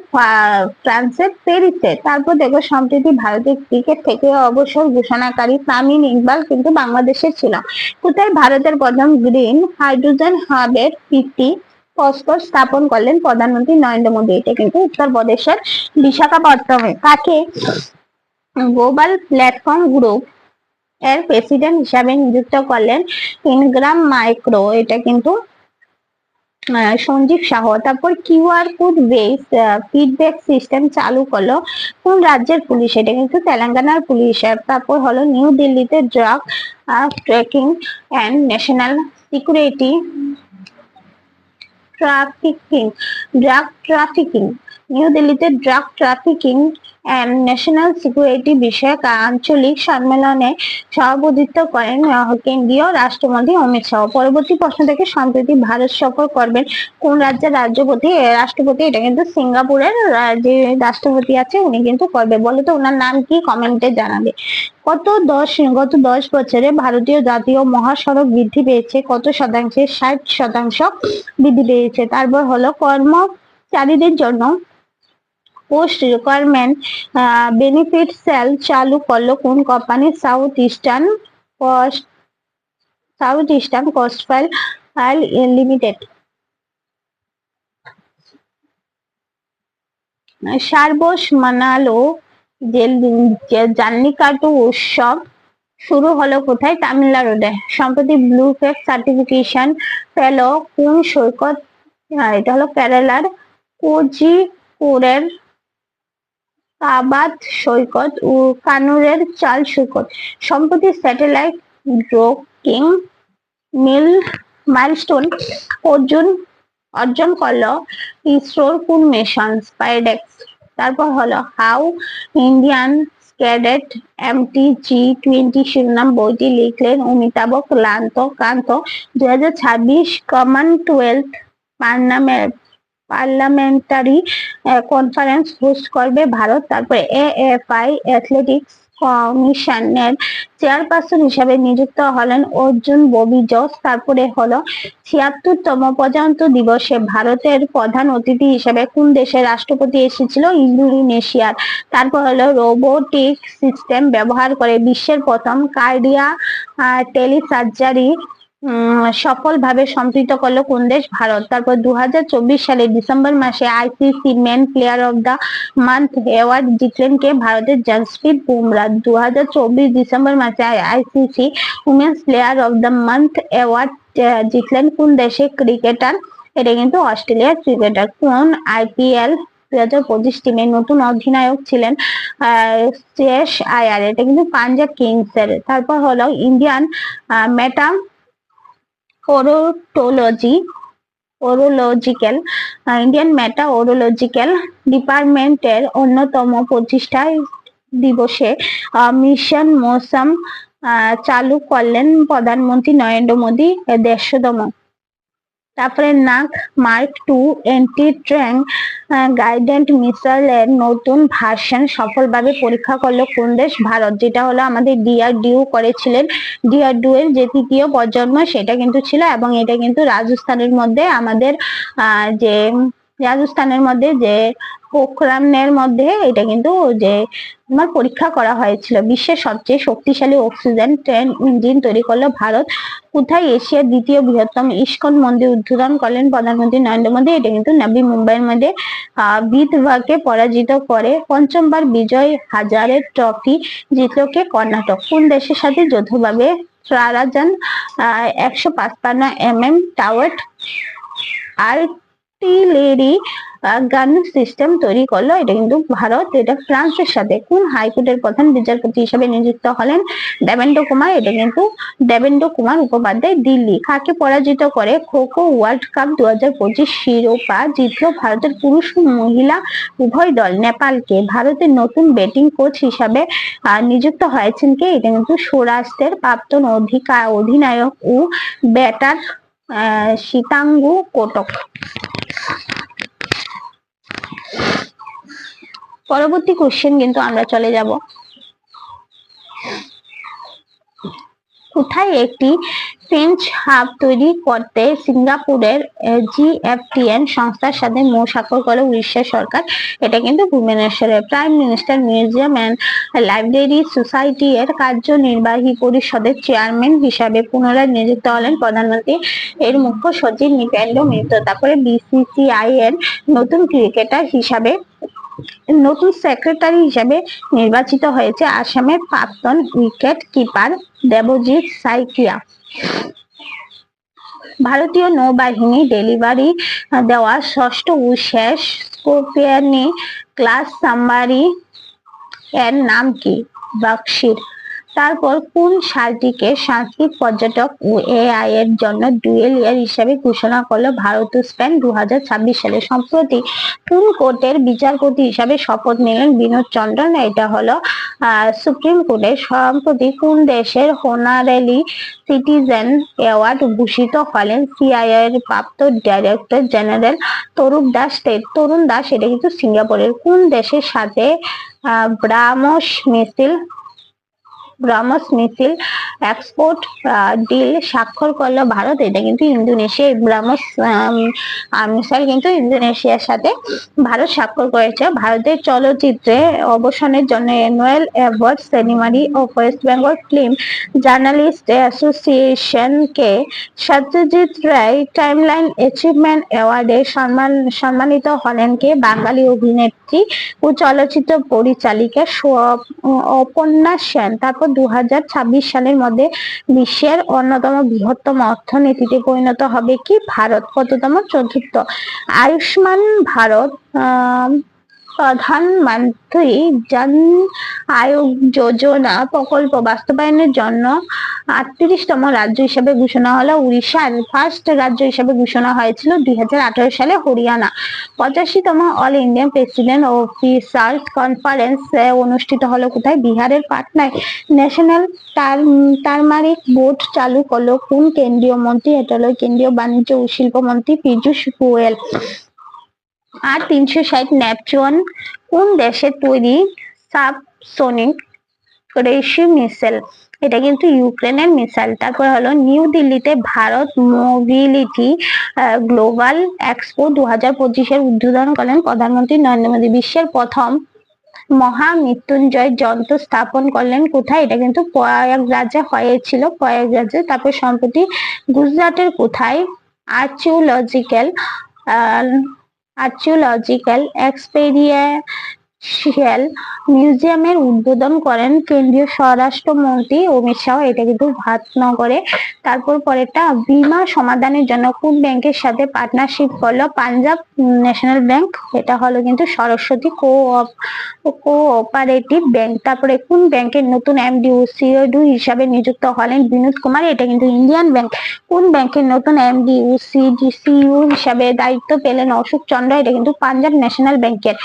Speaker 1: ফ্রান্সের প্যারিসে। তারপর দেখো সম্প্রতি ভারতের ক্রিকেট থেকে অবসর ঘোষণাকারী তামিম ইকবাল কিন্তু বাংলাদেশে ছিল। কোথায়? ভারতের প্রথম গ্রিন হাইড্রোজেন হাবের ভিত্তি প্রস্তর স্থাপন করলেন প্রধানমন্ত্রী নরেন্দ্র মোদী। এটা কিন্তু উত্তরপ্রদেশের বিশাখাপত্তনে। কাকে গ্লোবাল প্ল্যাটফর্ম গ্রুপ এর প্রেসিডেন্ট হিসাবে নিযুক্ত করলেন ইনগ্রাম মাইক্রো? এটা কিন্তু সঞ্জীব শাহ। তারপর QR code base feedback system চালু করলো কোন রাজ্যের পুলিশ? এটা কিন্তু তেলেঙ্গানার পুলিশের। তারপর হলো নিউ দিল্লিতে drug tracking and national security trafficking new দিল্লিতে drug trafficking and national security বিষয়ক আঞ্চলিক সম্মেলনে সভাপতিত্ব করেন কেন্দ্রীয় রাষ্ট্রমন্ত্রী অমিত শাহ। পরবর্তী প্রশ্ন থেকে সম্প্রতি ভারত সফর করবেন কোন রাজ্যের রাষ্ট্রপতি? এটা কিন্তু সিঙ্গাপুরের যে রাষ্ট্রপতি আছে উনি কিন্তু করবে। বলো তো ওনার নাম কি? কমেন্টে জানাবে। গত 10 বছরে ভারতীয় জাতীয় মহাসড়ক বৃদ্ধি পেয়েছে কত শতাংশে? 60% বৃদ্ধি পেয়েছে। তারপর হলো কর্মচারীদের জন্য পোস্ট রিকোয়ারমেন্ট বেনিফিট সেল চালু করলো কোন কোম্পানি? সাউথ ইস্টার্ন কোস্টফাইল লিমিটেড। সারবোস মানালো জাল্লিকাট্টু উৎসব শুরু হলো কোথায়? তামিলনাড়ুতে। সম্প্রতি ব্লু ফ্ল্যাগ সার্টিফিকেশন পেল কোন সৈকত? এটা হলো কেরালার কোজিকোড়ের কাবাত সৈকত ও কানুরের চাল সৈকত। সম্প্রতি স্যাটেলাইট ড্রকিং মাইলস্টোন অর্জন করলো ইসরোর কোন মিশন? স্পাইডেক্স। তারপর হলো হাউ ইন্ডিয়ান ক্যাডেট MTG-20 শিরোনাম বইটি লিখলেন Amitabh Kant. 2026 Commonwealth parliamentary conference host করবে ভারত। তারপরে AFI অ্যাথলেটিক্স কমিশনের চেয়ারপারসন হিসাবে নিযুক্ত হলেন অর্জুন ববি জস। তারপরে হলো 76তম প্রজাতন্ত্র দিবসে ভারতের প্রধান অতিথি হিসেবে কোন দেশের রাষ্ট্রপতি এসেছিল? ইন্দোনেশিয়ার। তারপর হলো রোবোটিক সিস্টেম ব্যবহার করে বিশ্বের প্রথম কার্ডিয়াক টেলিসার্জারি সফলভাবে সম্পন্ন করলো কোন দেশ? ভারত। তারপর 2024 সালে ডিসেম্বর মাসে ICC men player of the month award জিতলেন কে? ভারতের জসপ্রীত বুমরা। 2024 ডিসেম্বর মাসে ICC women's player of the month award জিতলেন কোন দেশে ক্রিকেটার? এটা কিন্তু অস্ট্রেলিয়ার ক্রিকেটার। কোন IPL 2025 টিমের নতুন অধিনায়ক ছিলেন শ্রেয়স আয়ার? এটা কিন্তু পাঞ্জাব কিংসের। তারপর হলো ইন্ডিয়ান মেটাওরোলজিক্যাল ডিপার্টমেন্টের অন্যতম প্রতিষ্ঠা দিবসে মিশন মৌসুম চালু করলেন প্রধানমন্ত্রী নরেন্দ্র মোদী 150তম। তারপরে নাগ মার্ক 2 এন্টি ট্যাঙ্ক গাইডেড মিসাইলের নতুন ভার্সন সফলভাবে পরীক্ষা করলো কোন দেশ? ভারত। যেটা হলো আমাদের DRDO করেছিলেন। DRDO এর যে তৃতীয় প্রজন্ম সেটা কিন্তু ছিল এবং এটা কিন্তু রাজস্থানের মধ্যে যে পোখরানের মধ্যে এটা কিন্তু যে পরীক্ষা করা হয়েছিল। বিশ্বের সবচেয়ে শক্তিশালী অক্সিজেন ট্রেন ইঞ্জিন তৈরি করলো ভারত। কোথায়? এশিয়ার দ্বিতীয় বৃহত্তম ইস্কন মন্দির উদ্বোধন করলেন প্রধানমন্ত্রী নরেন্দ্র মোদী। এটা কিন্তু নবী মুম্বাইয়ের মধ্যে বিদর্ভাকে পরাজিত করে পঞ্চমবার বিজয় হাজারে ট্রফি জিতল কে? কর্ণাটক। কোন দেশের সাথে যৌথভাবে ট্রারাজান 155mm টাওয়ার আর্টিলারি গান সিস্টেম তৈরি করলো? এটা কিন্তু ভারত। এটা ফ্রান্সের সাথে। কোন হাইকোর্টের প্রধান বিচারপতি হিসেবে নিযুক্ত হলেন? দেবেন্দ্র কুমার। এটা কিন্তু দেবেন্দ্র কুমার উপাধ্যায়, দিল্লি। কাকে পরাজিত করে খো খো ওয়ার্ল্ড কাপ 2025 শিরোপা জিতল ভারতের পুরুষ ও মহিলা উভয় দল? নেপালকে। ভারতের নতুন ব্যাটিং কোচ হিসাবে নিযুক্ত হয়েছেন কে? এটা কিন্তু সৌরাষ্ট্রের প্রাক্তন অধিনায়ক ও ব্যাটার শীতাঙ্গু কোটক। পরবর্তী কোশ্চেন কিন্তু আমরা চলে যাব। কোথায় একটি ফিঞ্চ হাব তৈরি করতে সিঙ্গাপুরের GFTN সংস্থার সাথে স্বাক্ষর করে উড়িষ্যা সরকার? এটা কিন্তু ভুবনেশ্বরে। Prime minister museum and library society এর কার্যনির্বাহী পরিষদের চেয়ারম্যান হিসাবে পুনরায় নিযুক্ত হলেন প্রধানমন্ত্রী। এর মুখ্য সচিব নৃপেন্দ্র মিত্র। তারপরে BCCI এর নতুন ক্রিকেটার হিসাবে নতুন সেক্রেটারি হিসেবে নির্বাচিত হয়েছে আসামের প্রাক্তন উইকেট কিপার দেবজিৎ সাইকিয়া। ভারতীয় নৌবাহিনী ডেলিভারি দেওয়া ষষ্ঠ ও শেষ স্কর্পিয়ন ক্লাস সাবমারিন এর নাম কি? বাক্সির। তারপর কোন সালটিকে সাংস্কৃতিক পর্যটক ও AI এর জন্য ডুয়েল ইয়ার হিসেবে ঘোষণা করলো ভারত ও স্পেন 2026 সালে? সম্প্রতি কোন কোর্টের বিচারপতি হিসাবে শপথ নিলেন বিনোদ চন্দ্রন? এটা হলো সুপ্রিম কোর্টের। সম্প্রতি কোন দেশের হোনারেলি সিটিজেন অ্যাওয়ার্ড ভূষিত হলেন CIA এর প্রাপ্ত ডাইরেক্টর জেনারেল তরুণ দাস? তরুণ দাস। এটা কিন্তু সিঙ্গাপুরের। কোন দেশের সাথে ব্রাহ্মস মিসাইল এক্সপোর্ট ডিল স্বাক্ষর করলো ভারত? এটা কিন্তু ইন্দোনেশিয়া। ব্রাহ্মস মিসাইল কিন্তু ইন্দোনেশিয়ার সাথে ভারত স্বাক্ষর করেছে। ভারতের চলচ্চিত্রে অবসরের জন্য annual award ceremony of West Bengal film journalist association কে সত্যজিৎ রায় টাইমলাইন অ্যাচিভমেন্ট অ্যাওয়ার্ডে সম্মানিত হলেন কে? বাঙালি অভিনেত্রী ও চলচ্চিত্র পরিচালিকা অপর্ণা সেন। তারপর 2026 সালের মধ্যে বিশ্বের অন্যতম বৃহত্তম অর্থনীতিতে পরিণত হবে কি ভারত? কততম? চতুর্থ। আয়ুষ্মান ভারত প্রধানমন্ত্রী জন যোজনা প্রকল্প বাস্তবায়নের জন্য 38তম রাজ্য হিসেবে ঘোষণা হলো উড়িষ্যা। ফার্স্ট রাজ্য হিসেবে ঘোষণা হয়েছিল 2018 সালে হরিয়ানা। 85তম all India president officers conference অনুষ্ঠিত হলো কোথায়? বিহারের পাটনায়। ন্যাশনাল টার্মারিক বোর্ড চালু করলো কোন কেন্দ্রীয় মন্ত্রী? এটা হলো কেন্দ্রীয় বাণিজ্য ও শিল্প মন্ত্রী পীযূষ গোয়েল। আর 360 নেপচুন কোন দেশের তৈরি সাবসোনিক রেশি মিসাইল? এটা কিন্তু ইউক্রেনের মিসাইল। তারপর হলো নিউ দিল্লিতে ভারত মোবিলিটি গ্লোবাল এক্সপো 2025 এর উদ্বোধন করেন প্রধানমন্ত্রী নরেন্দ্র মোদী। বিশ্বের প্রথম মহামৃত্যুঞ্জয় যন্ত্র স্থাপন করলেন কোথায়? এটা কিন্তু প্রয়াগরাজে হয়েছিল, প্রয়াগরাজে। তারপর সম্প্রতি গুজরাটের কোথায় আর্চিওলজিক্যাল এক্সপেরিয়েন্সিয়াল মিউজিয়ামের উদ্বোধন করেন কেন্দ্রীয় স্বরাষ্ট্রমন্ত্রী অমিত শাহ? এটা কিন্তু ভাতনগরে। তারপর পরেরটা, বীমা সমাধানের জন্য কোন ব্যাংকের সাথে পার্টনারশিপ করলো পাঞ্জাব ন্যাশনাল ব্যাংক? এটা হলো কিন্তু সরস্বতী কোঅপারেটিভ ব্যাংক। তারপরে কোন ব্যাংকের নতুন MD ও CEO হিসাবে নিযুক্ত হলেন বিনোদ কুমার? এটা কিন্তু ইন্ডিয়ান ব্যাংক। কোন ব্যাংকের নতুন MD ও CEO হিসাবে দায়িত্ব পেলেন অশোক চন্দ্র? এটা কিন্তু পাঞ্জাব ন্যাশনাল ব্যাংকের।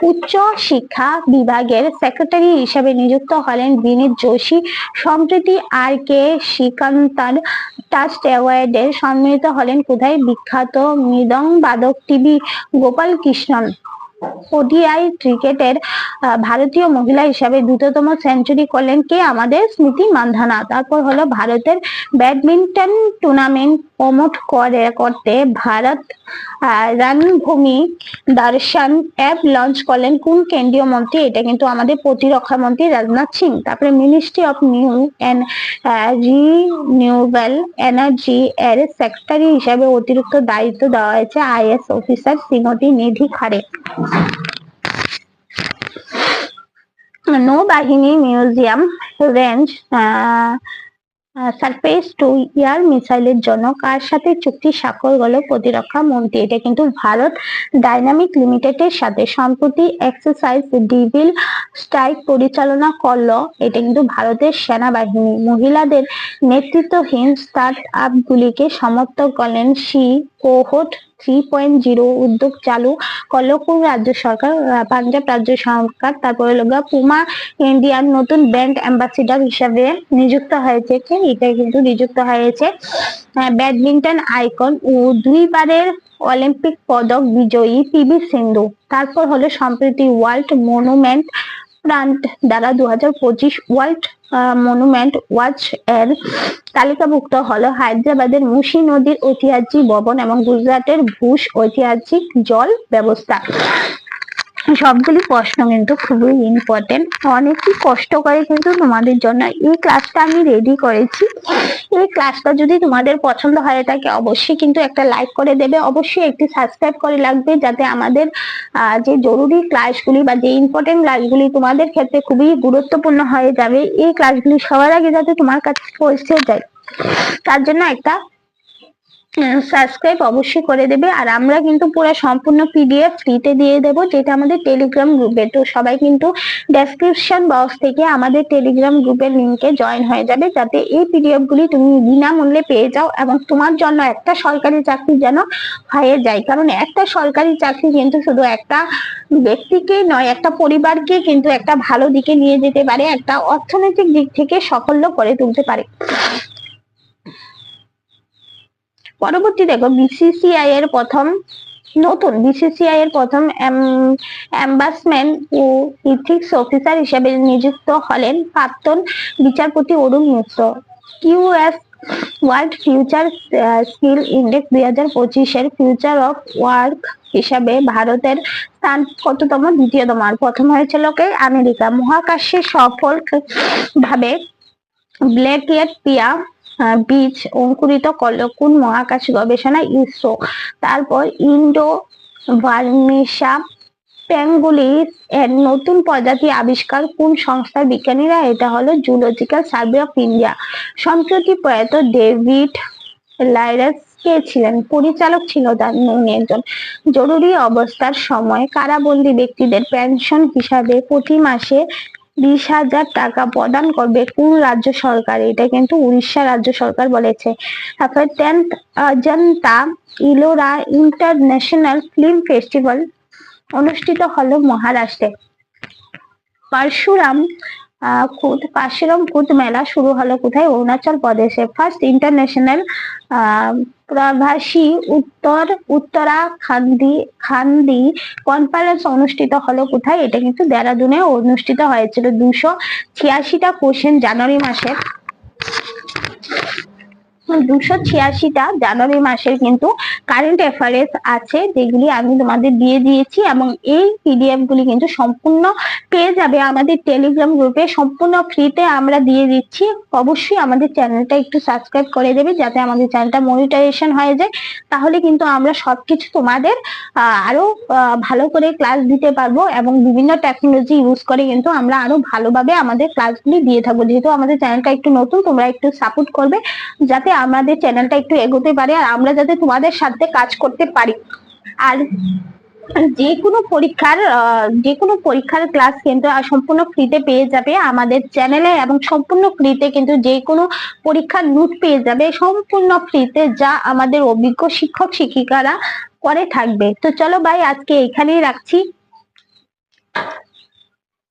Speaker 1: উচ্চ শিক্ষা বিভাগের সেক্রেটারি হিসাবে নিযুক্ত হলেন বিনীত যোশী। সম্প্রতি RK শ্রীকান্তন ট্রাস্ট অ্যাওয়ার্ডে সম্মানিত হলেন কোথায়? বিখ্যাত মৃদঙ্গবাদক TB গোপাল কৃষ্ণন। ODI ক্রিকেটের ভারতীয় মহিলা হিসাবে দ্রুততম সেঞ্চুরি করলেন কে? আমাদের স্মৃতি মান্ধানা। তারপর হলো ভারতের ব্যাডমিন্টন টুর্নামেন্ট প্রমোট করতে ভারত রণভূমি দর্শন অ্যাপ লঞ্চ করলেন কোন কেন্দ্রীয় মন্ত্রী? এটা কিন্তু আমাদের প্রতিরক্ষা মন্ত্রী রাজনাথ সিং। তারপরে ministry of new and renewable energy এর সেক্রেটারি হিসাবে অতিরিক্ত দায়িত্ব দেওয়া হয়েছে IAS অফিসার শ্রীমতী নিধি খাড়ে। নৌবাহিনী museum range surface to air মিসাইলের জন্য কার সাথে চুক্তি স্বাক্ষর হলো প্রতিরক্ষা মন্ত্রী? এটা কিন্তু ভারত ডাইনামিক লিমিটেডের সাথে সম্প্রতি এক্সারসাইজ ডিভিল স্ট্রাইক পরিচালনা করলো। এটা কিন্তু ভারতের সেনাবাহিনী মহিলাদের নেতৃত্বহীন স্টার্ট আপগুলিকে সমর্থন করলেন। কোহট 3.0 উদ্যোগ চালু করলো কোন রাজ্য সরকার? পাঞ্জাব রাজ্য সরকার। তারপরে পুমা ইন্ডিয়ার নতুন ব্র্যান্ড অ্যাম্বাসিডর হিসাবে নিযুক্ত হয়েছে কে? এটা কিন্তু নিযুক্ত হয়েছে ব্যাডমিন্টন আইকন ও দুইবারের অলিম্পিক পদক বিজয়ী পিভি সিন্ধু। তারপর হলো সম্প্রতি ওয়ার্ল্ড মনুমেন্ট প্রান্ট দ্বারা 2025 ওয়ার্ল্ড মনুমেন্ট ওয়াচ এর তালিকাভুক্ত হলো হায়দ্রাবাদের মুসি নদীর ঐতিহাসিক ভবন এবং গুজরাটের ভুজ ঐতিহাসিক জল ব্যবস্থা। সবগুলি প্রশ্ন কিন্তু খুবই ইম্পর্টেন্ট, অনেকই কষ্ট করে কিন্তু তোমাদের জন্য এই ক্লাসটা আমি রেডি করেছি। এই ক্লাসটা যদি তোমাদের পছন্দ হয়ে থাকে অবশ্যই কিন্তু একটা লাইক করে দেবে, অবশ্যই একটি সাবস্ক্রাইব করে লাগবে, যাতে আমাদের যে জরুরি ক্লাসগুলি বা যে ইম্পর্টেন্ট ক্লাসগুলি তোমাদের ক্ষেত্রে খুবই গুরুত্বপূর্ণ হয়ে যাবে, এই ক্লাসগুলি সবার আগে যাতে তোমার কাছে পৌঁছে যায় তার জন্য একটা সাবস্ক্রাইব অবশ্যই করে দেবে। আর আমরা কিন্তু পুরো সম্পূর্ণ পিডিএফ ফ্রিতে দিয়ে দেব, যেটা আমাদের টেলিগ্রাম গ্রুপে। তো সবাই কিন্তু ডেসক্রিপশন বক্স থেকে আমাদের টেলিগ্রাম গ্রুপের লিংকে জয়েন হয়ে যাবে, যাতে এই পিডিএফ গুলি তুমি বিনামূল্যে পেয়ে যাও এবং তোমার জন্য একটা সরকারি চাকরি যেন হয়ে যায়। কারণ একটা সরকারি চাকরি কিন্তু শুধু একটা ব্যক্তিকে নয়, একটা পরিবারকে কিন্তু একটা ভালো দিকে নিয়ে যেতে পারে, একটা অর্থনৈতিক দিক থেকে সাফল্য করে তুলতে পারে। পরবর্তী দেখো বিসিসিআই এর প্রথম অ্যাম্বাসমেন্ট ও ইথিক্স অফিসার হিসেবে নিযুক্ত হলেন প্রাক্তন বিচারপতি Arun Mishra. QS world future skill index 2025 এর ফিউচার অফ ওয়ার্ক হিসাবে ভারতের স্থান কততম? দ্বিতীয়তম। আর প্রথম হয়েছিল কে? আমেরিকা। মহাকাশে সফল ভাবে ব্ল্যাক পিয়া বীজ অঙ্কুরিত করলো কোন মহাকাশ গবেষণা? ইসরো। তারপর ইন্ডো ভার্মিসা প্যাঙ্গুলিস এর নতুন প্রজাতি আবিষ্কার কোন সংস্থার বিজ্ঞানীরা? এটা হলো জুলজিক্যাল সার্ভে অফ ইন্ডিয়া। সম্প্রতি প্রয়াত ডেভিড লাইরাস কে ছিলেন? পরিচালক ছিল তার একজন। জরুরি অবস্থার সময় কারাবন্দী ব্যক্তিদের পেনশন হিসাবে প্রতি মাসে 20,000 টাকা প্রদান করবে কোন রাজ্য সরকার? এটা কিন্তু উড়িষ্যা রাজ্য সরকার বলেছে। তারপর 10th Ajanta Ellora international film festival অনুষ্ঠিত হলো মহারাষ্ট্রে। পারশুরাম কুদ মেলা শুরু হলো কোথায়? অরুণাচল প্রদেশে। ফার্স্ট ইন্টারন্যাশনাল প্রবাসী খান্দি কনফারেন্স অনুষ্ঠিত হলো কোথায়? এটা কিন্তু দেরাদুনে অনুষ্ঠিত হয়েছিল। 286টা কোশ্চেন জানুয়ারি মাসের কিন্তু কারেন্ট অ্যাফেয়ার্স আছে, যেগুলি আমি তোমাদের দিয়ে দিয়েছি, এবং এই পিডিএফ গুলি কিন্তু সম্পূর্ণ পেয়ে যাবে আমাদের টেলিগ্রাম গ্রুপে, সম্পূর্ণ ফ্রিতে আমরা দিয়ে দিচ্ছি। অবশ্যই আমাদের চ্যানেলটা একটু সাবস্ক্রাইব করে দেবে, যাতে আমাদের চ্যানেলটা মনিটাইজেশন হয়ে যায়। তাহলে কিন্তু আমরা সবকিছু তোমাদের আরো ভালো করে ক্লাস দিতে পারবো, এবং বিভিন্ন টেকনোলজি ইউজ করে কিন্তু আমরা আরো ভালোভাবে আমাদের ক্লাসগুলি দিয়ে থাকবো। যেহেতু আমাদের চ্যানেলটা একটু নতুন, তোমরা একটু সাপোর্ট করবে, যাতে আমাদের চ্যানেলটা একটু এগোতে পারে আর আমরা যাতে তোমাদের সাথে কাজ করতে পারি। আর যে কোনো পরীক্ষার ক্লাস কিন্তু সম্পূর্ণ ফ্রিতে পেয়ে যাবে আমাদের চ্যানেলে, এবং সম্পূর্ণ ফ্রিতে কিন্তু যে কোনো পরীক্ষার নোট পেয়ে যাবে সম্পূর্ণ ফ্রিতে, যা আমাদের অভিজ্ঞ শিক্ষক শিক্ষিকারা করে থাকবে। তো চলো ভাই, আজকে এখানেই রাখছি।